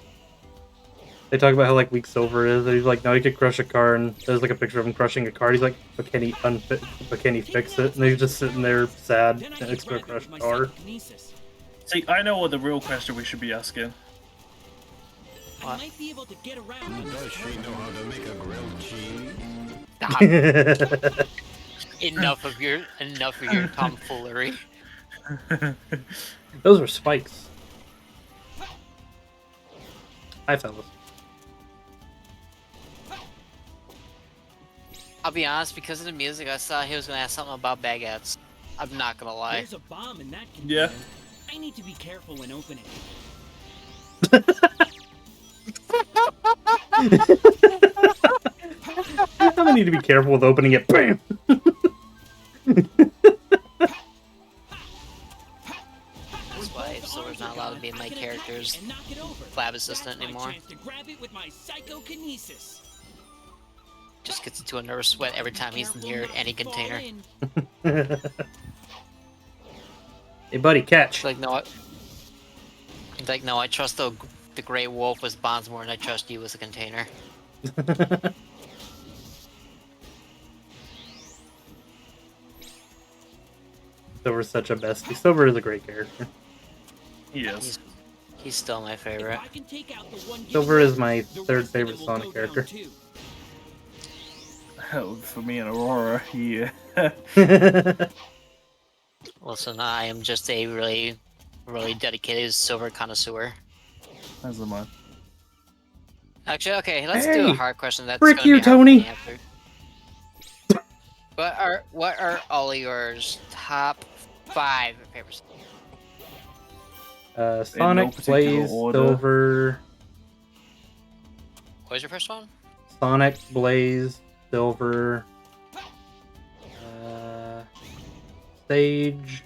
they talk about how, like, weak Silver is, and he's like, no, he could crush a car, and there's, like, a picture of him crushing a car. He's like, but can he fix it? And he's just sitting there sad Then I and can it's going to grab crush it with a my car. psychokinesis. See, I know what the real question we should be asking. I might be able to get around. Does she know how to make a grilled cheese? Stop. enough of your tomfoolery. Those were spikes. Hi, fellas. I'll be honest, because of the music, I saw he was gonna ask something about baguettes. I'm not gonna lie. There's a bomb in that container. Yeah. I need to be careful when opening. I need to be careful with opening it. Bam! That's why Silver's not allowed to be my character's And knock it over. lab assistant That's my anymore. chance to grab it with my psychokinesis. Just gets into a nervous sweat every time he's Careful near not any to fall container. in. Hey, buddy, catch. He's like, no, I trust the Grey Wolf with bonds more than I trust you as a container. Silver's such a bestie. Silver is a great character. Yes. He's still my If favorite. I can take out the one Silver is my the third rest of favorite it will Sonic go character. down too. Hell, for me and Aurora, yeah. Listen, I am just a really, really dedicated Silver connoisseur. That's the man. Actually, okay, let's do Hey, a hard question. That's frick gonna you, be hard for Tony. me to answer. What are all your top 5 favorite? Sonic, particular Blaze, order. Silver, What was your first one? Sonic, Blaze, Silver, Sage,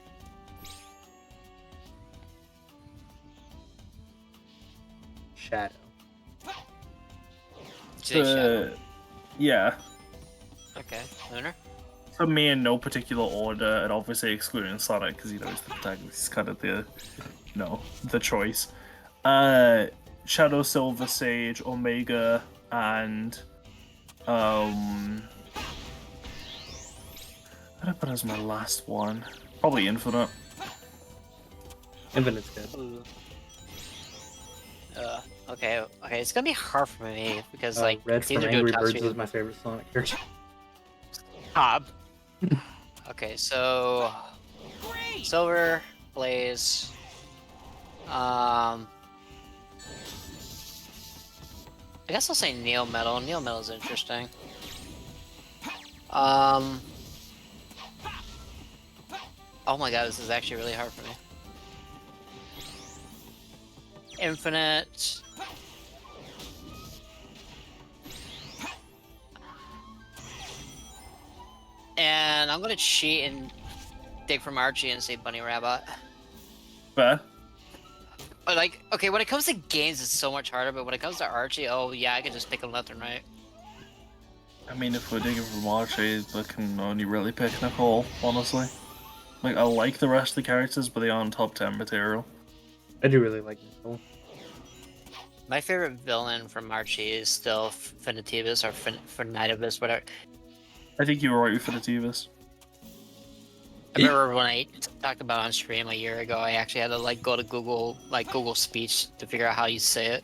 Shadow. Say Shadow. Yeah. Okay, Lunar. For me, in no particular order, and obviously excluding Sonic, because, you know, he's the protagonist, he's kind of the, the choice. Shadow, Silver, Sage, Omega, and, what did I put as my last one? Probably Infinite. Infinite's good. Okay, it's gonna be hard for me because like Red it's from either do Angry top Birds three- is my favorite Sonic character. Top. Okay, so silver, blaze. I guess I'll say Neo Metal. Neo Metal is interesting. Oh my god, this is actually really hard for me. Infinite. And I'm gonna cheat and dig from Archie and say Bunny Rabbit. Fair. But like, okay, when it comes to games, it's so much harder. But when it comes to Archie, oh yeah, I can just pick them left and right. I mean, if we're digging from Archie, I can only really pick Nicole, honestly. Like, I like the rest of the characters, but they aren't top 10 material. I do really like Nicole. My favorite villain from Archie is still Finitibus or Finitibus, whatever. I think you were right with Finitibus. I remember when I talked about on stream a year ago, I actually had to like go to Google Speech to figure out how you say it.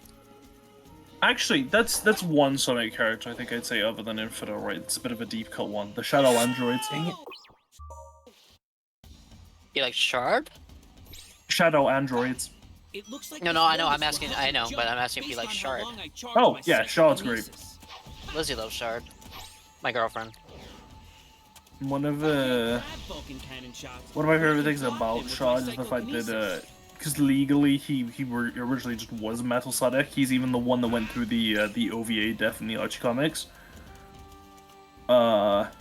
Actually, that's one Sonic character I think I'd say other than Infinite, right? It's a bit of a deep cut one. The Shadow Androids. Dang it. You like Shard? Shadow Androids. It looks like No, I know. I'm asking. I know, but I'm asking if you like Shard. Oh, yeah, Shard's great. Lizzie loves Shard. My girlfriend. One of my favorite things about Shard is the fact that because legally he originally just was Metal Sonic. He's even the one that went through the OVA death in the Archie comics. But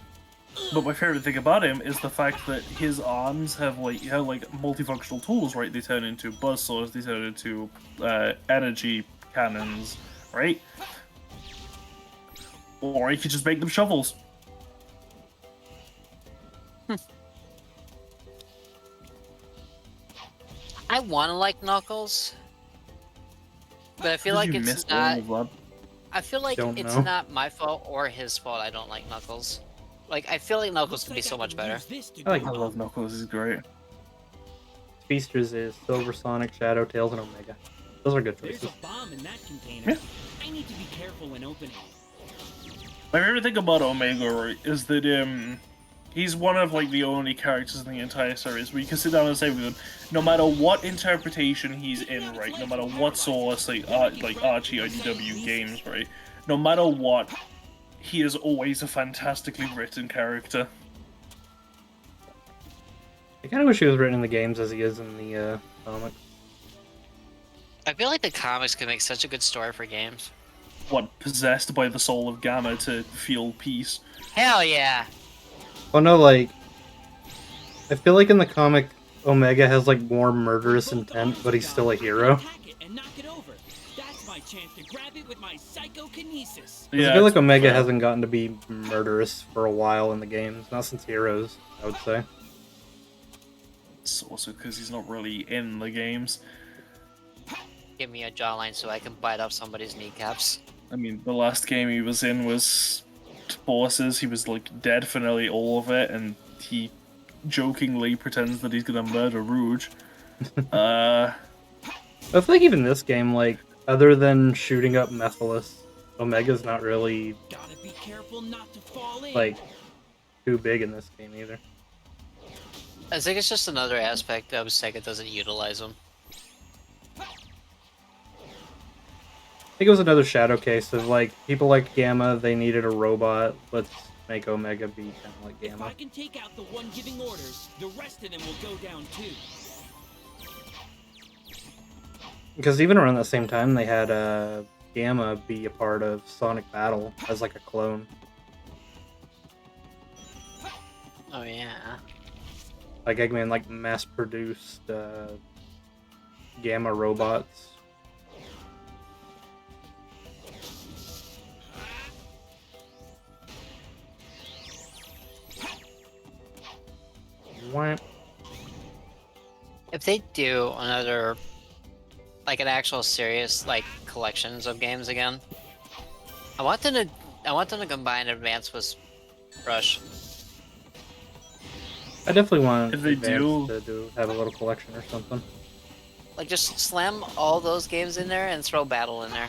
my favorite thing about him is the fact that his arms have multifunctional tools, right? They turn into buzzsaws, they turn into energy cannons, right? Or he could just make them shovels. I want to like Knuckles, but I feel like it's not. I feel like it's not my fault or his fault. I don't like Knuckles. Like I feel like Knuckles could be so much better. I love Knuckles. He's great. Feasters is Silver Sonic, Shadow, Tails, and Omega. Those are good choices. There's a bomb in that container. I need to be careful when opening it. My favorite thing about Omega, right, is that he's one of like the only characters in the entire series where you can sit down and say with him, no matter what interpretation he's in, right, no matter what source, like Archie, IDW games, right, no matter what, he is always a fantastically written character. I kind of wish he was written in the games as he is in the comics. I feel like the comics could make such a good story for games. What, possessed by the soul of Gamma to feel peace? Hell yeah! Oh no, like, I feel like in the comic, Omega has like more murderous intent, but he's still a hero. Yeah, I feel like Omega hasn't gotten to be murderous for a while in the games, not since Heroes, I would say. It's also because he's not really in the games. Give me a jawline so I can bite off somebody's kneecaps. I mean, the last game he was in was Bosses. He was like dead for nearly all of it, and he jokingly pretends that he's gonna murder Rouge. I feel like even this game, like, other than shooting up Mephiles, Omega's not really like too big in this game either. I think it's just another aspect of Sega doesn't utilize them. I think it was another shadow case of like people like Gamma, they needed a robot. Let's make Omega be kind of like Gamma. If I can take out the one giving orders, the rest of them will go down too. Because even around that same time, they had Gamma be a part of Sonic Battle as like a clone. Oh yeah. Like Eggman, like mass-produced Gamma robots. What? If they do another, like an actual serious like collections of games again, I want them to combine Advance with Rush. I definitely want if they Advance to have a little collection or something. Like just slam all those games in there and throw Battle in there.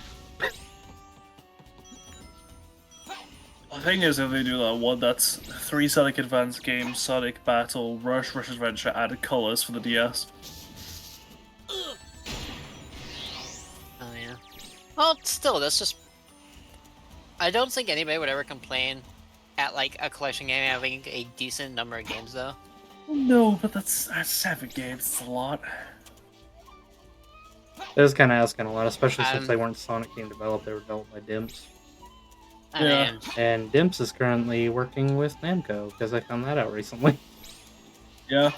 The thing is, if they do that one, that's 3 Sonic Advance games: Sonic Battle, Rush, Rush Adventure, added colors for the DS. Oh yeah. Well, still, that's just. I don't think anybody would ever complain at like a collection game having a decent number of games, though. No, but that's 7 games. It's a lot. It was kind of asking a lot, especially since they weren't Sonic game developed; they were developed by Dimps. I mean, and Dimps is currently working with Namco because I found that out recently. Yeah.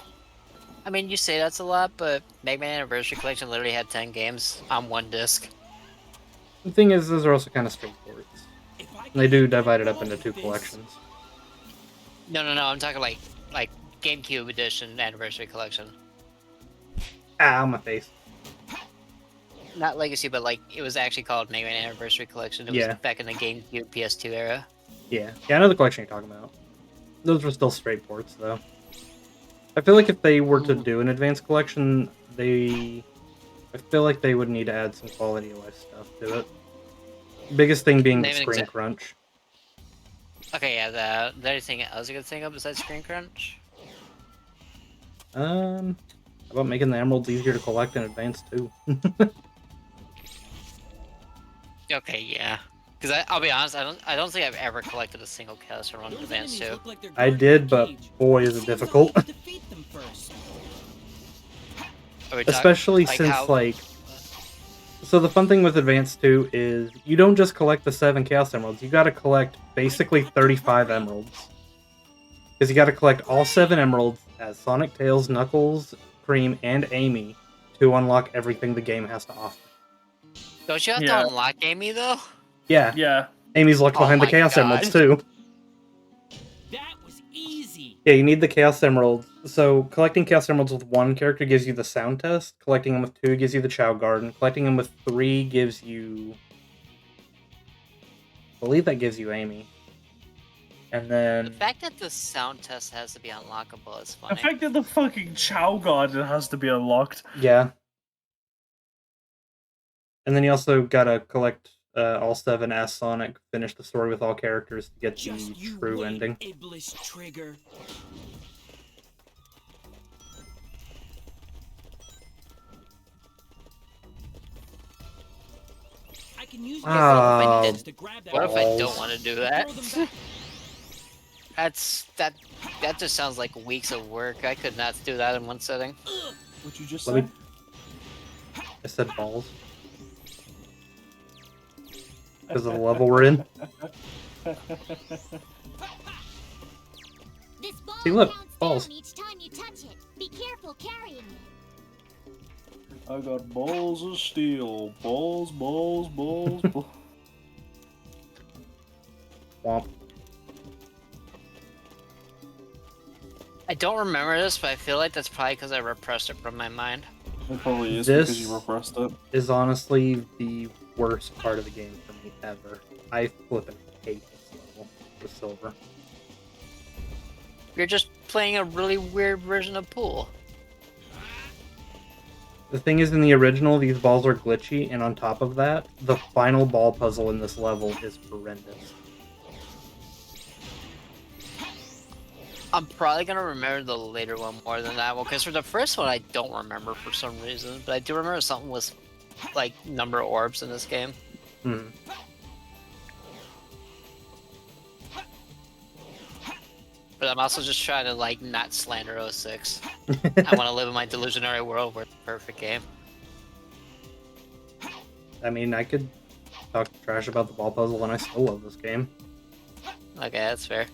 I mean, you say that's a lot, but Mega Man Anniversary Collection literally had 10 games on one disc. The thing is, those are also kind of straight ports. They do divide it up into 2 collections. No, I'm talking like GameCube Edition Anniversary Collection. Ah, my face. Not Legacy, but like it was actually called Mega Man Anniversary Collection. It was back in the GameCube PS2 era. Yeah, I know the collection you're talking about. Those were still straight ports, though. I feel like if they were to do an advanced collection, I feel like they would need to add some quality of life stuff to it. Biggest thing being the screen crunch. Okay, yeah, the other thing I was gonna think of besides screen crunch. How about making the emeralds easier to collect in advance too? Okay, yeah. Because I'll be honest, I don't think I've ever collected a single Chaos Emerald in advance too. I did, but boy, is it difficult. Especially since so the fun thing with Advance 2 is you don't just collect the 7 Chaos Emeralds, you gotta collect basically 35 Emeralds. Because you gotta collect all 7 Emeralds as Sonic, Tails, Knuckles, Cream, and Amy to unlock everything the game has to offer. Don't you have to unlock Amy, though? Yeah. Yeah. Amy's locked behind the Chaos Emeralds, too. That was easy. Yeah, you need the Chaos Emeralds. So, collecting Chaos Emeralds with 1 character gives you the Sound Test. Collecting them with 2 gives you the Chow Garden. Collecting them with 3 gives you... I believe that gives you Amy. And then... The fact that the Sound Test has to be unlockable is funny. The fact that the fucking Chow Garden has to be unlocked. Yeah. And then you also gotta collect all 7 as Sonic, finish the story with all characters to get the true ending. Iblis Trigger. I can use Wow. What if I don't want to do that? That just sounds like weeks of work. I could not do that in one setting. What you just said? I said balls. Because of the level we're in. This ball See, look, counts balls. down each time you touch it. Be careful carrying it. I got balls of steel. Balls, balls, balls, balls. Womp. I don't remember this, but I feel like that's probably because I repressed it from my mind. It probably is This because you repressed it. is honestly the worst part of the game for me ever. I flippin' hate this level with Silver. You're just playing a really weird version of pool. The thing is, in the original, these balls are glitchy, and on top of that, the final ball puzzle in this level is horrendous. I'm probably gonna remember the later one more than that one, because for the first one I don't remember for some reason, but I do remember something with like number of orbs in this game. Hmm. But I'm also just trying to like not slander 06. I want to live in my delusionary world where it's a perfect game. I mean, I could talk trash about the ball puzzle, and I still love this game. Okay, that's fair.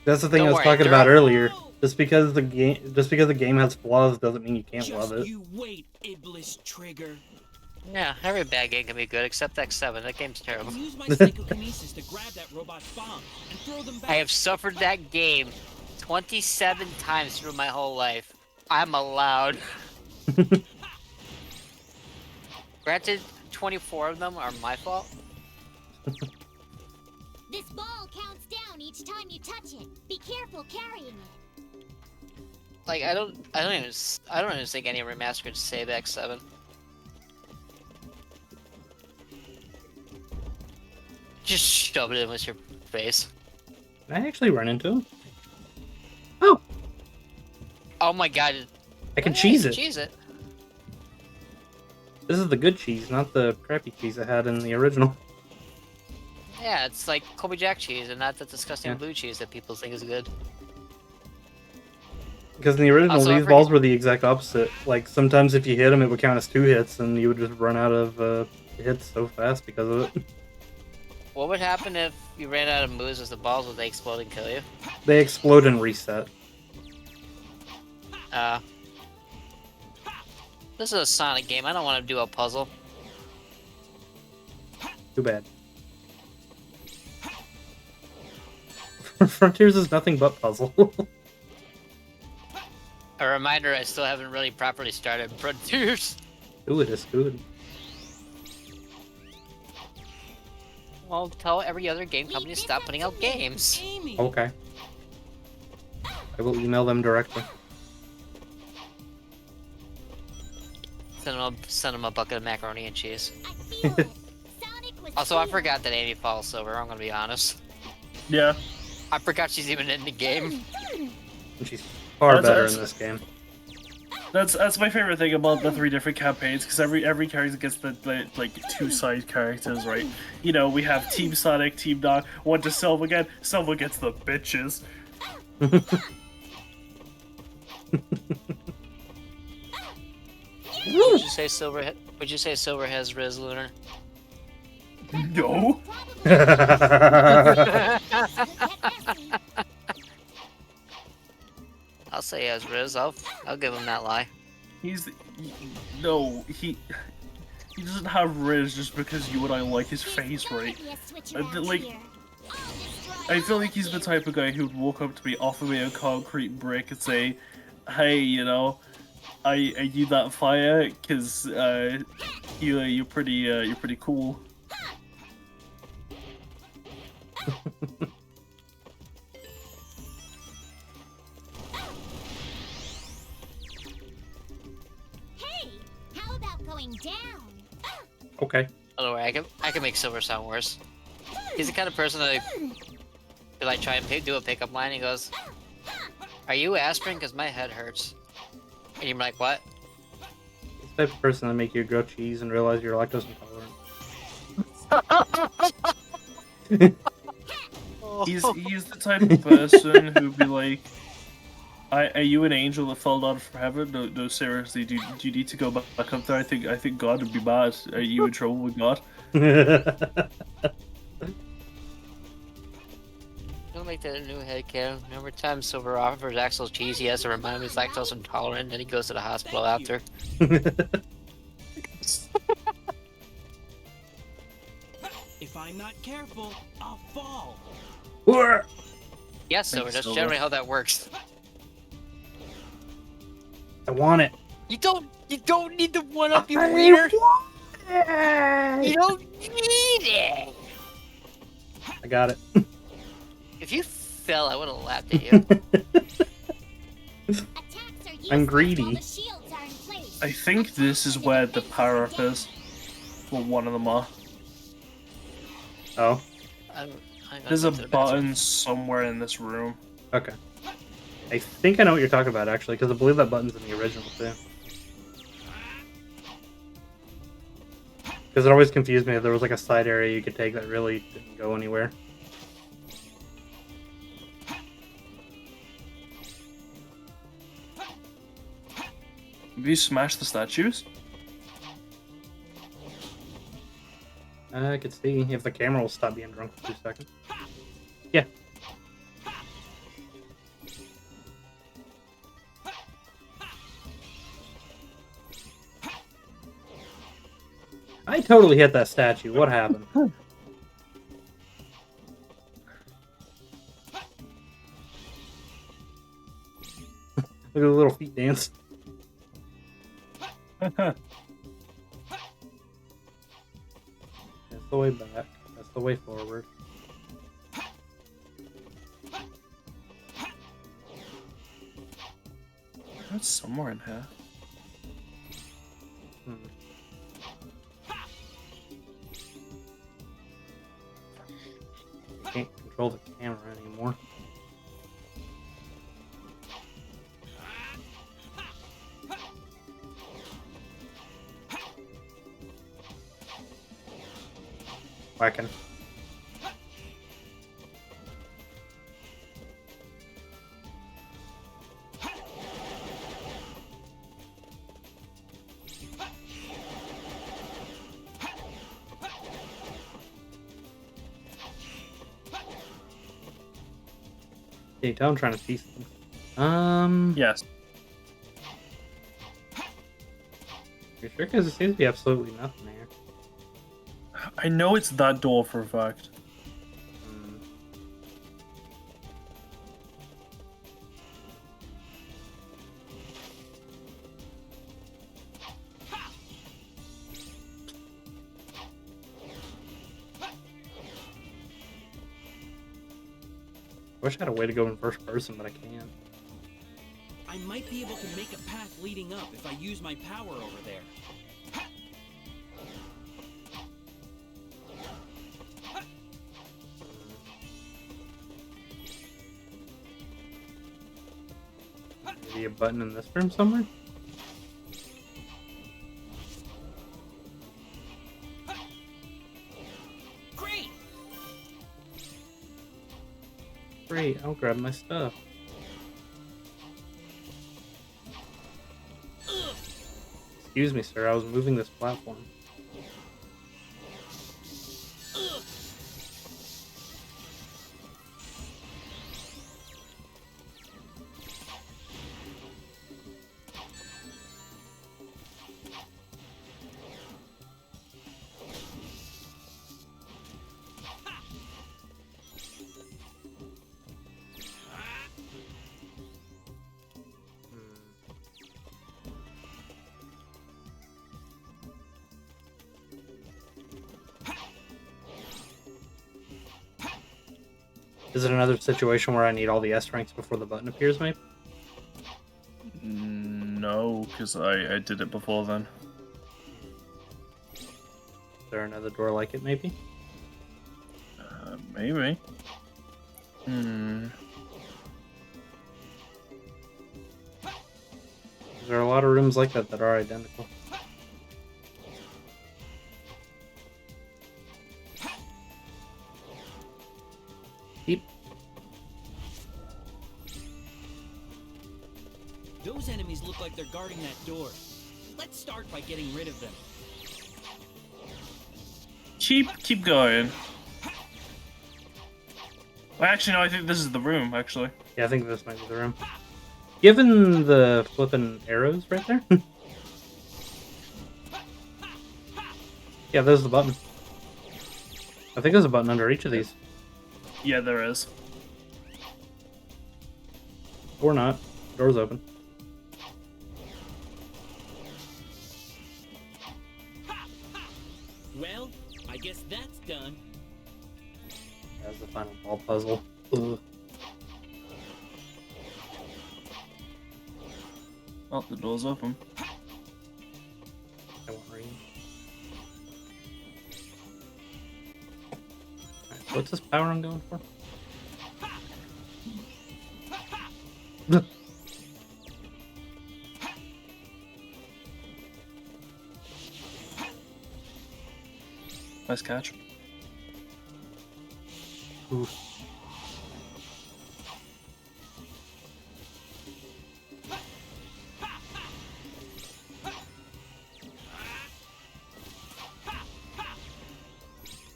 That's the thing Don't I was worry, talking about earlier. Just because the game has flaws doesn't mean you can't love it. You wait, Iblis Trigger. Yeah, every bad game can be good except X7. That game's terrible. Use my psychokinesis to grab that robot's bomb and throw them back. I have suffered that game 27 times through my whole life. I'm allowed. Granted, 24 of them are my fault. This ball counts down each time you touch it. Be careful carrying it. Like I don't even think any remaster could save X7. Just shove it in with your face. Did I actually run into him? Oh! Oh my god. I can cheese it. Cheese it. This is the good cheese, not the crappy cheese I had in the original. Yeah, it's like Colby Jack cheese and not the disgusting blue cheese that people think is good. Because in the original, Also, these balls were the exact opposite. Like, sometimes if you hit them, it would count as 2 hits, and you would just run out of hits so fast because of it. What would happen if you ran out of moves as the balls? Would they explode and kill you? They explode and reset. This is a Sonic game. I don't want to do a puzzle. Too bad. Frontiers is nothing but puzzle. A reminder, I still haven't really properly started Frontiers. Ooh, it is good. Well, tell every other game company to stop putting out games. Okay. I will email them directly. Send them a bucket of macaroni and cheese. I feel Sonic was Also, I here. forgot that Amy falls silver. I'm gonna be honest. Yeah. I forgot she's even in the game. And she's far That's- better that's- in this game. That's my favorite thing about the 3 different campaigns, because every character gets the like 2 side characters, right? You know, we have Team Sonic, Team Dog. One to Silva again. Silva gets the bitches. Would you say silver? Would you say silver has Riz Lunar? No. I'll say he has Riz. I'll give him that lie. No, he doesn't have Riz just because you and I like his face, right? Like, I feel like he's the type of guy who'd walk up to me, offer me a concrete brick, and say, "Hey, you know, I need that fire because you're pretty cool." Hey, how about going down? Okay. By the way, I can make Silver sound worse. He's the kind of person that I try and do a pickup line. He goes, "Are you aspirin? Because my head hurts." And you're like, "What?" It's the type of person that make you grow cheese and realize you're lactose intolerant. He's the type of person who'd be like, "Are you an angel that fell down from heaven? No, seriously. Do you need to go back up there? I think God would be mad. Are you in trouble with God?" Don't make that a new headcanon. Every time Silver offers Axel cheese, he has to remind him he's lactose intolerant, and he goes to the hospital after. If I'm not careful, I'll fall. Yes, Silver. That's generally how that works. I want it. You don't need the one up, you wiener. You don't need it. I got it. If you fell, I would have laughed at you. I'm greedy. I think this is where the power-up is. Well, one of them are. Oh, I'm There's a go to the bathroom. button somewhere in this room. okay. I think I know what you're talking about, actually, because I believe that button's in the original, too. Because it always confused me if there was, like, a side area you could take that really didn't go anywhere. Have you smashed the statues? I could see if the camera will stop being drunk for 2 seconds. Yeah. I totally hit that statue. What happened? Look at the little feet dance. That's the way back. That's the way forward. That's somewhere in here. Can't control the camera anymore. Whacking. Can you tell I'm trying to see something? Yes. You sure? Because it seems to be absolutely nothing here. I know it's that door for a fact. I wish I had a way to go in first person, but I can't. I might be able to make a path leading up if I use my power over there. Maybe a button in this room somewhere? Great, I'll grab my stuff. Excuse me, sir, I was moving this platform. Is it another situation where I need all the S ranks before the button appears, maybe? No, because I did it before then. Is there another door like it, maybe? Maybe. There are a lot of rooms like that that are identical. Yep. Those enemies look like they're guarding that door. Let's start by getting rid of them. Keep going. Well, actually, no, I think this is the room, actually. Yeah, I think this might be the room. Given the flipping arrows right there. Yeah, there's the button. I think there's a button under each of these. Yeah, there is. Or not. Door's open. Well, I guess that's done. That's the final ball puzzle. Ugh. Oh, the door's open. I won't read. Alright, what's this power I'm going for? Nice catch. Ooh.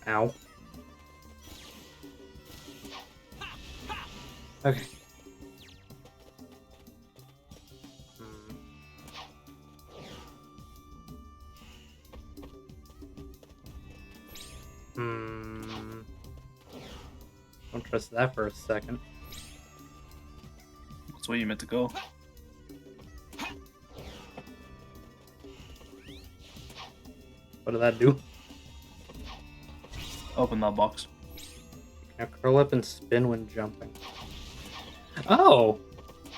Ow. Okay. Don't trust that for a second. That's where you meant to go. What did that do? Open that box. Now curl up and spin when jumping. Oh!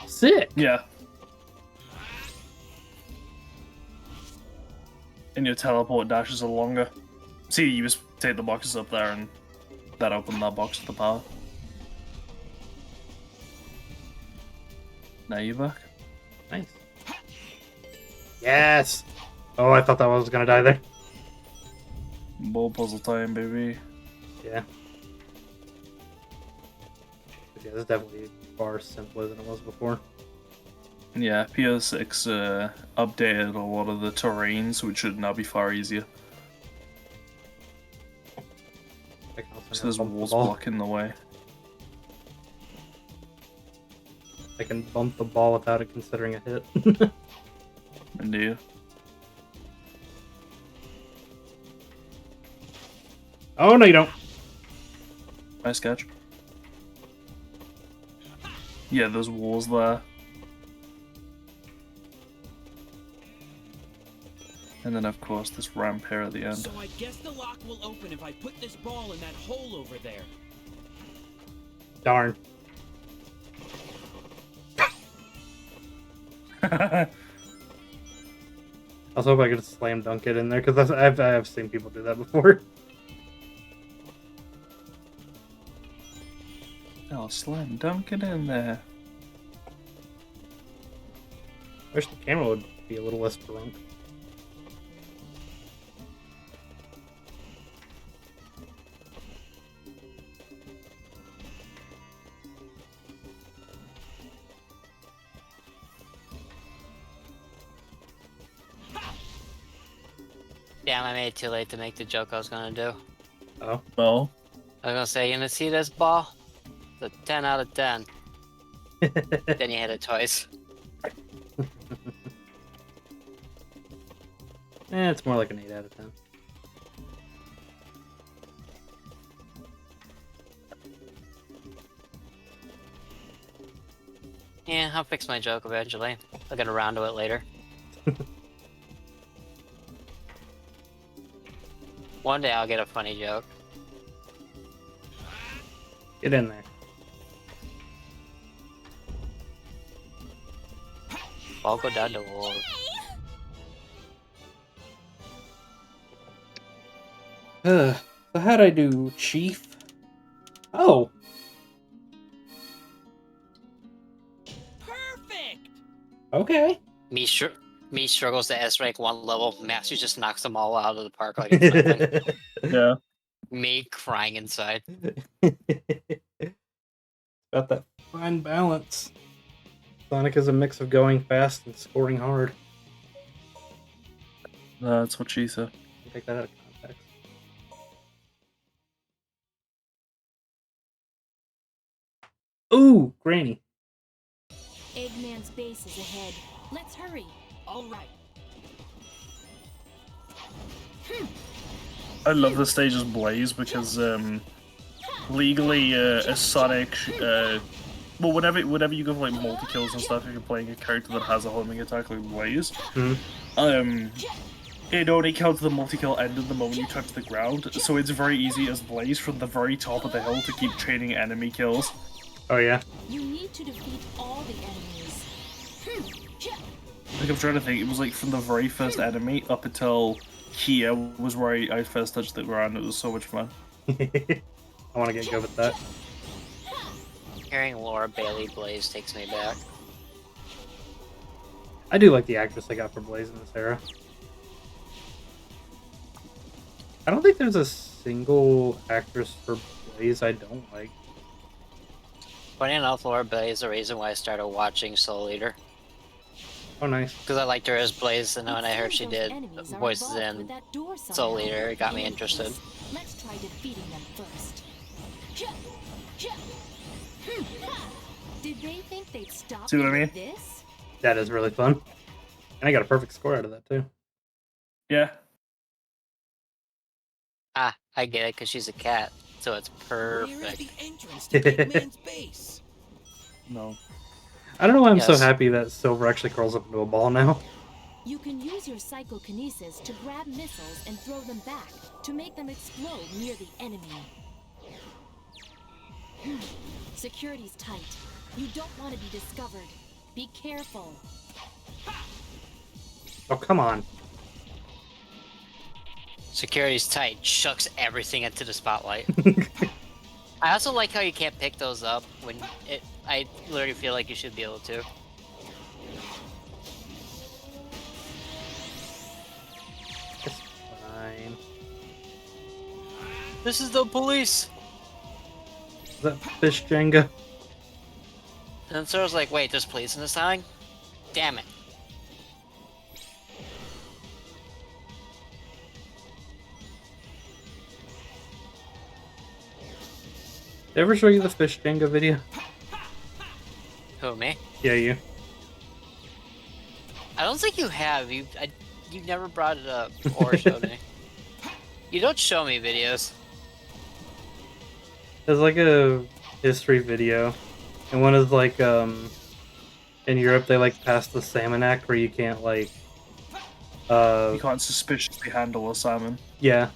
Sick! Yeah. And your teleport dashes are longer. See, you just take the boxes up there and That opened that box with the power. Now you're back. Nice. Yes! Oh, I thought that was gonna die there. More puzzle time, baby. Yeah. But yeah, this is definitely far simpler than it was before. Yeah, PS6 updated a lot of the terrains, which should now be far easier. So there's walls blocking the way. I can bump the ball without it considering a hit. Indeed. Oh, no, you don't. Nice catch. Yeah, there's walls there. And then, of course, this ramp here at the end. So I guess the lock will open if I put this ball in that hole over there. Darn. I was hoping I could slam dunk it in there, because I've seen people do that before. Oh, slam dunk it in there. I wish the camera would be a little less drunk. Damn, I made it too late to make the joke I was gonna do. Oh. Oh. I was gonna say, you gonna see this ball? It's a 10 out of 10. Then you hit it twice. It's more like an 8 out of 10. Yeah, I'll fix my joke eventually. I'll get around to it later. One day I'll get a funny joke. Get in there. I'll go down the wall. So how'd I do, Chief? Oh. Perfect. Okay. Me struggles to S rank 1 level. Matthew just knocks them all out of the park like it's nothing. Yeah. Me crying inside. About that fine balance. Sonic is a mix of going fast and scoring hard. That's what she said. Take that out of context. Ooh, Granny. Eggman's base is ahead. Let's hurry. All right. I love the stage's blaze because legally a Sonic well whenever you go for like multi kills and stuff, if you're playing a character that has a homing attack like Blaze, it only counts the multi kill ended the moment you touch the ground, so it's very easy as Blaze from the very top of the hill to keep chaining enemy kills. Oh yeah. You need to defeat all the enemies. Like I'm trying to think, it was like from the very first enemy up until here was where I first touched the ground. It was so much fun. I want to get good with that. Hearing Laura Bailey Blaze takes me back. I do like the actress they got for Blaze in this era. I don't think there's a single actress for Blaze I don't like. Funny enough, Laura Bailey is the reason why I started watching Soul Eater. Oh, nice. Because I liked her as Blaze, and when I heard she did voices in Soul Eater, it got me interested. Let's try defeating them first. Did they think they'd stop See what I mean? this? That is really fun. And I got a perfect score out of that, too. Yeah. Ah, I get it, because she's a cat, so it's We're at perfect. the entrance to Eggman's base. No. I don't know why I'm so Yes. happy that Silver actually curls up into a ball now. You can use your psychokinesis to grab missiles and throw them back to make them explode near the enemy. Security's tight. You don't want to be discovered. Be careful. Oh, come on. Security's tight, shucks everything into the spotlight. I also like how you can't pick those up when it. I literally feel like you should be able to. It's fine. This is the police. Is that fish Jenga? And so I was like, wait, there's police in this town? Damn it. Did I ever show you the fish Jenga video? Who, me? Yeah, you. I don't think you have. You never brought it up or showed me. You don't show me videos. There's like a history video, and one is like in Europe they like passed the Salmon Act where you can't like You can't suspiciously handle a salmon. yeah.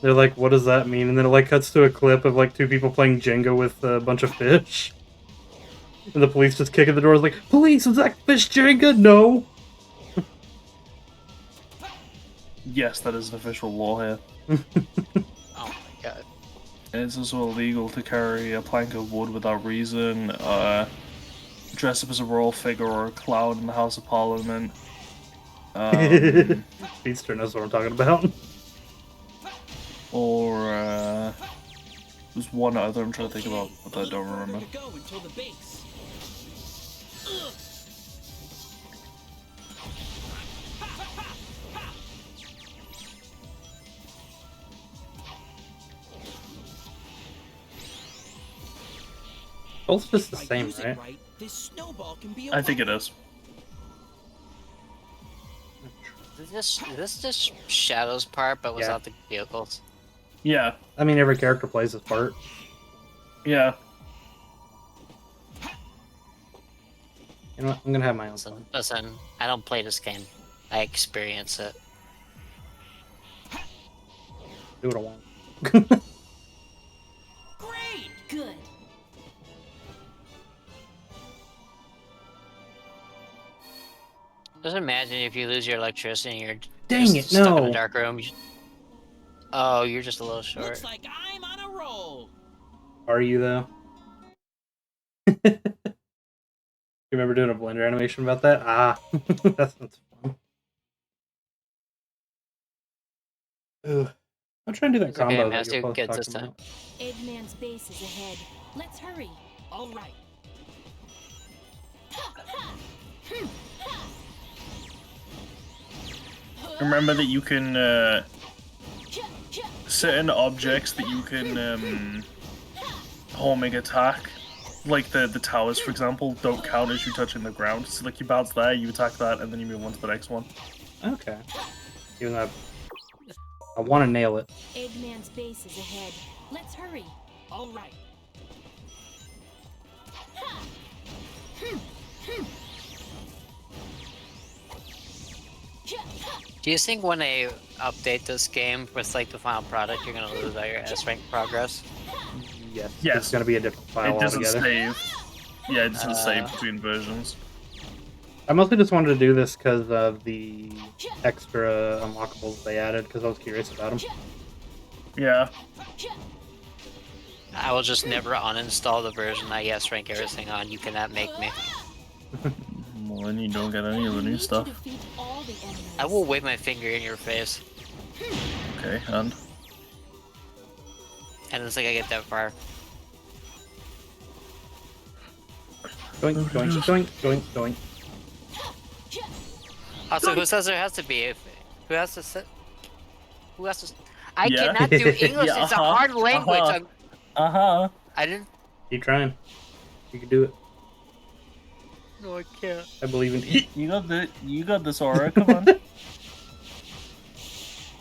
They're like, what does that mean? And then it like cuts to a clip of like two people playing Jenga with a bunch of fish. And the police just kick at the door, like, police, is that fish Jenga? No. Yes, that is an official law here. Oh my god. It's also illegal to carry a plank of wood without reason, dress up as a royal figure or a clown in the House of Parliament. Beatster knows what I'm talking about. Or, there's one other I'm trying to think about, but I don't remember. Go until the base. Both just the If I same, use it right? right, this snowball can be a I think it weapon. is. Is this just Shadow's part, but without the vehicles? Yeah, I mean, every character plays his part. yeah. You know what? I'm gonna have my own fun. Listen, I don't play this game. I experience it. Do what I want. Great! Good. Just imagine if you lose your electricity and you're Dang just it, stuck in no. a dark room. Oh, you're just a little short. Looks like I'm on a roll. Are you, though? You remember doing a Blender animation about that? Ah, that sounds fun. Ugh. I'm trying to do that It's okay, combo that Matthew you're both gets this talking time. about. Eggman's base is ahead. Let's hurry. All right. Remember that you can, certain objects that you can, homing attack, like the towers, for example, don't count as you touching the ground. So, like, you bounce there, you attack that, and then you move on to the next one. Okay. Even though I want to nail it. Eggman's base is ahead. Let's hurry. All right. Do you think when they update this game with like the final product, you're gonna lose all your S rank progress? Yes. Yes. It's going to be a different file It doesn't altogether. save. Yeah, it doesn't save between versions. I mostly just wanted to do this because of the extra unlockables they added, because I was curious about them. Yeah. I will just never uninstall the version I S rank everything on. You cannot make me. Well, then you don't get any of the You new need to stuff. defeat all the enemies. I will wave my finger in your face. Okay, and I don't think I get that far. Doink, doink, doink, doink, doink. Also, who says there has to be? Who has to sit? Who has to? I Yeah. cannot do English. Yeah, It's a uh-huh, hard language. uh-huh. I didn't. Keep trying. You can do it. No, I can't. I believe in you. You got this, Aura. Come on.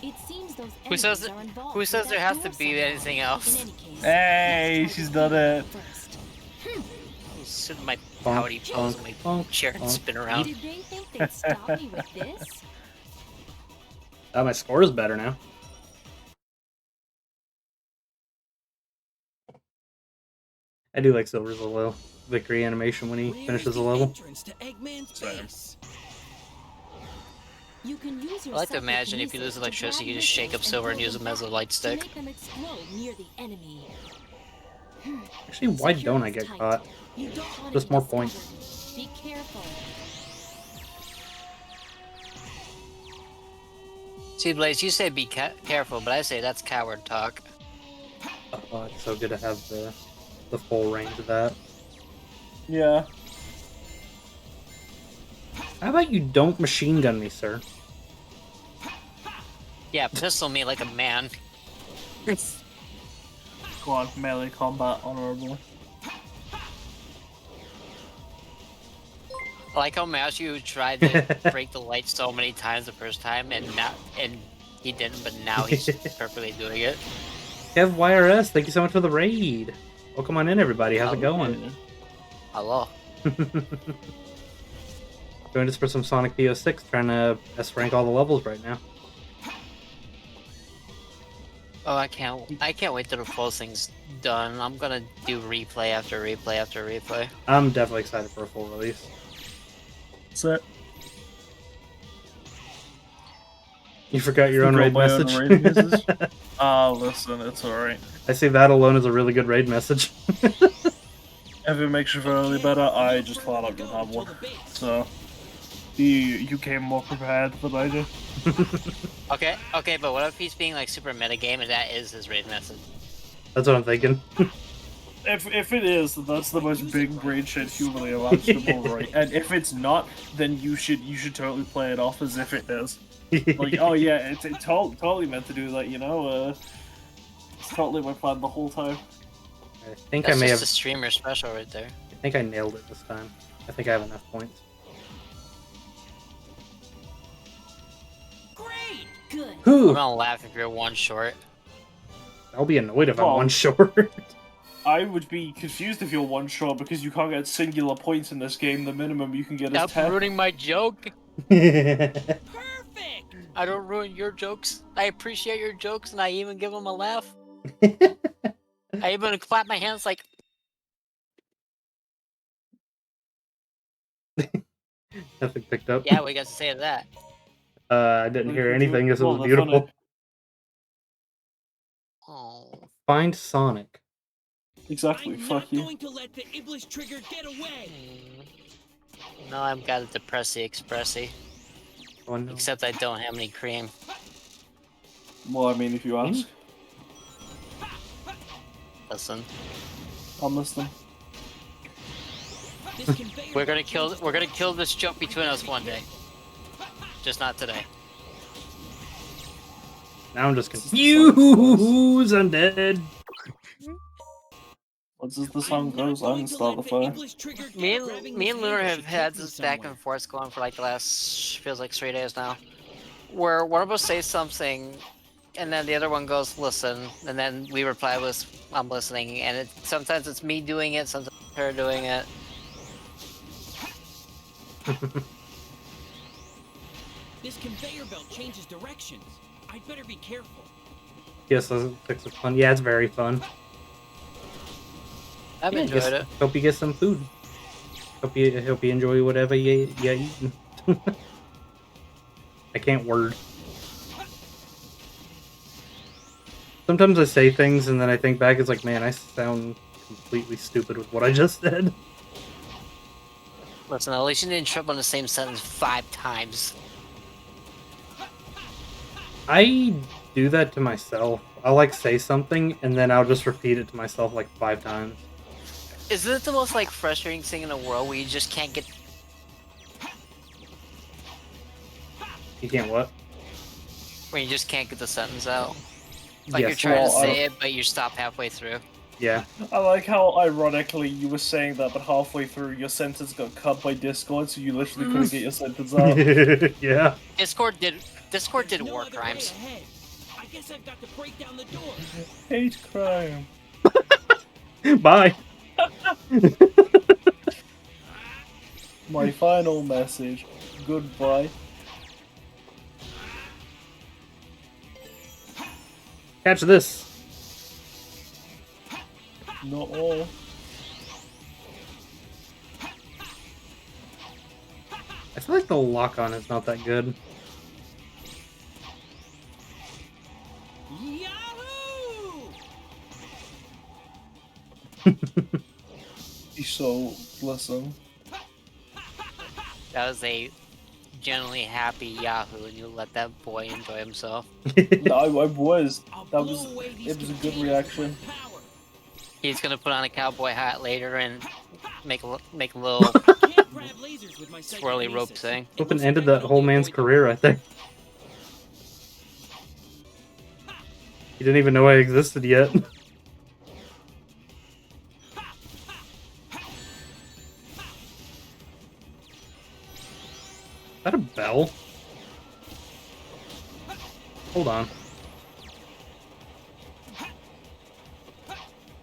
It seems those Who says enemies are involved Who with says that there has door to be somehow. anything In else? any case, Hey, let's she's target done it. first. I'll sit in my Bonk, pouty pose in my bonk, chair and bonk. spin around. Did they think they'd stop me with this? My score is better now. I do like Silver's little victory animation when he finishes a level. Entrance to Eggman's Same. base. You can use your I like to imagine if you lose psychokinesis to electricity, grab you just shake up missiles and Silver and throw use them them as a back light to stick. make them explode near the enemy. Actually, why don't I get caught? Just more points. Be careful. See, Blaze, you say be careful, but I say that's coward talk. Oh, it's so good to have the full range of that. Yeah. How about you don't machine gun me, sir? Yeah, pistol me like a man. Go on, melee combat, honorable. I like how Matthew tried to break the light so many times the first time, and he didn't, but now he's perfectly doing it. Kev YRS, thank you so much for the raid. Welcome on in, everybody. How's it going? Hello. Joined us for some Sonic PO6, trying to S-rank all the levels right now. Oh, I can't wait till the full thing's done. I'm gonna do replay after replay after replay. I'm definitely excited for a full release. Set. You forgot your own raid message? Listen, it's alright. I see that alone as a really good raid message. If it makes you feel any better, I just thought I didn't have one. So, you came more prepared than I did. Okay, but what if he's being like super metagame and that is his raid message? That's what I'm thinking. If it is, then that's the most big brain shit humanly imaginable, right? And if it's not, then you should totally play it off as if it is. Like, oh yeah, it's totally meant to do that, you know? It's totally my plan the whole time. I think That's I may just have. a streamer special right there. I think I nailed it this time. I think I have enough points. Great. Good. I'm Whew. gonna laugh if you're one short. I'll be annoyed if I'm one short. I would be confused if you're one shot because you can't get singular points in this game. The minimum you can get is 10. Stop ruining my joke. Perfect. I don't ruin your jokes. I appreciate your jokes and I even give them a laugh. I even clap my hands like. Nothing picked up. Yeah, we got to say that. I didn't hear anything. This was beautiful. Oh. Find Sonic. Exactly. Fuck you. Going to let the Iblis trigger get away. No, I've got a depressy expressy. Oh, no. Except I don't have any cream. Well, I mean, if you ask. Listen. I'm listening. We're gonna kill this joke between us one day. Just not today. Now I'm just confused. I'm dead. What's as the song goes, I'm gonna start the fire. Me and Lunar have had this back and forth going for like the last, feels like 3 days now. Where one of us says something, and then the other one goes, listen, and then we reply with, I'm listening, and sometimes it's me doing it, sometimes it's her doing it. This conveyor belt changes directions. I'd better be careful. Yes, those picks are fun. Yeah, it's very fun. I've enjoyed it. Hope you get some food. Hope you enjoy whatever you eating. I can't word. Sometimes I say things and then I think back, it's like, man, I sound completely stupid with what I just said. Listen, at least you didn't trip on the same sentence 5 times. I do that to myself. I'll like say something and then I'll just repeat it to myself like 5 times. Isn't it the most like frustrating thing in the world where you just can't get? You can't what? Where you just can't get the sentence out. Like Yes, you're trying to well, say it, but you stop halfway through. Yeah. I like how ironically you were saying that, but halfway through your sentence got cut by Discord, so you literally couldn't get your sentence out. Yeah. Discord did war crimes. I guess I've got to break down the door. Hate crime. Bye. My final message. Goodbye. Catch this. Not all. I feel like the lock-on is not that good. Yahoo! He's so listen. That was a genuinely happy Yahoo, and you let that boy enjoy himself. No, I was. That was. It was a good reaction. He's gonna put on a cowboy hat later and make a little swirly rope thing. Flippin' ended that whole man's career right there. He didn't even know I existed yet. Is that a bell? Hold on.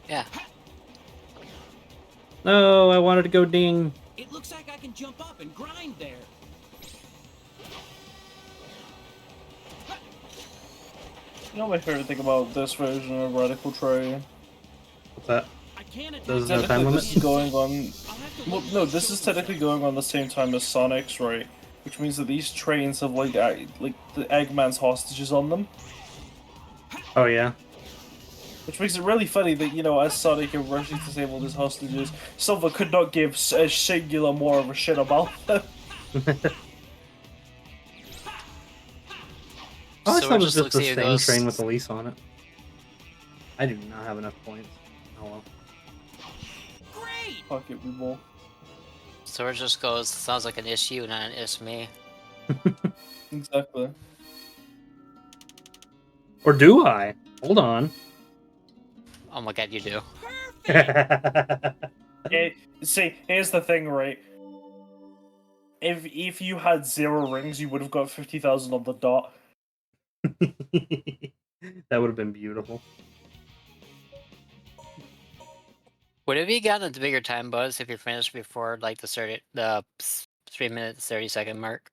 Yeah. No, I wanted to go ding. It looks like I can jump up and grind there. You know my favorite thing about this version of Radical Train? What's that? There's no Technically, time limit? this is going on. Well, no, this is technically going on the same time as Sonic's, right? Which means that these trains have like the Eggman's hostages on them. Oh yeah. Which makes it really funny that, you know, as Sonic and rushing to disable his hostages, Silver could not give a singular more of a shit about them. I So thought it it was just just the looks like it same goes- train with Elise on it. I do not have enough points. Oh well. Fuck it, we will. So it just goes, sounds like an issue, not an it's me. Exactly. Or do I? Hold on. Oh my god, you do. Yeah, see, here's the thing, right? If you had 0 rings, you would have got 50,000 on the dot. That would have been beautiful. Would have you gotten a bigger time bonus if you finished before like the 3 minute 30-second mark?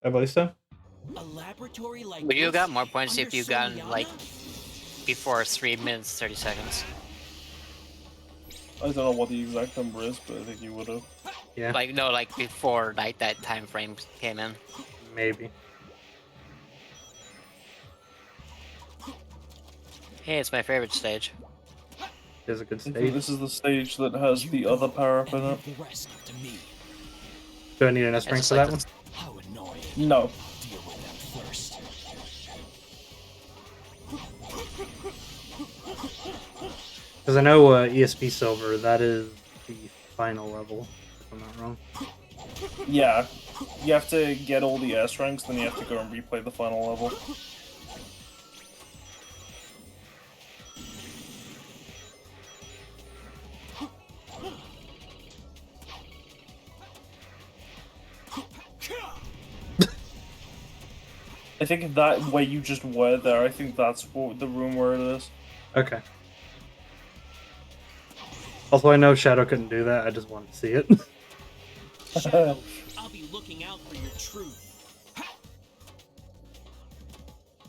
I believe so. A laboratory like Would you have this got more points if under you gotten Soriana? like before 3 minutes 30 seconds? I don't know what the exact number is, but I think you would have. Yeah. Like no, like before like that time frame came in. Maybe. Hey, it's my favorite stage. It is a good I think stage. this is the stage that has the other power up in it. The rest up to me. Do I need an S rank just for like that one? How annoying. No. Deal with them first. Because I know ESP Silver, that is the final level, if I'm not wrong. Yeah. You have to get all the S ranks, then you have to go and replay the final level. I think that way you just were there, I think that's what the room where it is. Okay. Also, I know Shadow couldn't do that, I just wanted to see it. Shadow, I'll be looking out for your truth.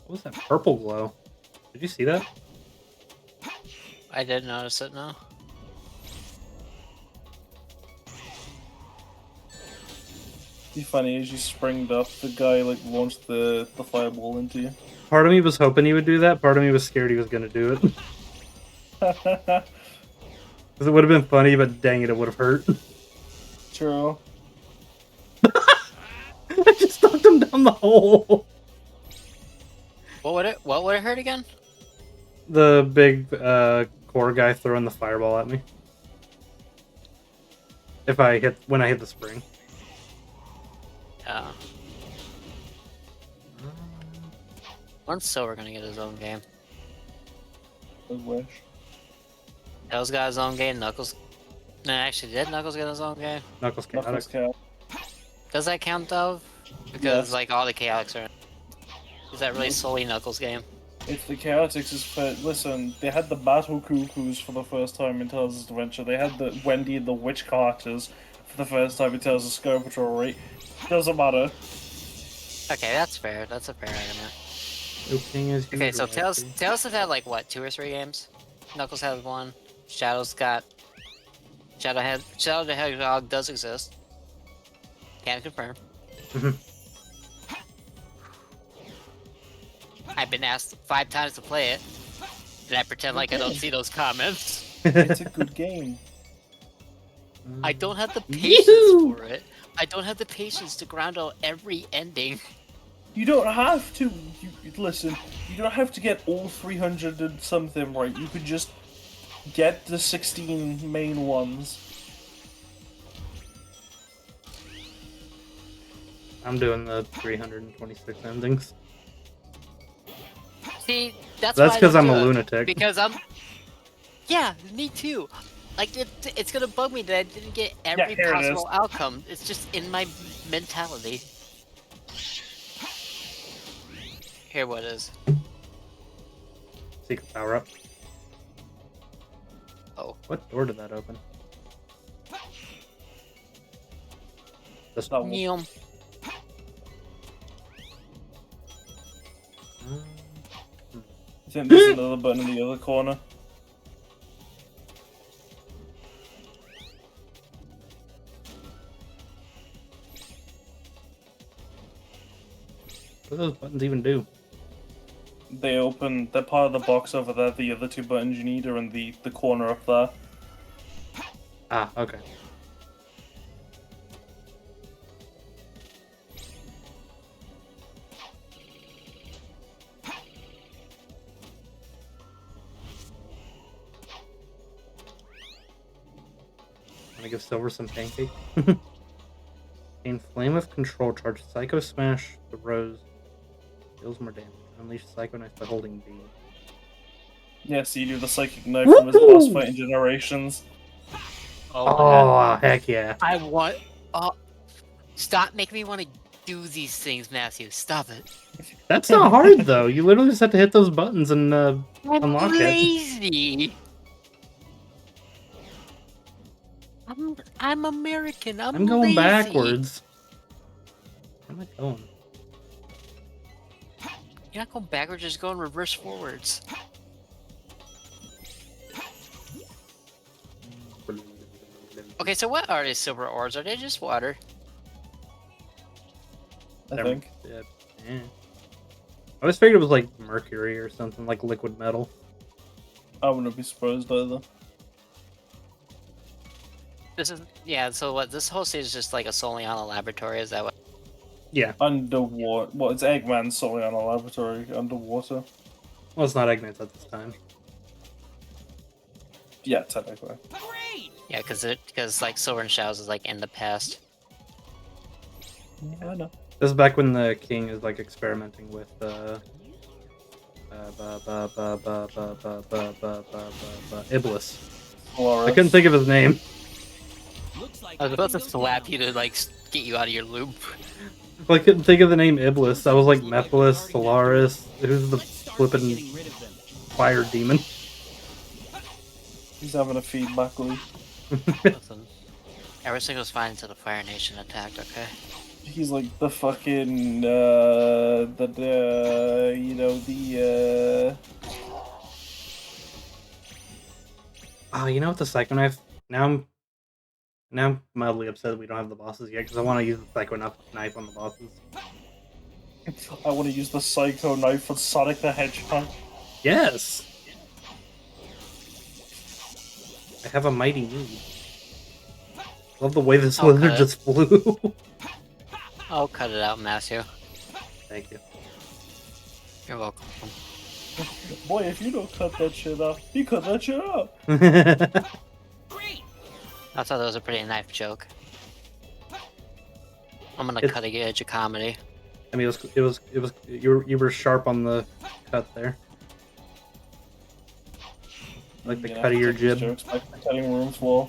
What was that purple glow? Did you see that? I did notice it now. Be funny as you springed up, the guy like launched the fireball into you. Part of me was hoping he would do that, part of me was scared he was going to do it. Because it would have been funny, but dang it, it would have hurt. True. I just knocked him down the hole. What would it hurt again? The big core guy throwing the fireball at me. When I hit the spring. Yeah. Once Silver gonna get his own game. I wish. Tails got his own game. Knuckles. No, actually, did Knuckles get his own game? Knuckles chaotic. Knuckles Cat. Does that count though? Because Yes. like all the chaotics are. Is that really solely Knuckles' game? If the Chaotix is for listen, they had the Battle Cuckoos for the first time in Tales of Adventure. They had the Wendy and the Witch characters for the first time in Tales of Sky Patrol, right? Doesn't matter. Okay, that's fair. That's a fair argument. Okay, so Tails has had like what, 2 or 3 games? Knuckles has 1. Shadow's got. Shadow the Hedgehog does exist. Can confirm. I've been asked 5 times to play it, and I pretend like I don't see those comments. It's a good game. I don't have the patience for it. I don't have the patience to grind out every ending. You don't have to. Listen, you don't have to get all 300 and something right. You could just get the 16 main ones. I'm doing the 326 endings. See, that's because I'm a lunatic. Because I'm. Yeah, me too. Like it's gonna bug me that I didn't get every possible outcome. It's just in my mentality. Here, what is? Secret power up. Oh. What door did that open? This one. I think there's another button in the other corner. What do those buttons even do? They open. They're part of the box over there. The other two buttons you need are in the corner up there. Ah, okay. Wanna give Silver some pancake? In Flame of Control, charge Psycho Smash the Rose. Deals more damage. Unleash Psycho Knife by holding B. Yeah, so you do the Psychic Knife from his boss fight in Generations. Oh heck yeah. I want... stop making me want to do these things, Matthew. Stop it. That's not hard, though. You literally just have to hit those buttons and unlock it. Lazy. I'm American. I'm going lazy. backwards. Where am I going? You're not going backwards, just going reverse forwards. Okay, so what are these silver ores? Are they just water? I think. Yeah. I always figured it was like mercury or something, like liquid metal. I wouldn't be surprised either. This is so what? This whole stage is just like a Soliana laboratory. Is that what? Yeah. Underwater. Well, it's Eggman's Soliana laboratory underwater. Well, it's not Eggman's at this time. Yeah, technically. Yeah, because like Silver and Shadows is like in the past. Yeah, I know. This is back when the king is like experimenting with Iblis. I couldn't think of his name. I was about to slap you to like get you out of your loop. Well, I couldn't think of the name Iblis. I was like Mephiles, Solaris. Who's the flippin' fire demon? He's having a feedback loop. Listen, everything was fine until the Fire Nation attacked. Okay. He's like the fucking Oh, you know what? The Psycho Knife. Now I'm mildly upset that we don't have the bosses yet because I want to use the Psycho Knife on the bosses. I want to use the Psycho Knife on Sonic the Hedgehog. Yes. I have a mighty need. Love the way this lizard just flew. I'll cut it out, Matthew. Thank you. You're welcome. Boy, if you don't cut that shit up, he cut that shit up. I thought that was a pretty knife joke. I'm gonna cut the edge of comedy. I mean, you were sharp on the cut there. Like the cut of your jib. Jokes by the cutting room floor.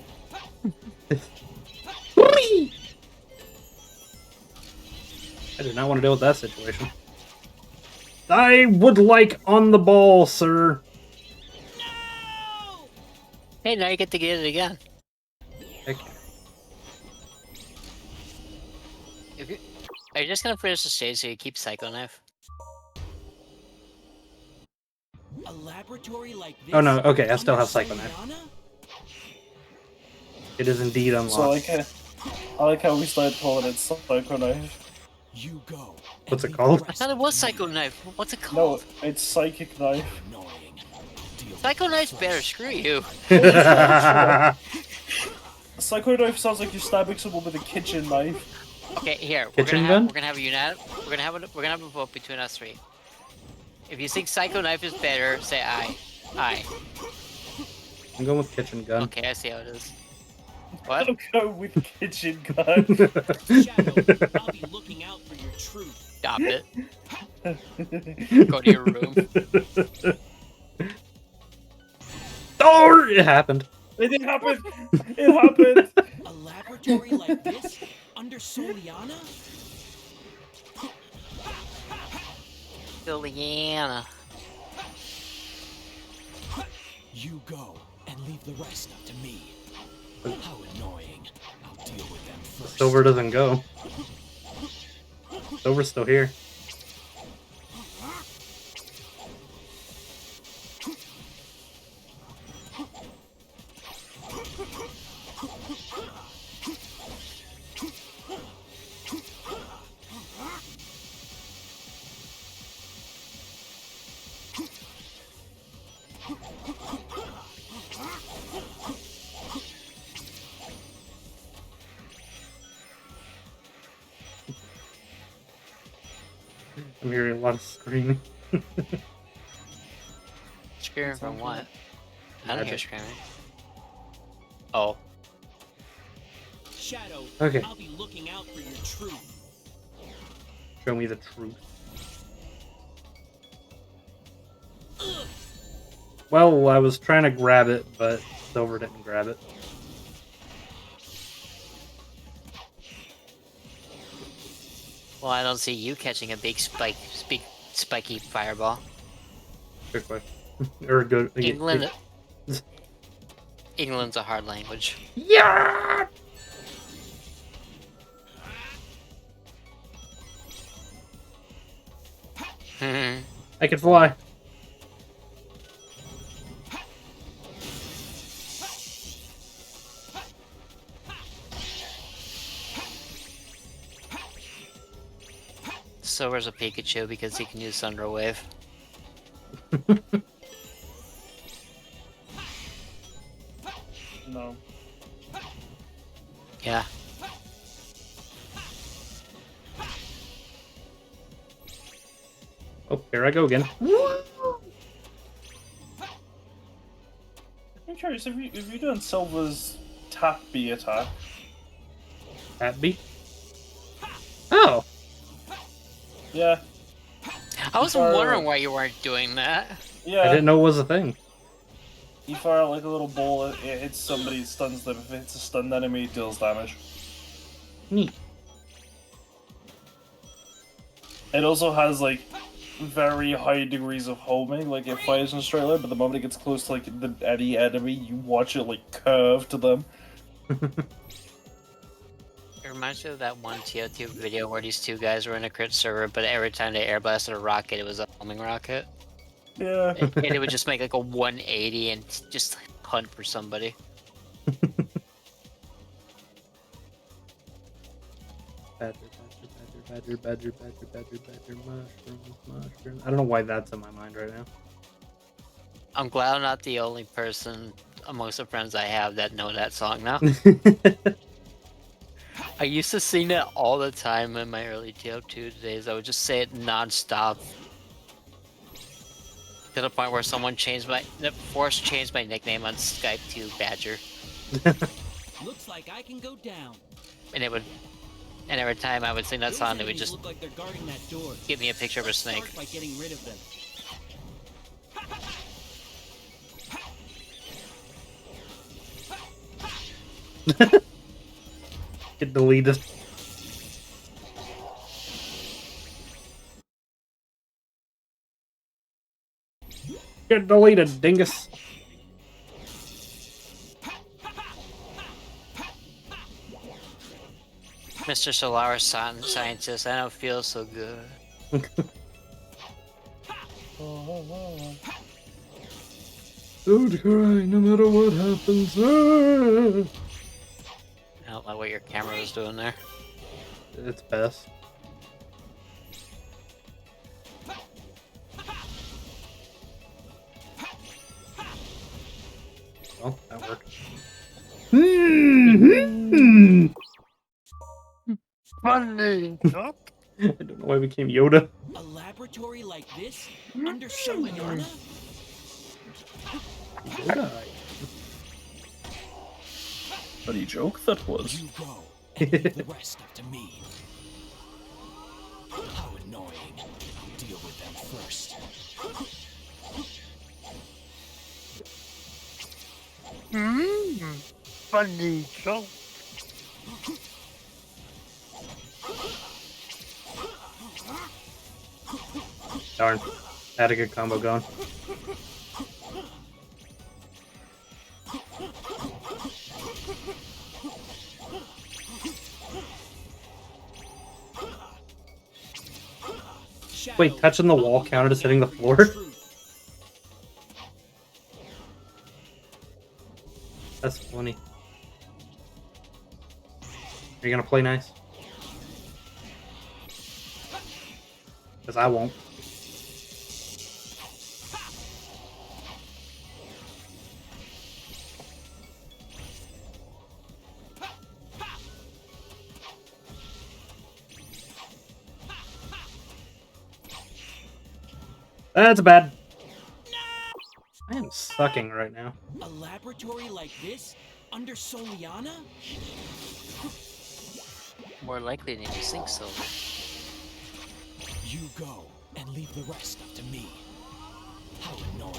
I did not want to deal with that situation. I would like on the ball, sir. No! Hey, now you get to get it again. Okay. Are you just gonna finish the stage so you keep Psycho Knife? A laboratory like this? Oh no, okay, I still have Psycho Knife. It is indeed unlocked. So I like how we started calling it Psycho Knife. You go. What's it called? I thought it was Psycho Knife. What's it called? No, it's Psychic Knife. Psycho Knife's better. Screw you. Psycho Knife sounds like you're stabbing someone with a kitchen knife. Okay, here. Kitchen gun? We're gonna have a unite. We're gonna have a vote between us three. If you think Psycho Knife is better, say aye. Aye. I'm going with kitchen gun. Okay, I see how it is. What? I'm going with kitchen gun. Shadow, I'll be looking out for your truth. Stop it. Go to your room. Oh, it happened. It didn't happen. It happened. A laboratory like this? Under Soliana? Juliana. You go and leave the rest up to me. How annoying. I'll deal with them first. Silver doesn't go. Silver's still here. I'm hearing a lot of screaming. Screaming from what? I don't hear screaming. Oh. Shadow, Okay. I'll be looking out for your truth. Show me the truth. Well, I was trying to grab it, but Silver didn't grab it. Well, I don't see you catching a big spiky fireball. Good question. Or good. England. England's a hard language. Yeah. I can fly. Silver's a Pikachu because he can use Thunder Wave. No. Yeah. Oh, here I go again. I'm curious if you're doing Silver's tap B attack. Tap B? Oh! Yeah. I was wondering why you weren't doing that. Yeah. I didn't know it was a thing. You fire out like a little ball, it hits somebody, stuns them. If it hits a stunned enemy, it deals damage. Neat. It also has like very high degrees of homing, like it fires in a straight line, but the moment it gets close to like any enemy, you watch it like curve to them. It reminds me of that one TO2 video where these two guys were in a crit server, but every time they airblasted a rocket, it was a homing rocket. Yeah. And it would just make like a 180 and just hunt for somebody. Badger, mushroom. I don't know why that's in my mind right now. I'm glad I'm not the only person amongst the friends I have that know that song now. I used to sing it all the time in my early TO2 days. I would just say it non-stop. To the point where someone changed my nickname on Skype to Badger. Looks like I can go down. And every time I would sing that song, they would Those just look like they're guarding that door. give me a picture of a snake. Start by getting rid of them. Get deleted. Get deleted, dingus. Mr. Solaris Scientist, I don't feel so good. Don't cry, no matter what happens. I don't know what your camera was doing there. It's best. Funny. I don't know why we became Yoda. A laboratory like this under Soliana? Yoda. Funny joke that was. You go and leave the rest up to me. How annoying. I'll deal with them first. Funny joke. Darn. Had a good combo going. Wait, touching the wall counted as hitting the floor? That's funny. Are you gonna play nice? Because I won't. That's bad. I am sucking right now. A laboratory like this under Soliana? More likely than you think so. You go and leave the rest up to me. How annoying.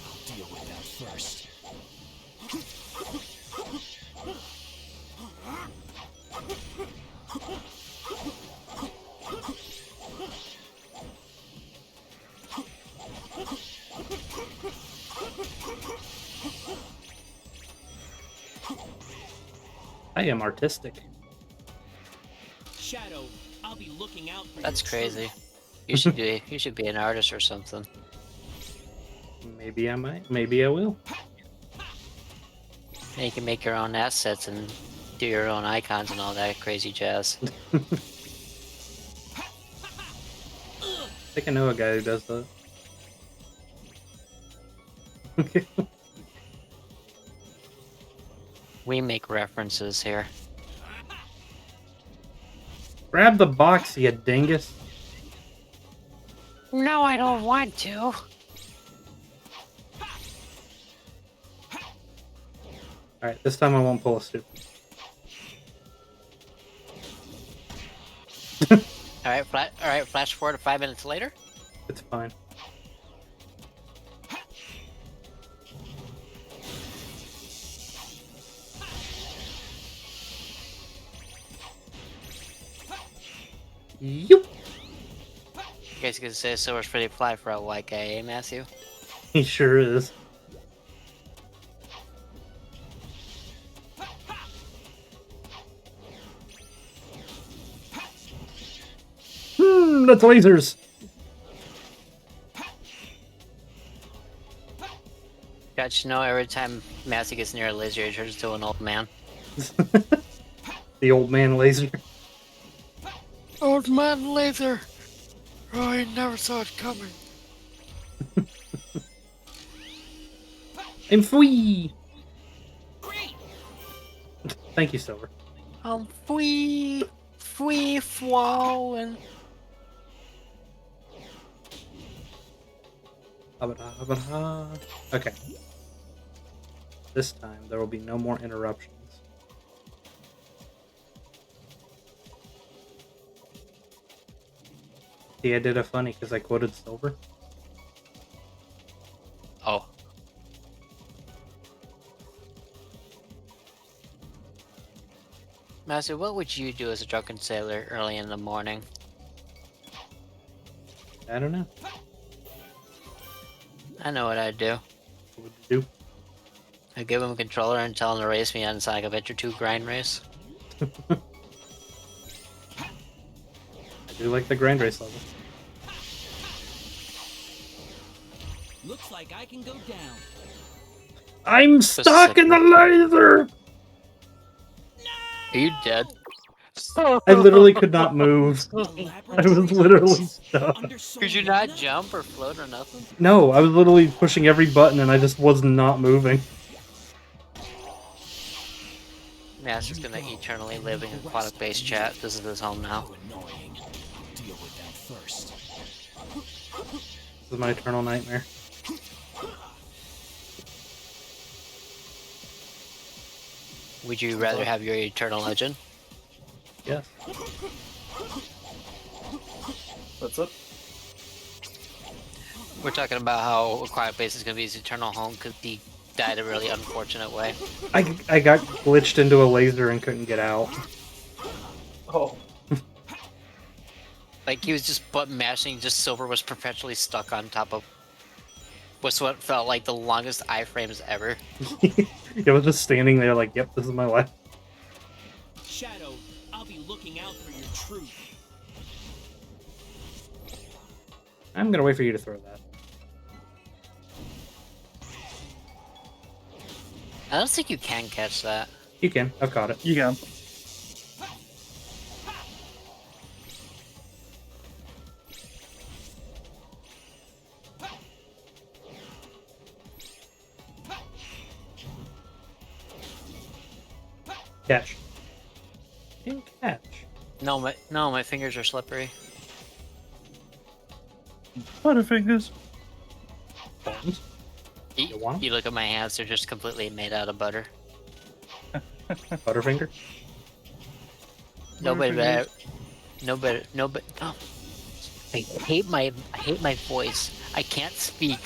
I'll deal with them first. I am artistic. Shadow, I'll be looking out for That's your crazy. truth. You should be an artist or something. Maybe I might. Maybe I will. And you can make your own assets and do your own icons and all that crazy jazz. I think I know a guy who does that. We make references here. Grab the box, you dingus. No, I don't want to. Alright, this time I won't pull a stupid. Alright, flash forward to 5 minutes later. It's fine. Yup. You guys can say Silver's pretty fly for a white guy, eh, Matthew? He sure is. That's lasers. Got you know, every time Matthew gets near a laser, he turns into an old man. The old man laser. Old man laser. Oh, I never saw it coming. I'm free. Thank you, Silver. I'm free flowing. Okay. This time there will be no more interruptions. See, I did a funny because I quoted Silver. Oh. Matthew, what would you do as a drunken sailor early in the morning? I don't know. I know what I'd do. What would you do? I'd give him a controller and tell him to race me on Sonic Adventure 2 grind race. I do like the grind race level. Looks like I can go down. I'm stuck in the laser! Are you dead? I literally could not move. I was literally stuck. Could you not jump or float or nothing? No, I was literally pushing every button and I just was not moving. Master's gonna eternally live in aquatic-based chat. This is his home now. Annoying. I'll deal with that first. This is my eternal nightmare. Would you rather have your eternal legend? Yes. What's up? We're talking about how aquatic base is gonna be his eternal home because he died a really unfortunate way. I got glitched into a laser and couldn't get out. Oh. Like he was just button mashing, just Silver was perpetually stuck on top of what's what felt like the longest iframes ever. It was just standing there like, yep, this is my life. Shadow, I'll be looking out for your truth. I'm gonna wait for you to throw that. I don't think you can catch that. You can. I've caught it. You can. Catch. Didn't catch. No, my fingers are slippery. Butterfingers. Bones. You want 'em? you look at my hands; they're just completely made out of butter. Butterfinger. Nobody. Oh. I hate my voice. I can't speak.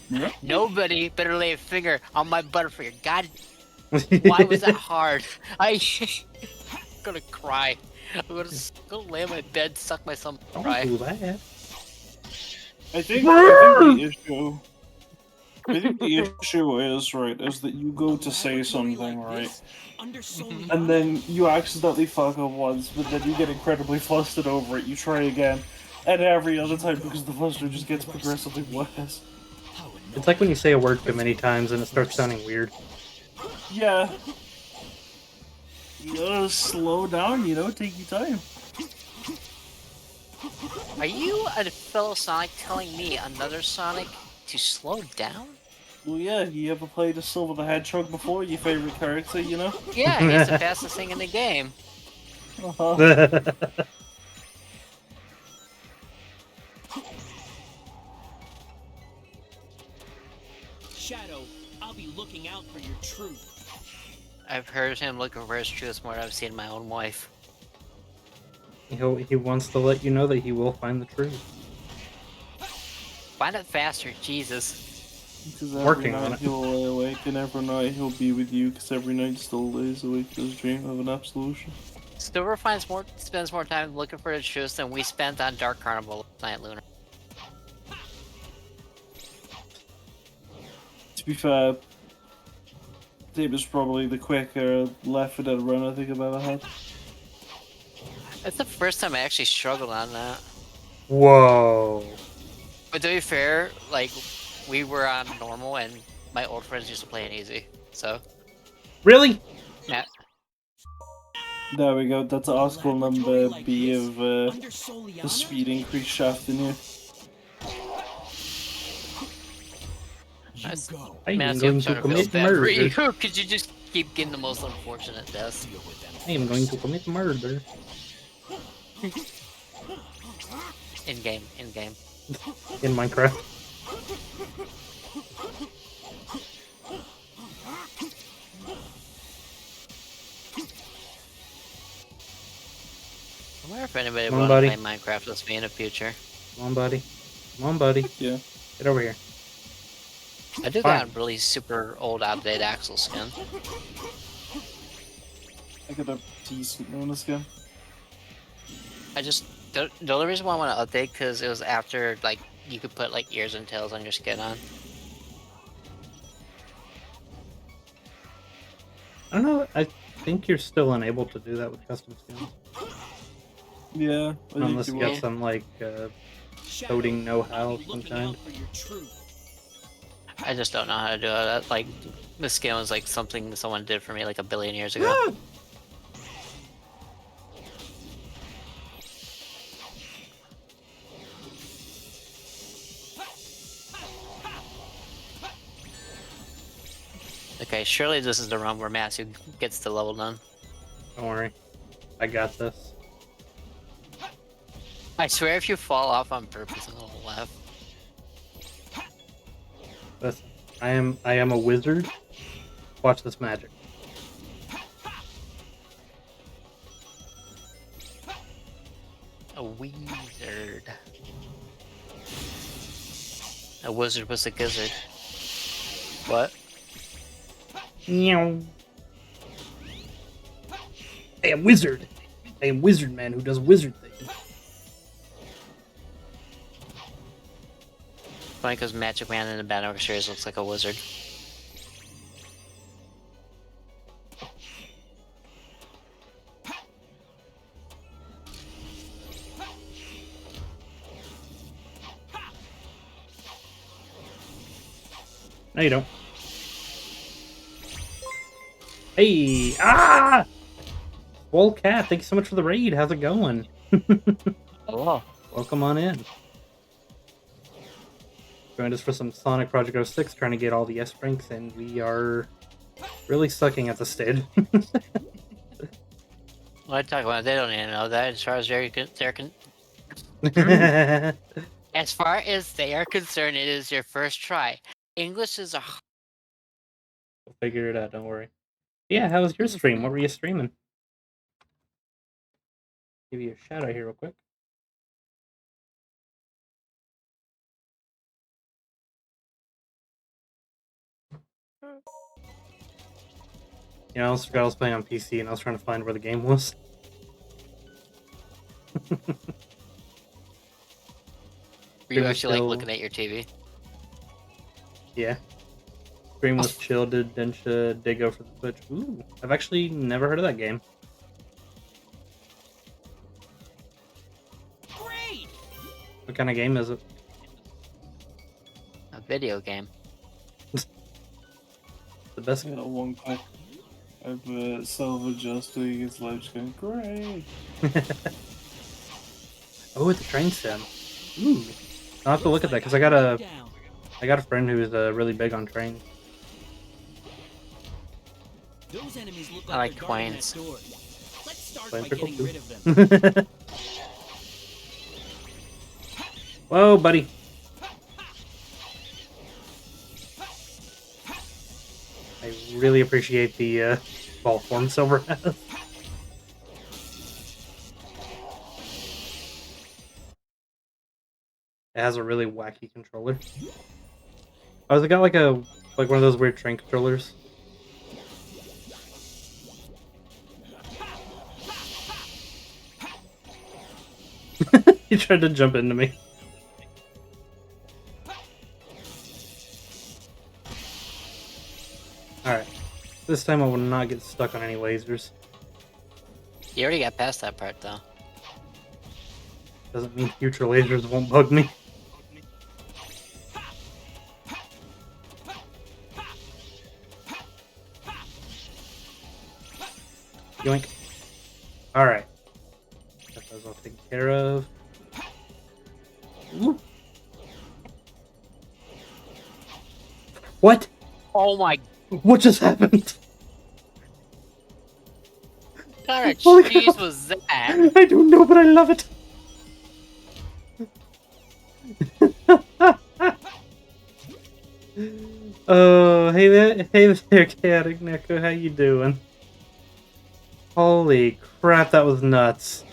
Yeah. Nobody better lay a finger on my butterfinger. God, why was that hard? I'm gonna cry. I'm gonna go lay on my bed, suck my thumb, and cry. Don't do that. I think the issue is, right, is that you go to say something, right, and then you accidentally fuck up once, but then you get incredibly flustered over it, you try again, and every other time, because the fluster just gets progressively worse. It's like when you say a word too many times and it starts sounding weird. Yeah. You gotta slow down, you know, take your time. Are you a fellow Sonic telling me another Sonic to slow down? Well, yeah, you ever played as Silver the Hedgehog before? Your favorite character, you know? Yeah, he's the fastest thing in the game. Shadow, I'll be looking out for your truth. I've heard him looking for his truth more than I've seen my own wife. He wants to let you know that he will find the truth. Find it faster, Jesus. Because every Working night on it. he'll lay awake, and every night he'll be with you, because every night still lays awake to his dream of an absolution. Silver spends more time looking for the truth than we spent on Dark Carnival last night, Lunar. To be fair, it was probably the quicker Left 4 Dead run I think I've ever had. It's the first time I actually struggled on that. Whoa. But to be fair, like, we were on normal and my old friends used to play it easy, so. Really? Yeah. There we go, that's article number B of the speed increase shaft in here. I'm Matthew, going I'm to starting to feel commit bad for murder. you, because you just keep getting the most unfortunate deaths. I am going to commit murder. In-game. In Minecraft. I wonder if anybody Come on, will buddy. play Minecraft with me in the future. Come on, buddy. Come on, buddy. Yeah. Get over here. I do Fine. got a really super old outdated Axel skin. I got a decent Luna skin. The only reason why I want to update because it was after like you could put like ears and tails on your skin on. I don't know. I think you're still unable to do that with custom skins. Yeah, I Unless think you you got some, like, coding know-how of some kind. I just don't know how to do it. Like, the skin was like something someone did for me like a billion years ago. Okay, surely this is the run where Matthew gets the level done. Don't worry. I got this. I swear if you fall off on purpose and it'll laugh. Listen, I am a wizard. Watch this magic. A wizard. A wizard was a gizzard. What? Meow. I am wizard. I am wizard man who does wizard things. Funny because Magic Man in the Battle series looks like a wizard. No, you don't. Hey! Ah! Well, Cat, thank you so much for the raid. How's it going? Hello. Welcome on in. Joined us for some Sonic Project 06, trying to get all the S ranks, and we are really sucking at the stage. What I talk about? They don't even know that. As far as as far as they are concerned, it is your first try. English is a. We'll figure it out. Don't worry. Yeah, how was your stream? What were you streaming? Give you a shout out here real quick. You know, I also forgot I was playing on PC and I was trying to find where the game was. Were you actually like looking at your TV? Yeah. Stream was chill, did Densha Dago for the Twitch. Ooh, I've actually never heard of that game. Great! What kind of game is it? A video The best. Yeah, one pack of self-adjusting. His life's going great. Oh, it's a train sim. Ooh, I'll have to look at that because I got a friend who's really big on trains. Those enemies look I like they're guarding Quains. that door. Let's start Quains by are cool getting too. rid of them. Whoa, buddy. I really appreciate the ball form Silver has. It has a really wacky controller. Oh, has it got like one of those weird train controllers? He tried to jump into me. Alright. This time I will not get stuck on any lasers. You already got past that part though. Doesn't mean future lasers won't bug me. Yoink. Alright. Got those all taken care of. Ooh. What? Oh my! What just happened? What kind of Holy cheese cow. was that? I don't know, but I love it. Oh, hey there, Chaotic Neko. How you doing? Holy crap, that was nuts.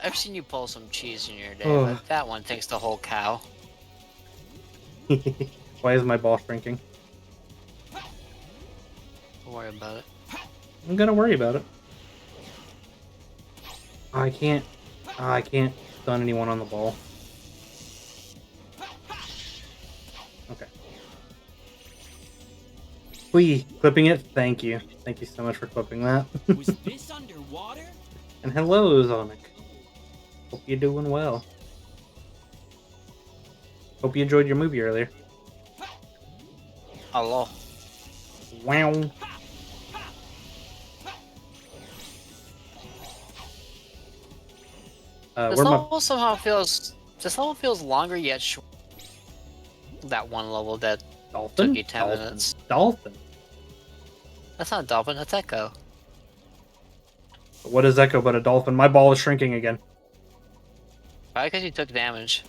I've seen you pull some cheese in your day, Oh. but that one takes the whole cow. Why is my ball shrinking? Don't worry about it. I'm gonna worry about it. Oh, I can't stun anyone on the ball. Okay. Whee! Clipping it? Thank you. Thank you so much for clipping that. Was this underwater? And hello, Zonic. Hope you're doing well. Hope you enjoyed your movie earlier. Hello. Wow. This Where my... level somehow feels. This level feels longer yet short. That one level that Dolphin? took you 10 minutes. Dolphin. That's not a dolphin, that's Echo. What is Echo but a dolphin? My ball is shrinking again. Probably because you took damage.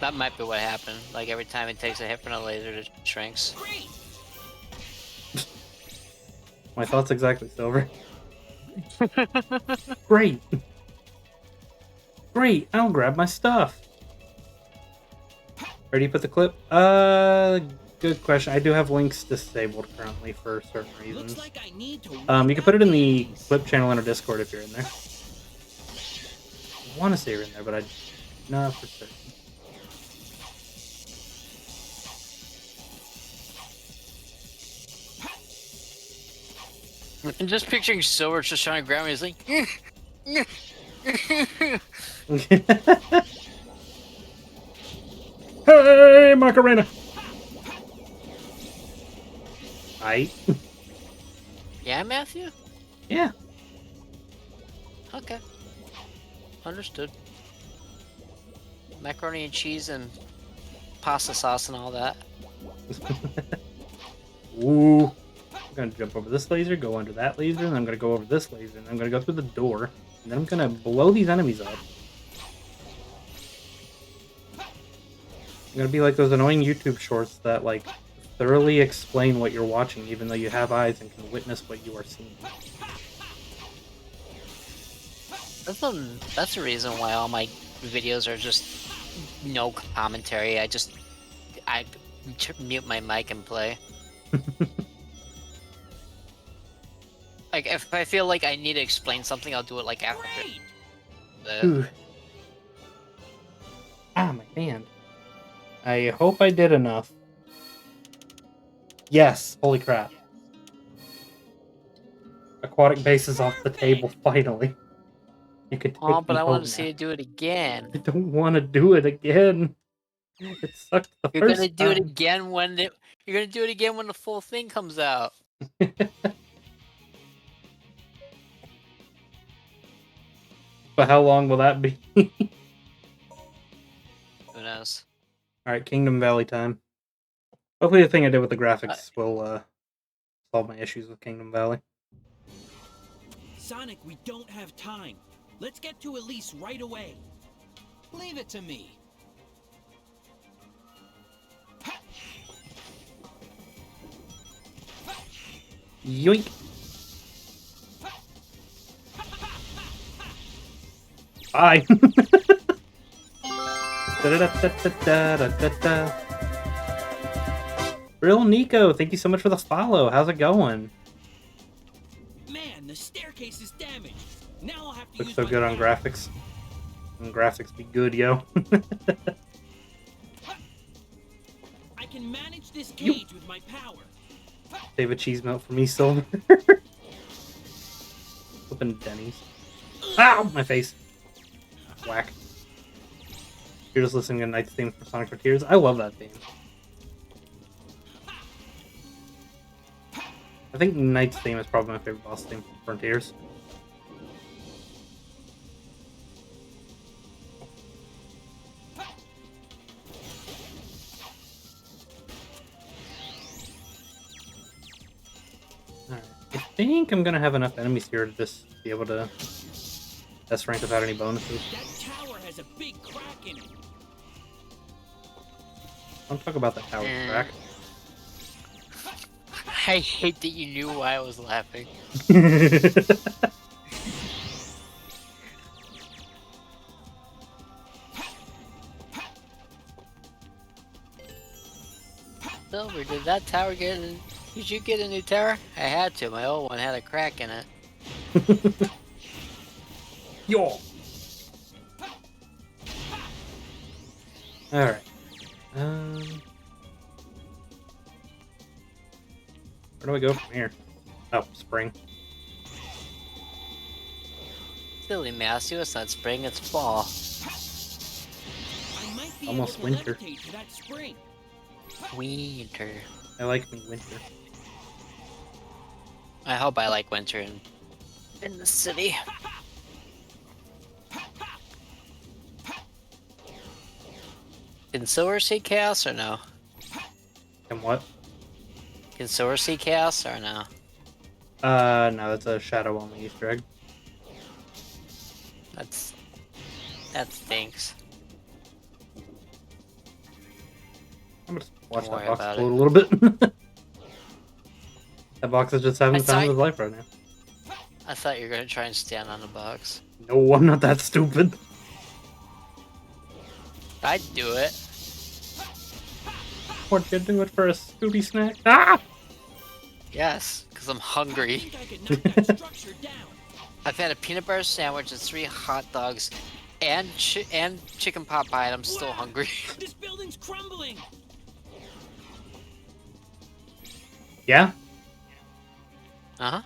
That might be what happened. Like every time it takes a hit from a laser, it shrinks. My thoughts exactly, Silver. Great. Great, I'll grab my stuff. Ready to put the clip? Good question. I do have links disabled currently for certain reasons. Looks like I need to You can put it in the clip channel in our Discord if you're in there. I want to say you're in there, but I'm not for certain. I'm just picturing Silver just trying to grab me. He's like, Hey, Macarena! Hi. yeah, Matthew? Yeah. Okay. Understood. Macaroni and cheese and pasta sauce and all that. Ooh. I'm gonna jump over this laser, go under that laser, and I'm gonna go over this laser, and I'm gonna go through the door, and then I'm gonna blow these enemies up. I'm gonna be like those annoying YouTube shorts that, like, thoroughly explain what you're watching, even though you have eyes and can witness what you are seeing. That's the reason why all my videos are just no commentary. I mute my mic and play. Like, if I feel like I need to explain something, I'll do it like after. Ooh. Ah, my hand. I hope I did enough. Yes, holy crap. Aquatic base is off the table, finally. You could take Oh, but me I want home to see now. you do it again. I don't want to do it again. It sucked the You're first gonna do it time. again when you're gonna do it again when the full thing comes out. But how long will that be? Who knows? Alright, Kingdom Valley time. Hopefully the thing I did with the graphics will solve my issues with Kingdom Valley. Sonic, we don't have time. Let's get to Elise right away. Leave it to me. Yoink! Bye! Real Nico, thank you so much for the follow. How's it going? Man, the staircase is damaged. Now I'll have to Looks use so my good on power. graphics. And graphics be good, yo. I can manage this cage with my power. Save a cheese melt for me, Silver. Flipping Denny's. Ow! My face. Whack. You're just listening to Knight's theme for Sonic Frontiers. I love that theme. I think Knight's theme is probably my favorite boss theme for Frontiers. Alright. I think I'm gonna have enough enemies here to just be able to S rank without any bonuses. That tower has a big crack in it. Don't talk about that tower crack. I hate that you knew why I was laughing. Silver, did that tower get in? Did you get a new tower? I had to. My old one had a crack in it. Yo! Alright. Where do I go from here? Oh, spring. Silly Matthew, it's not spring, it's fall. I might be Almost able to winter. levitate to that spring. Winter. I like me winter. I hope I like winter in the city. Can Silver see chaos or no? And what? Can Silver see chaos or no? No, that's a shadow only Easter egg. That stinks. I'm gonna watch Don't that worry box about explode a little bit. That box is just having the time saw of his life right now. I thought you were gonna try and stand on the box. No, I'm not that stupid. I'd do it. What you do it for a Scooby snack? Ah! Yes, because I'm hungry. I could knock that structure down. I've had a peanut butter sandwich and 3 hot dogs and chicken pot pie, and I'm still hungry. This building's crumbling. Yeah? Uh-huh.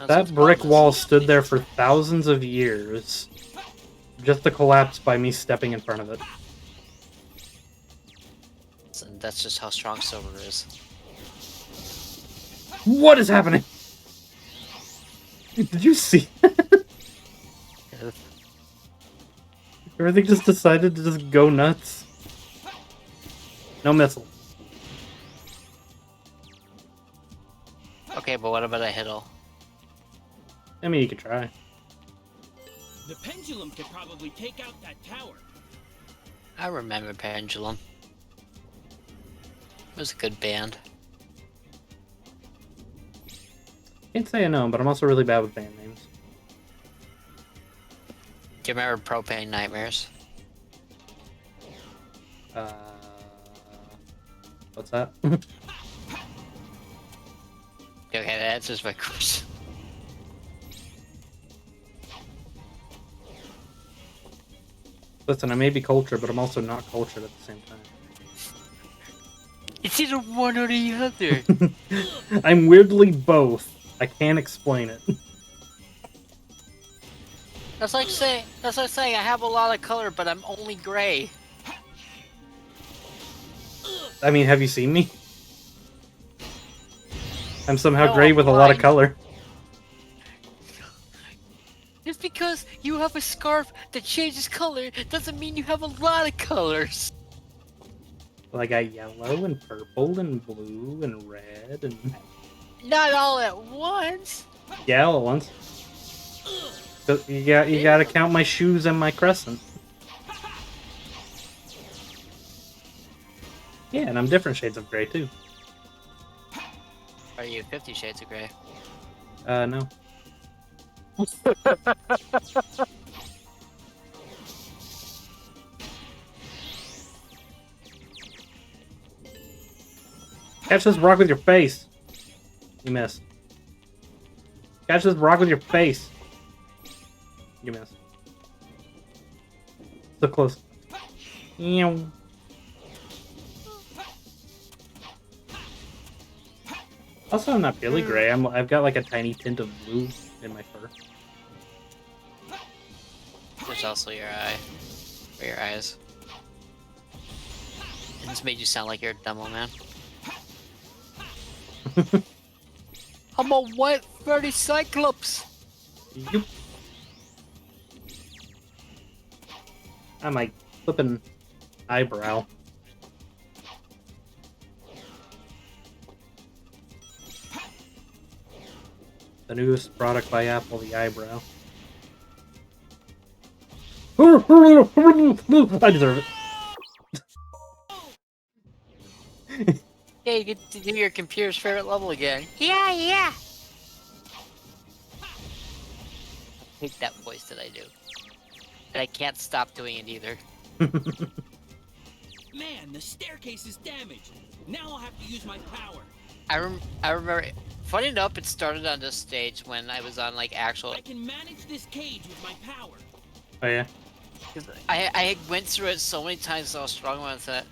That brick wall stood there for thousands of years, just to collapse by me stepping in front of it. And that's just how strong silver is. What is happening? Did you see? Everything just decided to just go nuts. No missile. Okay, but what about a hiddle? I mean, you could try. The pendulum could probably take out that tower. I remember Pendulum. It was a good band. Can't say I know, but I'm also really bad with band names. Do you remember Propane Nightmares? What's that? Okay, that answers my question. Listen, I may be cultured, but I'm also not cultured at the same time. It's either one or the other. I'm weirdly both. I can't explain it. That's like saying I have a lot of color, but I'm only gray. I mean, have you seen me? I'm somehow No, gray I'm with a lot of blind. color. Just because you have a scarf that changes color doesn't mean you have a lot of colors. Well, I got yellow and purple and blue and red and... Not all at once. Yeah, all at once. So you gotta count my shoes and my crescent. Yeah, and I'm different shades of gray too. Are you 50 Shades of Grey? No. Catch this rock with your face. You missed. Catch this rock with your face. You missed. So close. Ew. Also, I'm not really gray. I've got like a tiny tint of blue in my fur. There's also your eye. Or your eyes. And this made you sound like you're a demo man. I'm a white furry cyclops! Yup. I'm like flipping eyebrow. The newest product by Apple, the eyebrow. I deserve it. Yeah, you get to do your computer's favorite level again. Yeah! I hate that voice that I do. And I can't stop doing it either. Man, the staircase is damaged. Now I'll have to use my power. I remember, funny enough, it started on this stage when I was on like actual... I can manage this cage with my power. Oh yeah? I went through it so many times, so I was strong with it.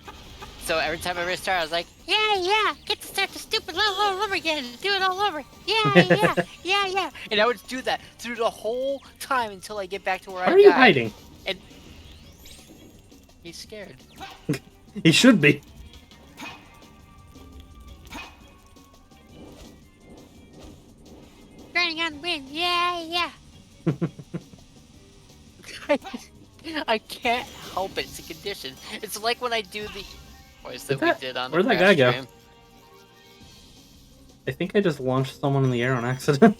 So every time I restart, I was like, yeah, get to start the stupid level all over again, do it all over. Yeah. And I would do that through the whole time until I get back to where I died. Why are you hiding? And he's scared. He should be. Turning on wind, yeah. I can't help it. It's a condition. It's like when I do the voice that we did on the Where'd that guy go? stream. I think I just launched someone in the air on accident.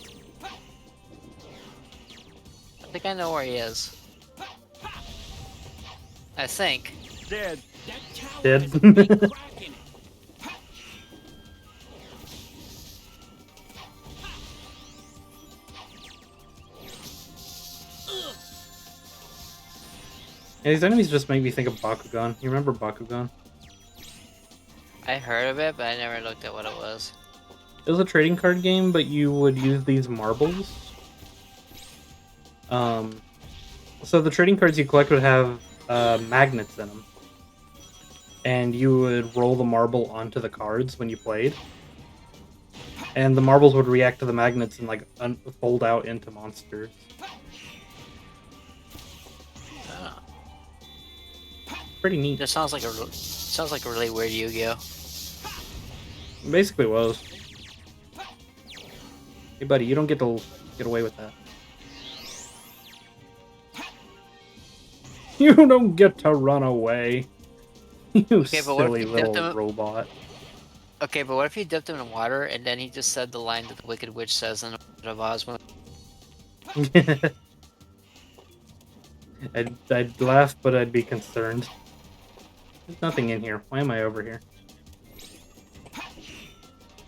I think I know where he is. I think. Dead. Dead. Yeah, these enemies just make me think of Bakugan. You remember Bakugan? I heard of it, but I never looked at what it was. It was a trading card game, but you would use these marbles. So the trading cards you collect would have magnets in them. And you would roll the marble onto the cards when you played. And the marbles would react to the magnets and like fold out into monsters. Pretty neat. This sounds like a really weird Yu-Gi-Oh. Basically was. Hey buddy, you don't get to get away with that. You don't get to run away. You silly little robot. Okay, but what if you dipped him in water and then he just said the line that the Wicked Witch says in the Wizard of Oz movie? I'd laugh, but I'd be concerned. There's nothing in here. Why am I over here?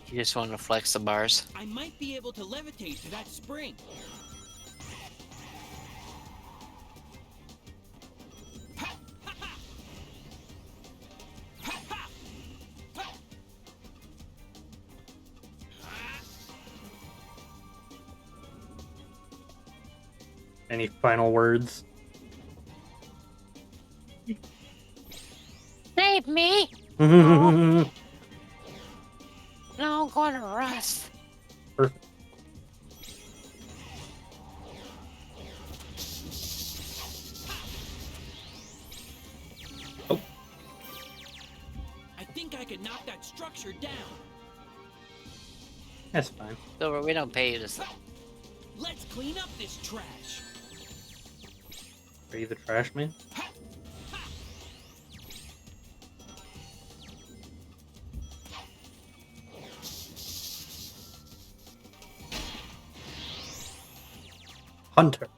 You just want to flex the bars. I might be able to levitate to that spring. Any final words? Save me! No, I'm going to rust. Perfect. Oh. I think I could knock that structure down. That's fine. Silver, we don't pay you to. Let's clean up this trash. Are you the trash man? Hunter.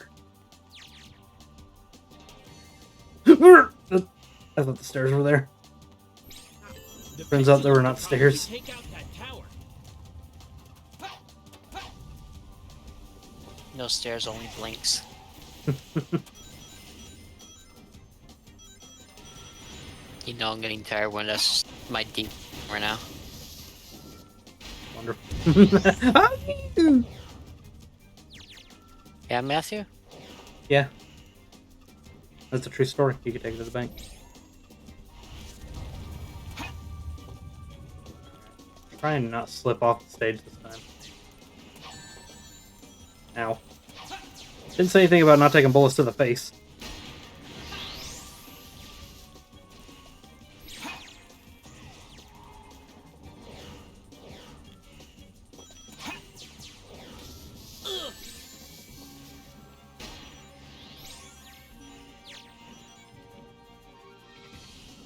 I thought the stairs were there. Turns out there were not stairs. Take out that tower. No stairs, only blinks. You know I'm getting tired when that's my deep right now. Wonderful. Yeah, Matthew? Yeah. That's a true story. You can take it to the bank. Try and not slip off the stage this time. Ow. Didn't say anything about not taking bullets to the face.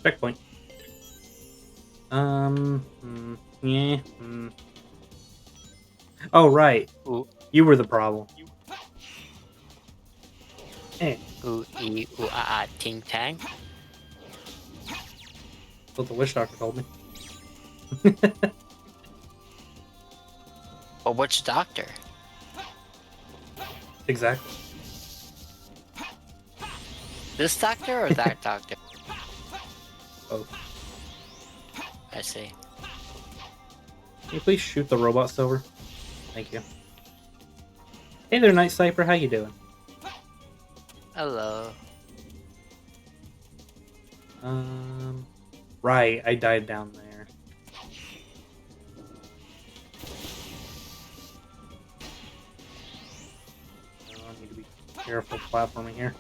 Checkpoint. Yeah. Oh, right. Ooh. You were the problem. Hey. Ooh, ee, ooh, ah, ah, ting, tang. That's what the witch doctor told me. Well, which doctor? Exactly. This doctor or that doctor? Oh. I see. Can you please shoot the robot, Silver? Thank you. Hey there, Night Sniper. How you doing? Hello. Right. I died down there. Oh, I need to be careful platforming here.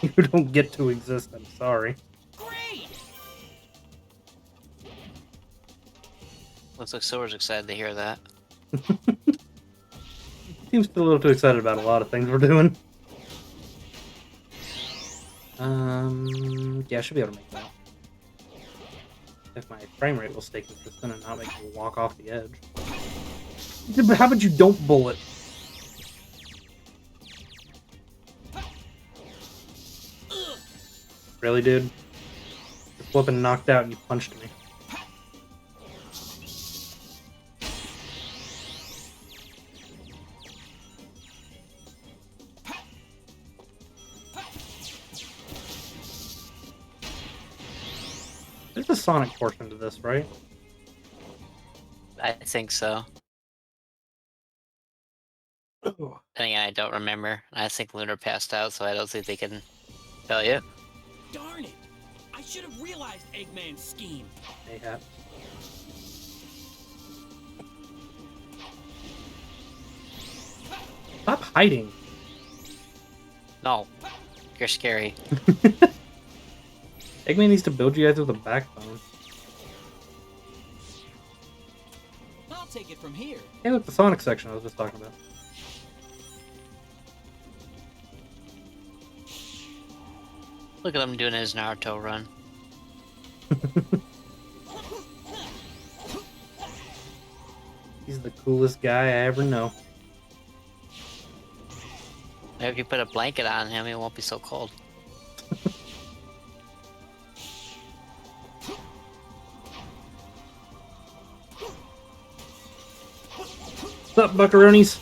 You don't get to exist, I'm sorry. Great! Looks like Silver's excited to hear that. Seems a little too excited about a lot of things we're doing. Yeah, I should be able to make that. If my frame rate will stay consistent and not make me walk off the edge. But how about you don't bullet? Really, dude? You're flipping knocked out and you punched me. There's a Sonic portion to this, right? I think so. I don't remember. I think Lunar passed out, so I don't think they can tell you. Darn it! I should have realized Eggman's scheme. Mayhap. Stop hiding. No. You're scary. Eggman needs to build you guys with a backbone. I'll take it from here. Hey, look, the Sonic section I was just talking about. Look at him doing his Naruto run. He's the coolest guy I ever know. If you put a blanket on him, he won't be so cold. What's up, buckaroonies?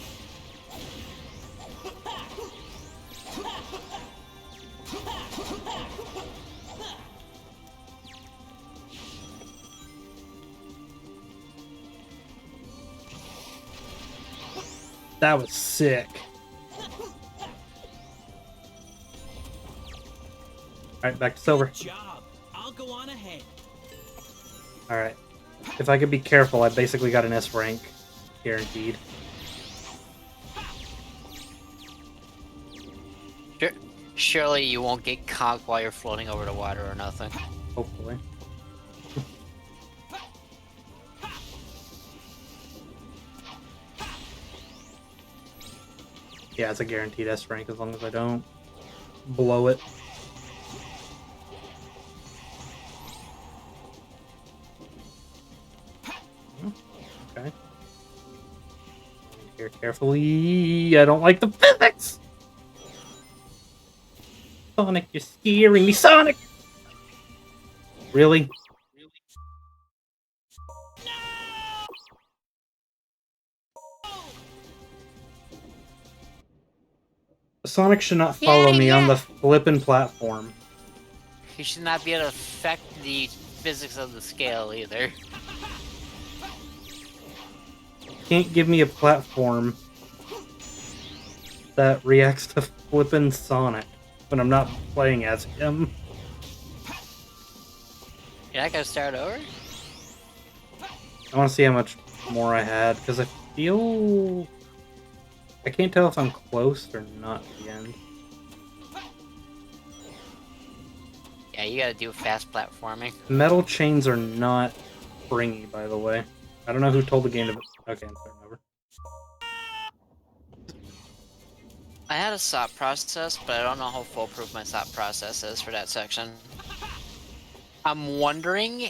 That was sick. Alright, back to Silver. Good job. I'll go on ahead. Alright. If I could be careful, I basically got an S rank. Guaranteed. Surely you won't get conked while you're floating over the water or nothing. Hopefully. Yeah, it's a guaranteed S rank as long as I don't blow it. Okay. Here carefully. I don't like the physics! Sonic, you're scaring me, Sonic! Really? Sonic should not follow me on the flippin' platform. He should not be able to affect the physics of the scale either. Can't give me a platform that reacts to flippin' Sonic when I'm not playing as him. You're not gonna start over? I want to see how much more I had, because I feel... I can't tell if I'm close or not at the end. Yeah, you gotta do fast platforming. Metal chains are not springy, by the way. I don't know who told the game to... Okay, I'm starting over. I had a thought process, but I don't know how foolproof my thought process is for that section. I'm wondering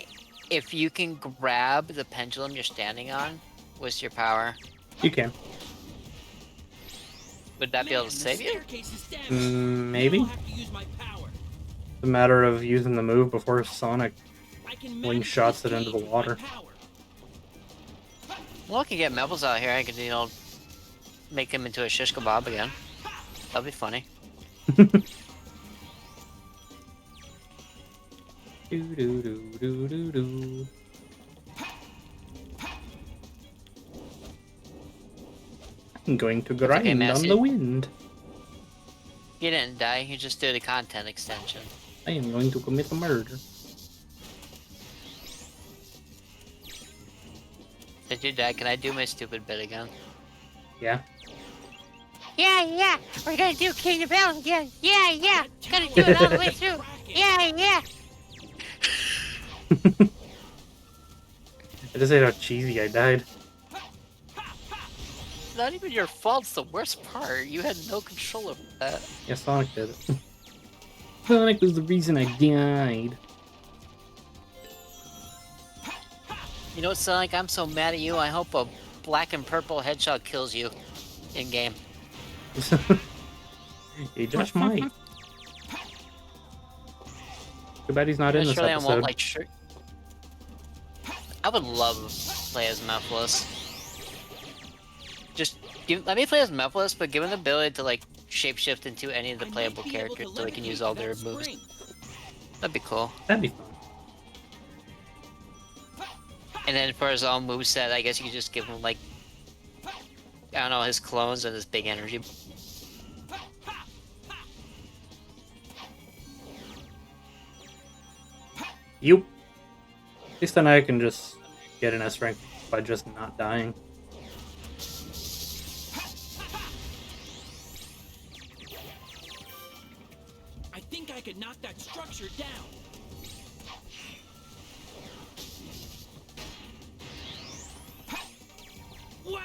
if you can grab the pendulum you're standing on with your power. You can. Would that be able to save you? Maybe. It's a matter of using the move before Sonic shots it into the water. Well, I can get Mebbles out here. I could, make him into a shish kebab again. That'd be funny. I'm going to grind on the wind. You didn't die, you just did a content extension. I am going to commit a murder. Did you die? Can I do my stupid bit again? Yeah. Yeah. We're gonna do King of Battle again. Yeah. Gonna do it all the way through. Yeah. I just hate how cheesy I died. It's not even your fault. It's the worst part. You had no control over that. Yeah, Sonic did it. Sonic was the reason I died. You know what, Sonic? I'm so mad at you. I hope a black and purple hedgehog kills you in game. He just might. Too bad he's not in this Surely episode. I won't, like, I would love to play as Mephiles. Just let me play as Mephiles, but give him the ability to like shapeshift into any of the playable characters so he can use all their moves. That'd be cool. That'd be fun. And then for his own moveset, I guess you could just give him like, I don't know, his clones and his big energy. You. At least then I can just get an S rank by just not dying. I think I could knock that structure down. Wow!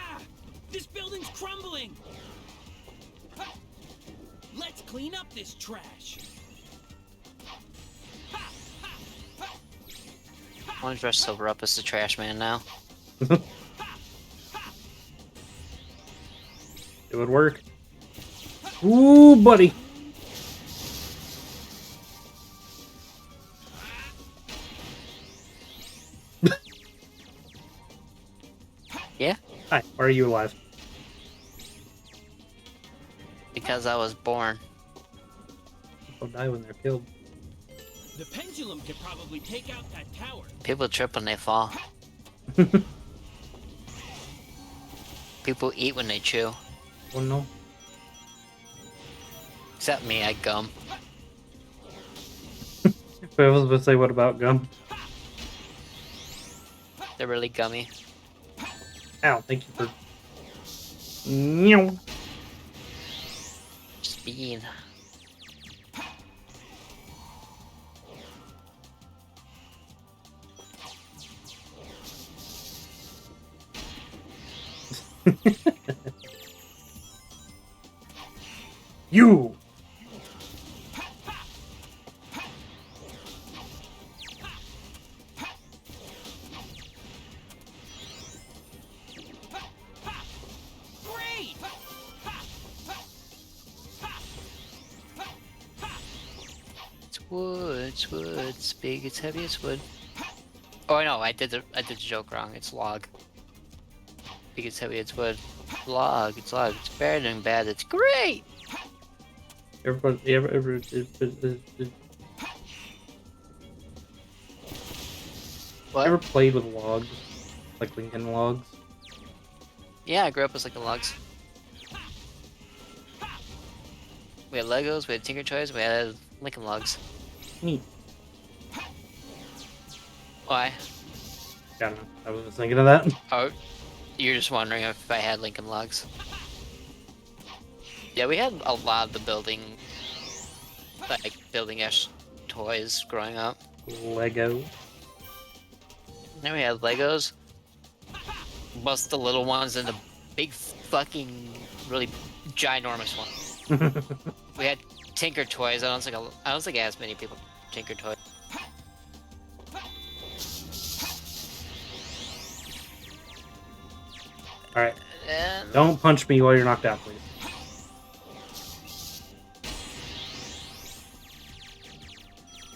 This building's crumbling! Let's clean up this trash. I want to dress Silver up as the trash man now. It would work. Ooh, buddy. Yeah? Hi, why are you alive? Because I was born. People die when they're killed. The pendulum could probably take out that tower. People trip when they fall. People eat when they chew. Oh no. Except me, I gum. Wait, I was about to say, what about gum? They're really gummy. Ow, thank you for... Meow. Speed. You! Great! It's wood, it's big, it's heavy, it's wood. Oh no, I did the joke wrong. It's log. Big, it's heavy, it's wood. Log, it's better than bad, it's great! Everybody, What? ever played with logs? Like Lincoln logs? Yeah, I grew up with like the logs. We had Legos, we had Tinker Toys, we had Lincoln Logs. Neat. Why? I don't know. I was just thinking of that. Oh, you're just wondering if I had Lincoln Logs. Yeah, we had a lot of the building-ish toys growing up. Lego. Then we had Legos. Most of the little ones and the big fucking really ginormous ones. We had Tinker Toys. I don't think as many people Tinker Toys. Alright. And Don't punch me while you're knocked out, please.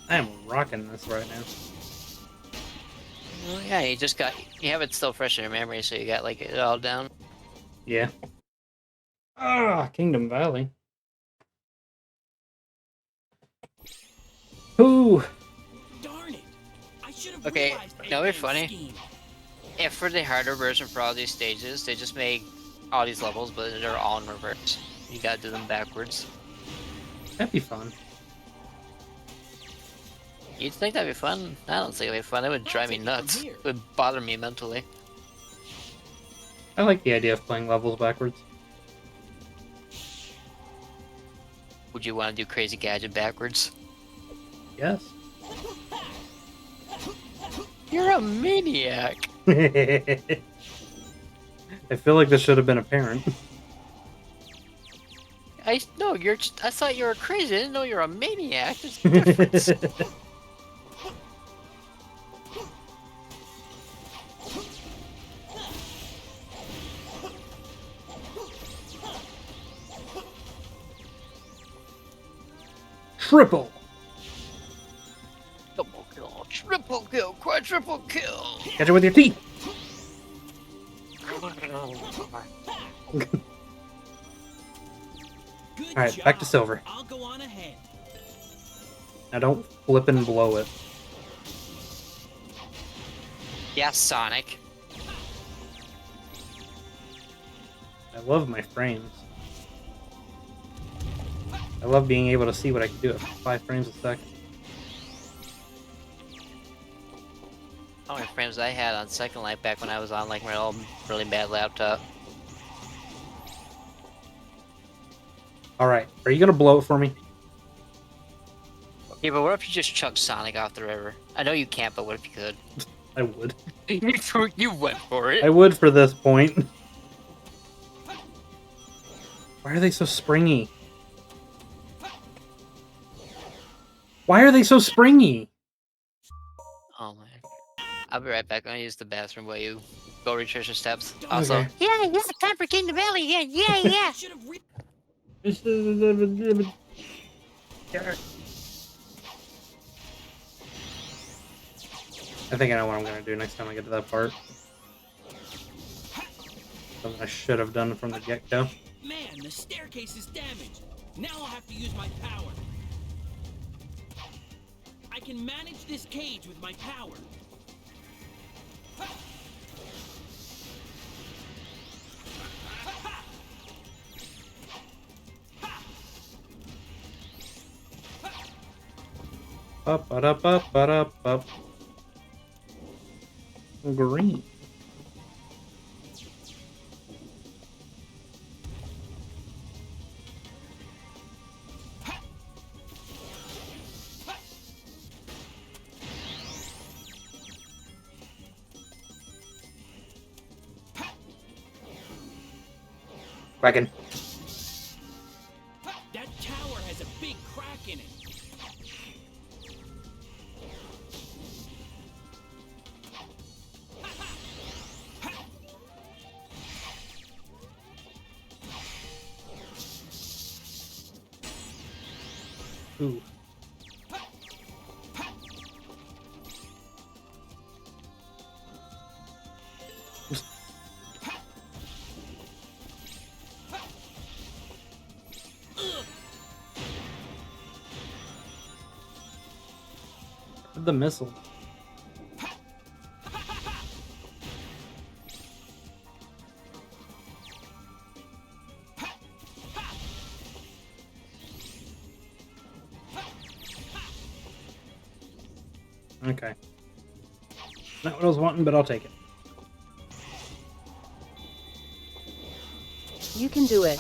I am rocking this right now. well, yeah, you have it still fresh in your memory, so you got like it all down. Yeah. Ah, Kingdom Valley. Ooh. Darn it! I should have Okay, realized that would be Abe's funny. scheme. If for the harder version for all these stages, they just make all these levels, but they're all in reverse. You gotta do them backwards. That'd be fun. You'd think that'd be fun? I don't think it'd be fun. It would drive me nuts. It would bother me mentally. I like the idea of playing levels backwards. Would you want to do Crazy Gadget backwards? Yes. You're a maniac. I feel like this should have been apparent. I thought you were crazy. I didn't know you're a maniac. There's a difference. Triple. Double kill, triple kill, quadruple kill. Catch it with your teeth. Alright, back to silver. I'll go on ahead. Now don't flip and blow it. Yes, Sonic. I love my frames. I love being able to see what I can do at 5 frames a second. How many frames I had on Second Life back when I was on like my old really bad laptop. Alright, are you gonna blow it for me? Yeah, but what if you just chuck Sonic off the river? I know you can't, but what if you could? I would. You went for it. I would for this point. Why are they so springy? Why are they so springy? Oh man. I'll be right back. I'm gonna use the bathroom while you go retrace your steps. Also, Okay. yeah, time for King the Valley again. Yeah. I think I know what I'm gonna do next time I get to that part. Something I should have done from the get-go. Man, the staircase is damaged. Now I'll have to use my power. I can manage this cage with my power. Up. Green. Kraken. That tower has a big crack in it. Ooh. The missile. Okay. Not what I was wanting, but I'll take it. You can do it.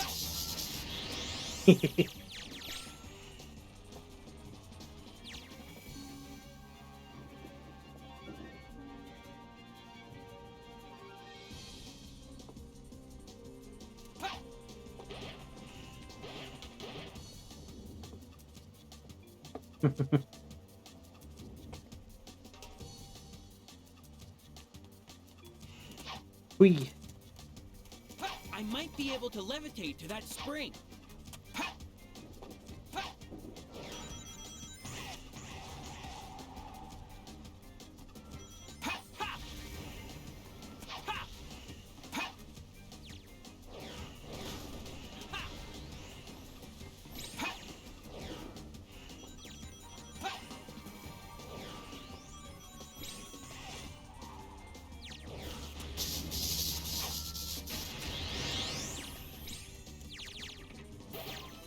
Whee. I might be able to levitate to that spring.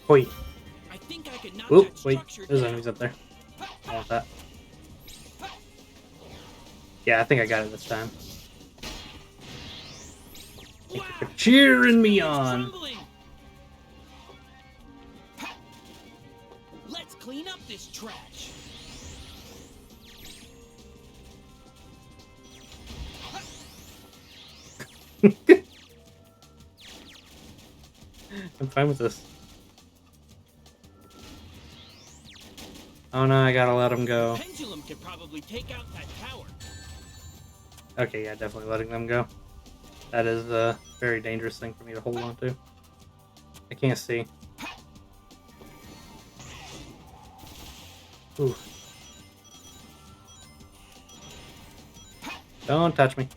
Wait. I think I could knock Oop, that wait. structure There's down. enemies up there. I want that. Yeah, I think I got it this time. Wow, Cheering me it's on. crumbling. Let's clean up this trash. I'm fine with this. Oh no, I gotta let him go. Pendulum could probably take out that tower. Okay, yeah, definitely letting them go. That is a very dangerous thing for me to hold on to. I can't see. Ooh. Don't touch me.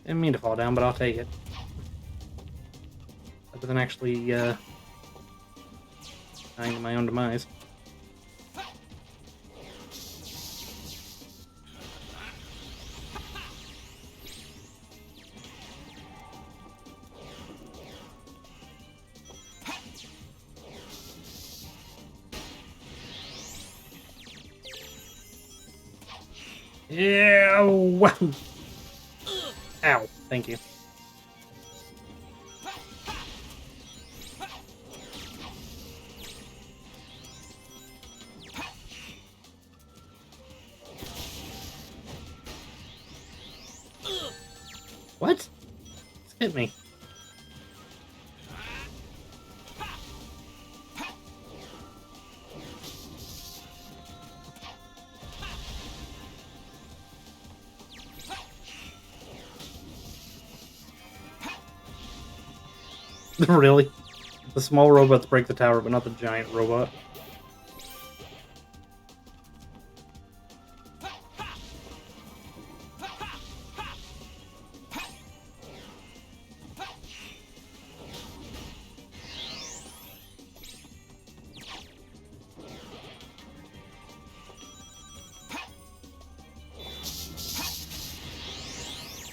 Didn't mean to fall down, but I'll take it. Rather than actually dying to my own demise. Yeah! Wow. Ow, thank you. What? Just hit me. Really? The small robots break the tower, but not the giant robot.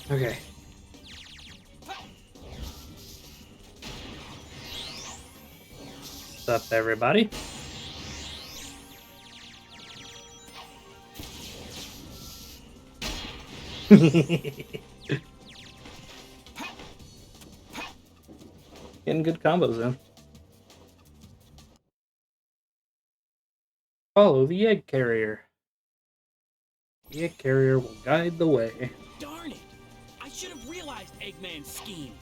Okay. What's up, everybody? Getting good combos in. Follow the egg carrier. The egg carrier will guide the way. Darn it! I should have realized Eggman's scheme.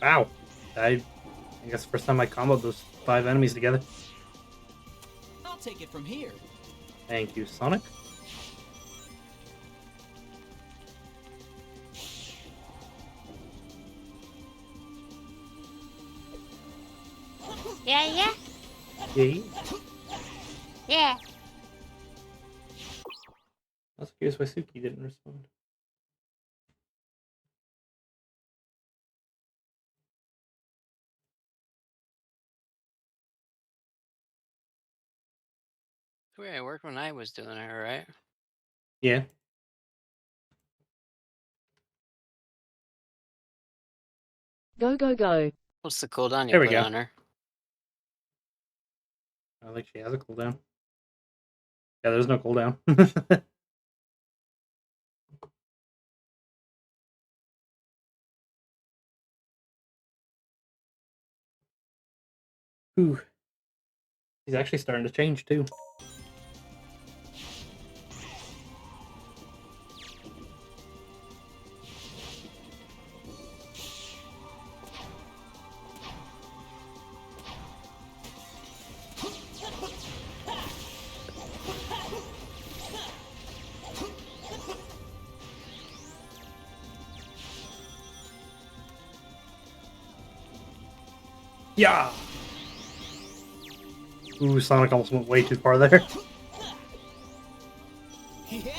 Wow. I guess the first time I comboed those 5 enemies together. I'll take it from here. Thank you, Sonic. Yeah. Yeah. Yeah. I was curious why Suki didn't respond. The way I worked when I was doing it, right? Yeah. Go, go, go. What's the cooldown you There we put go. on her? I think she has a cooldown. Yeah, there's no cooldown. Ooh. He's actually starting to change too. Yeah. Ooh, Sonic almost went way too far there. Yeah.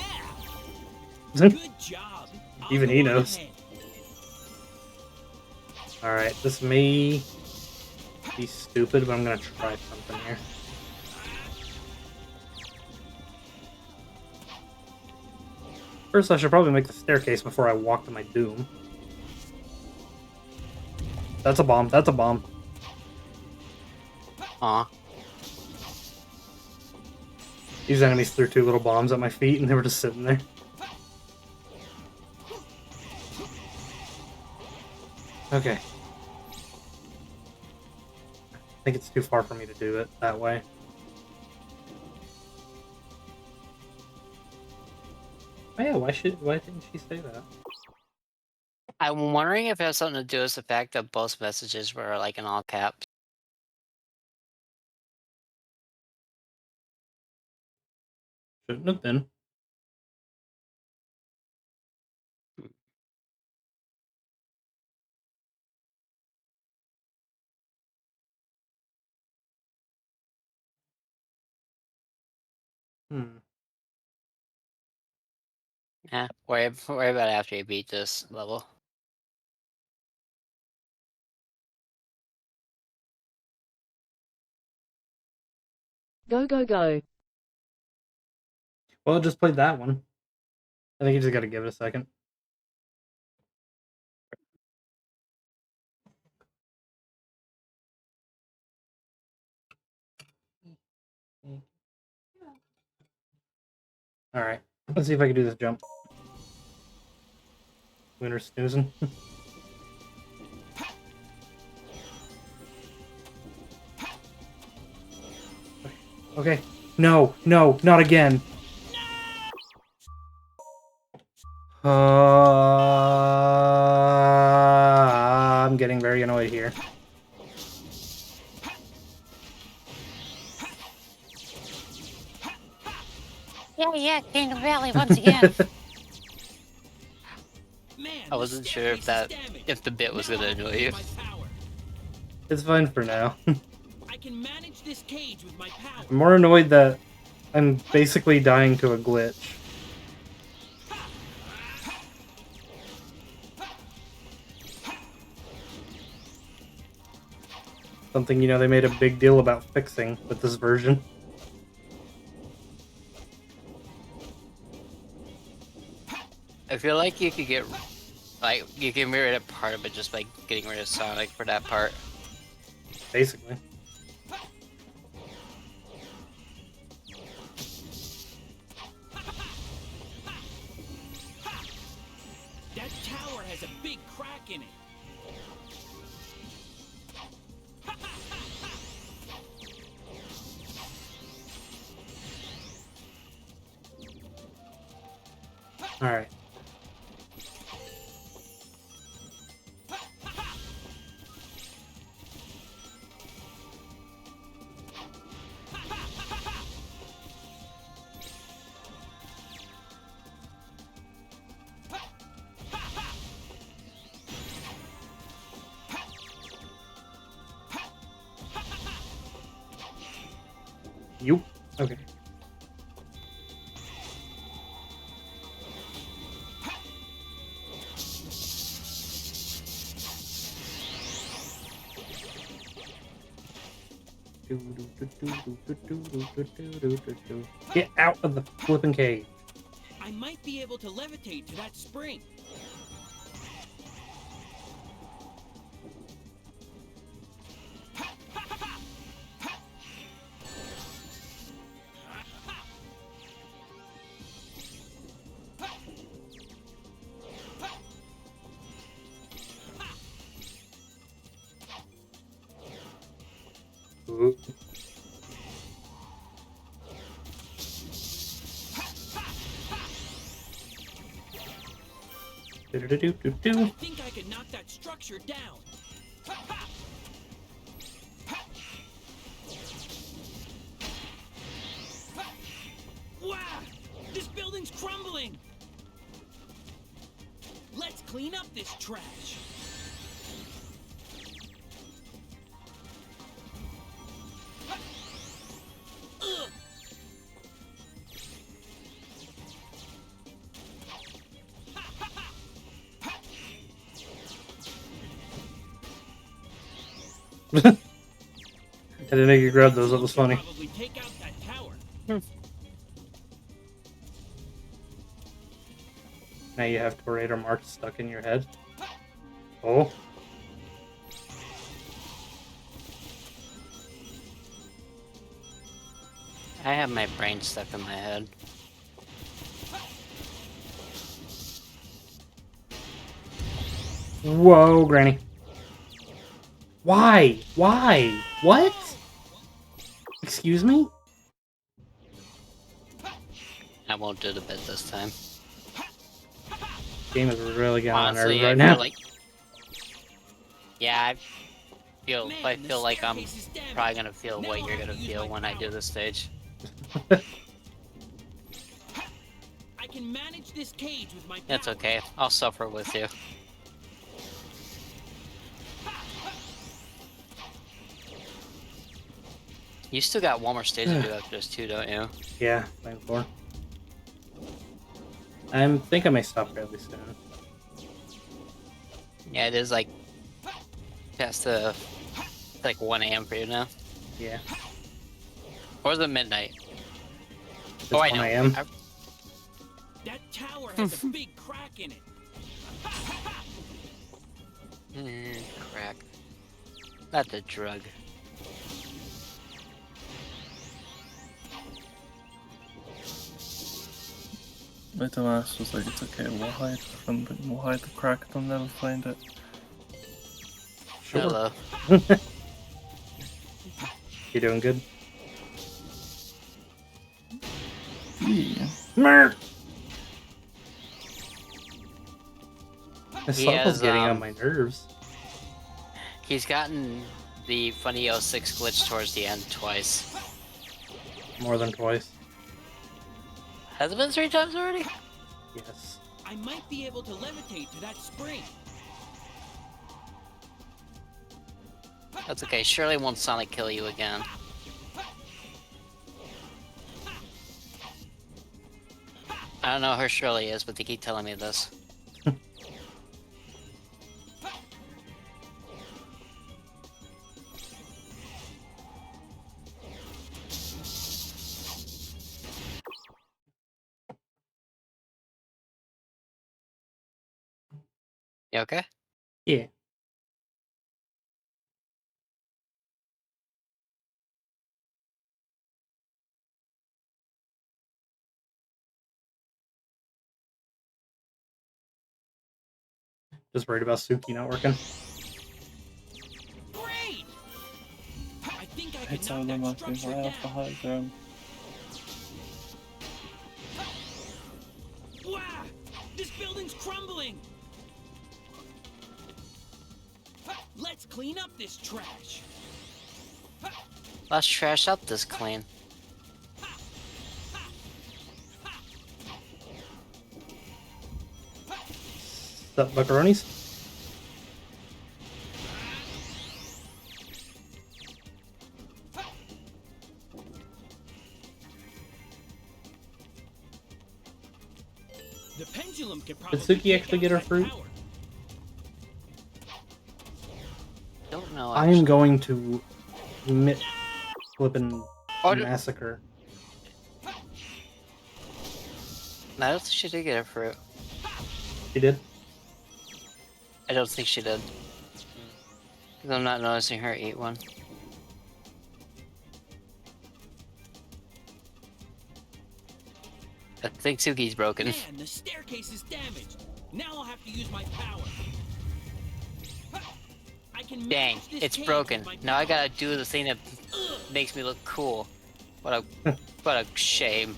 Good job. Even he knows. Alright, this may be stupid, but I'm gonna try something here. First, I should probably make the staircase before I walk to my doom. That's a bomb. That's a bomb. Aw. These enemies threw 2 little bombs at my feet, and they were just sitting there. Okay. I think it's too far for me to do it that way. Oh yeah, why didn't she say that? I'm wondering if it has something to do with the fact that both messages were like in all caps. Shouldn't have been. Yeah, worry about it after you beat this level. Go, go, go. Well, I just played that one. I think you just gotta give it a second. Alright, let's see if I can do this jump. Lunar snoozing. Okay. No, no, not again. I'm getting very annoyed here. Yeah, Kingdom Valley once again. I wasn't sure if the bit was gonna annoy you. It's fine for now. I can manage this cage with my power. I'm more annoyed that I'm basically dying to a glitch. Something, they made a big deal about fixing with this version. I feel like you could get rid of part of it just by getting rid of Sonic for that part. Basically. That tower has a big crack in it. Alright. You? Okay. Get out of the flipping cave. I might be able to levitate to that spring. Ooh. I think I can knock that structure down. Wow! This building's crumbling! Let's clean up this trash. I didn't know you grabbed those, that was funny. Probably take out that tower. Now you have tornado marks stuck in your head. Oh. I have my brain stuck in my head. Whoa, Granny. Why? Why? What? Excuse me? I won't do the bit this time. Game is really getting on Honestly, nerves right I now. feel like... Yeah, I feel like I'm probably gonna feel what you're gonna feel when I do this stage. I can manage this cage with my That's okay. I'll suffer with you. You still got one more stage to do after this too, don't you? Yeah, playing 4. I think I may stop fairly soon. Yeah, it is like past the like 1 a.m. for you now. Yeah. Or is it midnight? It's oh, I 1 know. a.m. That tower has a big crack in it. Crack. Not the drug. My dumbass was like, it's okay, we'll hide the crack, they'll never find it. Sure. Hello. You doing good? Yeah. Merc! This He cycle's has, getting on my nerves. He's gotten the funny 06 glitch towards the end twice. More than twice. Has it been 3 times already? Yes. I might be able to levitate to that spring. That's okay. Surely won't Sonic kill you again. I don't know who Shirley is, but they keep telling me this. You okay? Yeah. Just worried about Suki not working. Great! I think I It's can all knock them that up structure right off the down. high ground. Wow! This building's crumbling! Let's clean up this trash. Let's trash up this clean. What's up, buckaroonies? The pendulum could probably Did Suki take actually out get her that fruit? tower. Don't know. I am going to flippin' massacre. No, I don't think she did get her fruit. She did? I don't think she did. Because I'm not noticing her eat one. I think Suki's broken. Man, the staircase is damaged. Now I'll have to use my power. I can Dang, manage this it's cage broken. with my Now I power. gotta do the thing that makes me look cool. What a shame.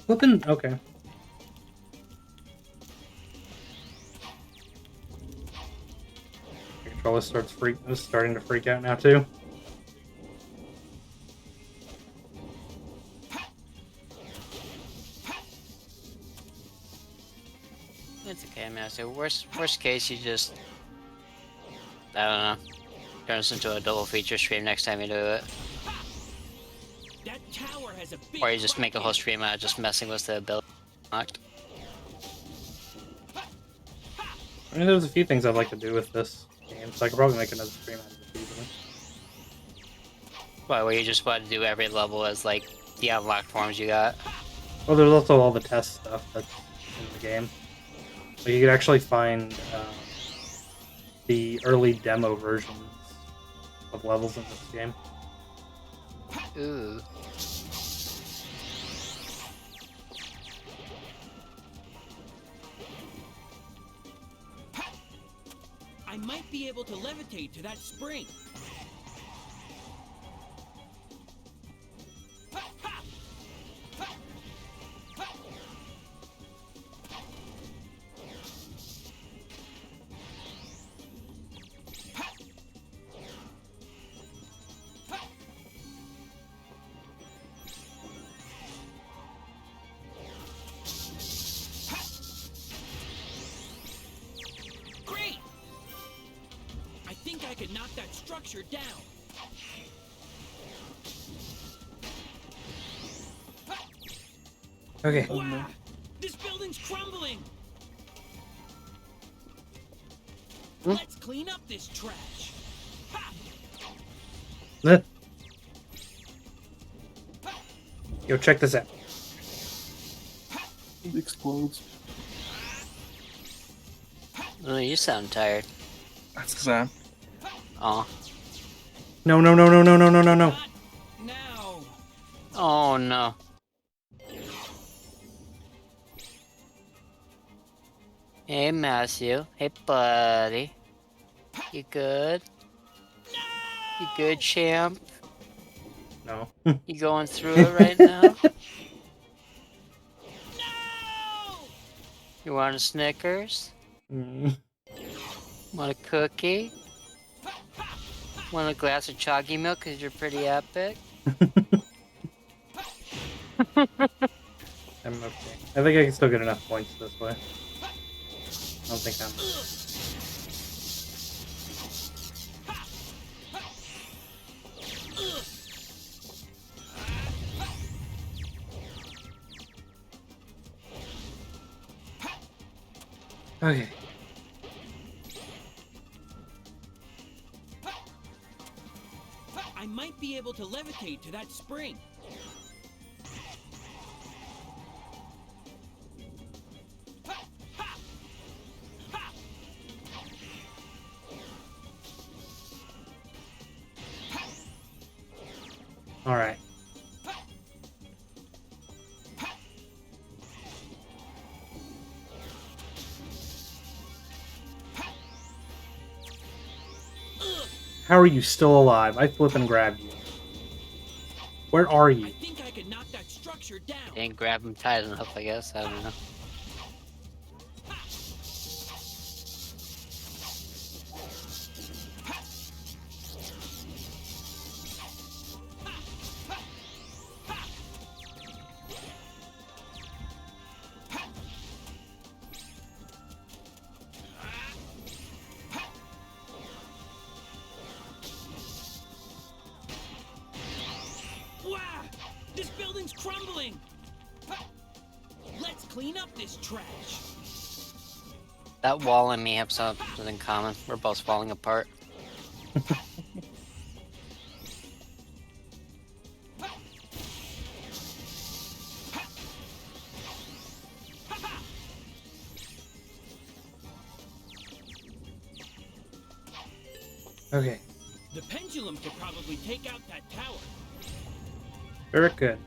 Flippin', okay. The controller is starting to freak out now too. It's okay, man. So worst case, you just, I don't know, turn this into a double feature stream next time you do it. That tower has a big Or you just make a crack whole in it. stream out of just messing with the ability unlocked. I mean, there's a few things I'd like to do with this game, so I could probably make another stream out of it easily. Why, where you just want to do every level as like the unlocked forms you got? Well, there's also all the test stuff that's in the game. Like you could actually find the early demo versions of levels in this game. Ooh. I might be able to levitate to that spring. Great! I think I could knock that structure down. Okay. Wow! This building's crumbling! Let's clean up this trash. Ha! Yo, check this out. It explodes. Oh, you sound tired. That's because I am. Oh. No, no, no, no, no, no, no, no, no. Now. Oh no. Hey Matthew. Hey buddy. You good? You good, champ? No. You going through it right now? No! You want a Snickers? Mm. Want a cookie? Want a glass of chalky milk because you're pretty epic? I'm okay. I think I can still get enough points this way. I don't think I'm... Okay. I might be able to levitate to that spring. All right. How are you still alive? I flip and grab you. Where are you? I think I could knock that structure down. Ain't grab him tight enough, I guess. I don't know. Wow! This building's crumbling! Let's clean up this trash. That wall and me have something in common. We're both falling apart. Okay. The pendulum could probably take out that tower. Very good.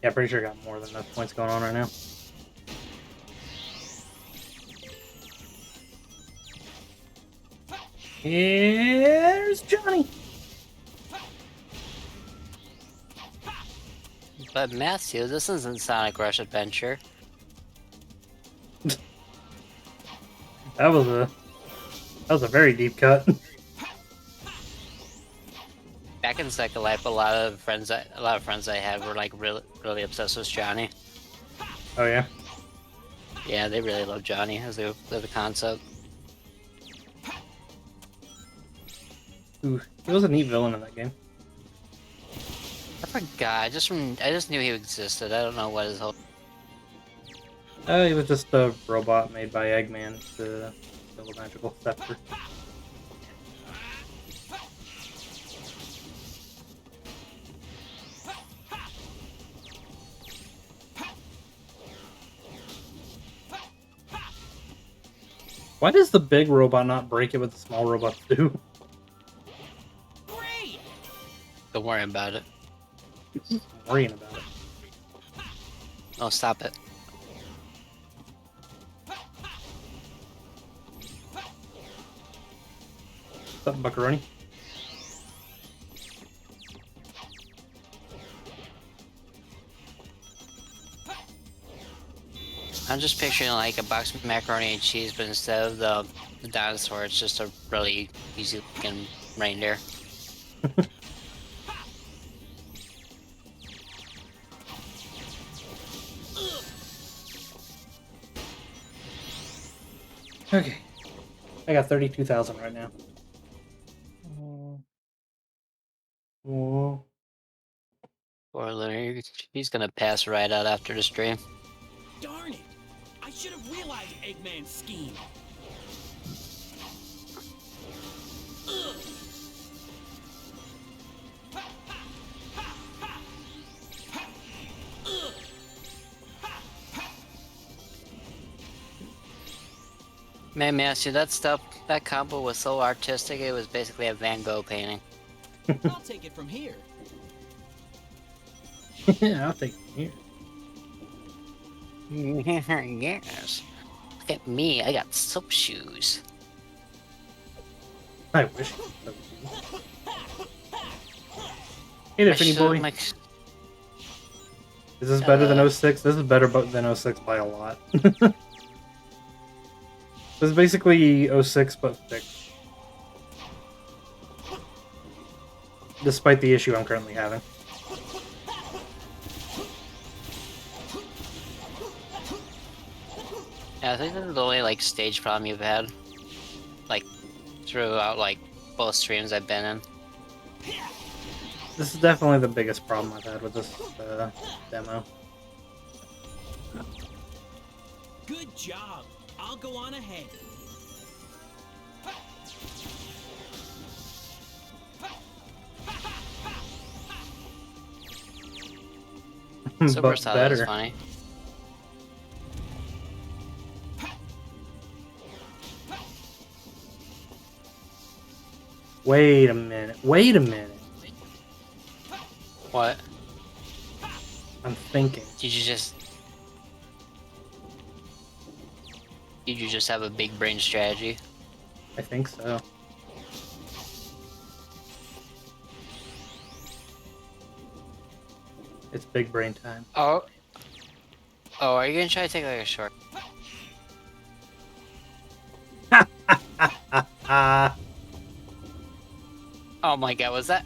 Yeah, pretty sure I got more than enough points going on right now. Here's Johnny. But Matthew, this isn't Sonic Rush Adventure. That was a very deep cut. Back in Second Life, a lot of friends I had were like really obsessed with Johnny. Oh yeah. Yeah, they really love Johnny as the concept. Ooh, he was a neat villain in that game. I forgot. I just knew he existed. I don't know what his whole. He was just a robot made by Eggman to build a magical scepter. Why does the big robot not break it with the small robots do? Great! Don't worry about it. I'm worrying about it. Oh, stop it. What's up, Buckaroni? I'm just picturing like a box of macaroni and cheese, but instead of the dinosaur, it's just a really easy looking reindeer. Okay. I got 32,000 right now. Oh. Poor Lunar, he's gonna pass right out after the stream. Darn it! I should have realized Eggman's scheme. Man, Matthew, that combo was so artistic, it was basically a Van Gogh painting. I'll take it from here. Yeah, I'll take it here. Yes. Look at me, I got soap shoes. I wish. Hey there, Finny boy. Is this better than 06? This is better than 06 by a lot. This is basically 06 but fixed. Despite the issue I'm currently having. Yeah, I think this is the only like stage problem you've had, like throughout like both streams I've been in. This is definitely the biggest problem I've had with this demo. Good job. I'll go on ahead. Super But Solid is better. funny. Wait a minute. Wait a minute. What? I'm thinking. Did you just have a big brain strategy? I think so. It's big brain time. Oh, are you gonna try to take like a short? Oh my god, was that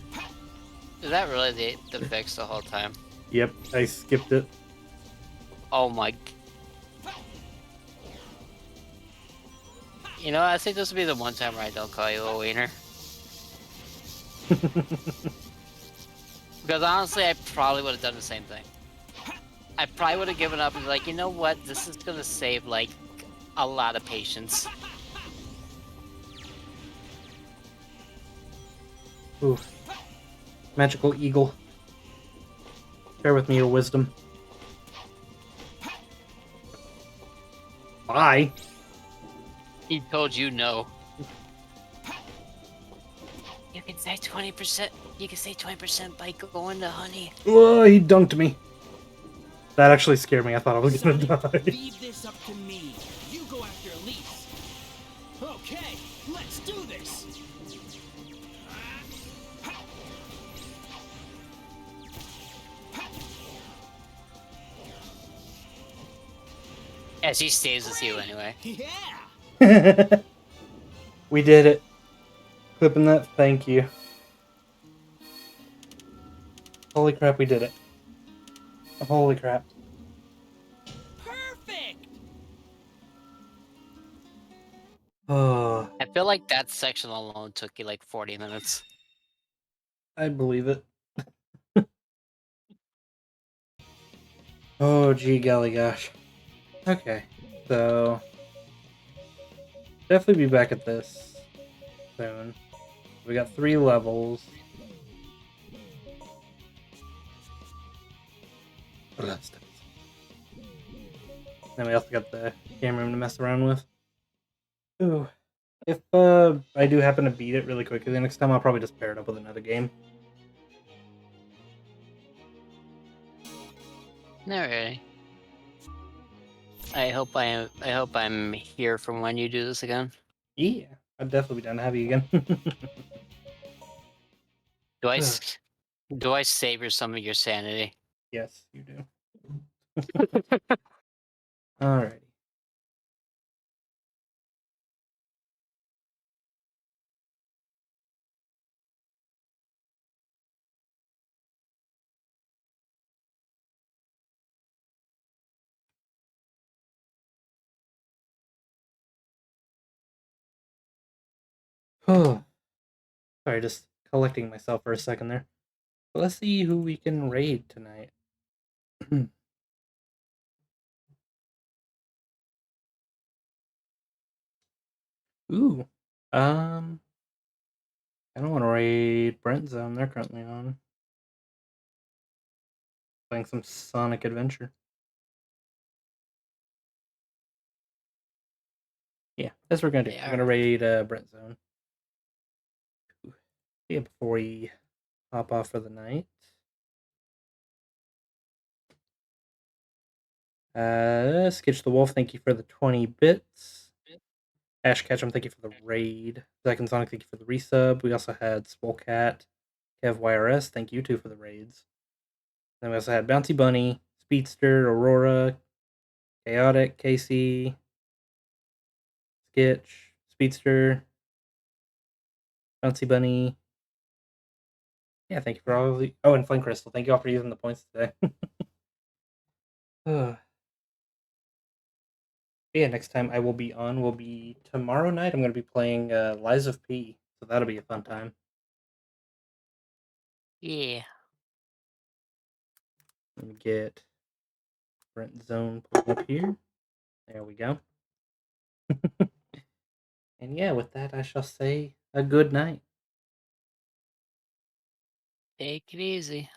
really the fix the whole time? Yep, I skipped it. Oh my. You know, I think this will be the one time where I don't call you a wiener. Because honestly, I probably would have done the same thing. I probably would have given up and be like, you know what, this is gonna save like a lot of patience. Ooh. Magical eagle. Share with me your wisdom. Bye. He told you no. You can say 20%. You can say 20% by going to honey. Oh, he dunked me. That actually scared me. I thought I was gonna die. Leave this up to me. You go after Elise. Okay, let's do this. As he stays with you anyway. Yeah. We did it. Clipping that. Thank you. Holy crap, we did it. Holy crap. Perfect. Oh. I feel like that section alone took you like 40 minutes. I believe it. Oh, gee, golly gosh. Okay, so definitely be back at this soon. We got 3 levels. Oh, that's tough. Then we also got the game room to mess around with. Ooh. If I do happen to beat it really quickly the next time, I'll probably just pair it up with another game. Not really. I hope I'm here from when you do this again. Yeah, I'd definitely be down to have you again. Do I savor some of your sanity? Yes, you do. Alrighty. Sorry, just collecting myself for a second there. But let's see who we can raid tonight. Ooh. I don't want to raid Brent Zone. They're currently on. Playing some Sonic Adventure. Yeah, that's what we're gonna do. We're gonna raid Brent Zone. Yeah, before we hop off for the night. Skitch the Wolf, thank you for the 20 bits. Ash Ketchum, thank you for the raid. Zack and Sonic, thank you for the resub. We also had Spolecat, Kev YRS, thank you too for the raids. Then we also had Bouncy Bunny, Speedster, Aurora, Chaotic, Casey, Skitch, Speedster, Bouncy Bunny. Yeah, thank you for all of the... Oh, and Flame Crystal, thank you all for using the points today. Yeah, next time I will be on will be tomorrow night. I'm going to be playing Lies of P, so that'll be a fun time. Yeah. Let me get Brent Zone pulled up here. There we go. And yeah, with that, I shall say a good night. Take it easy.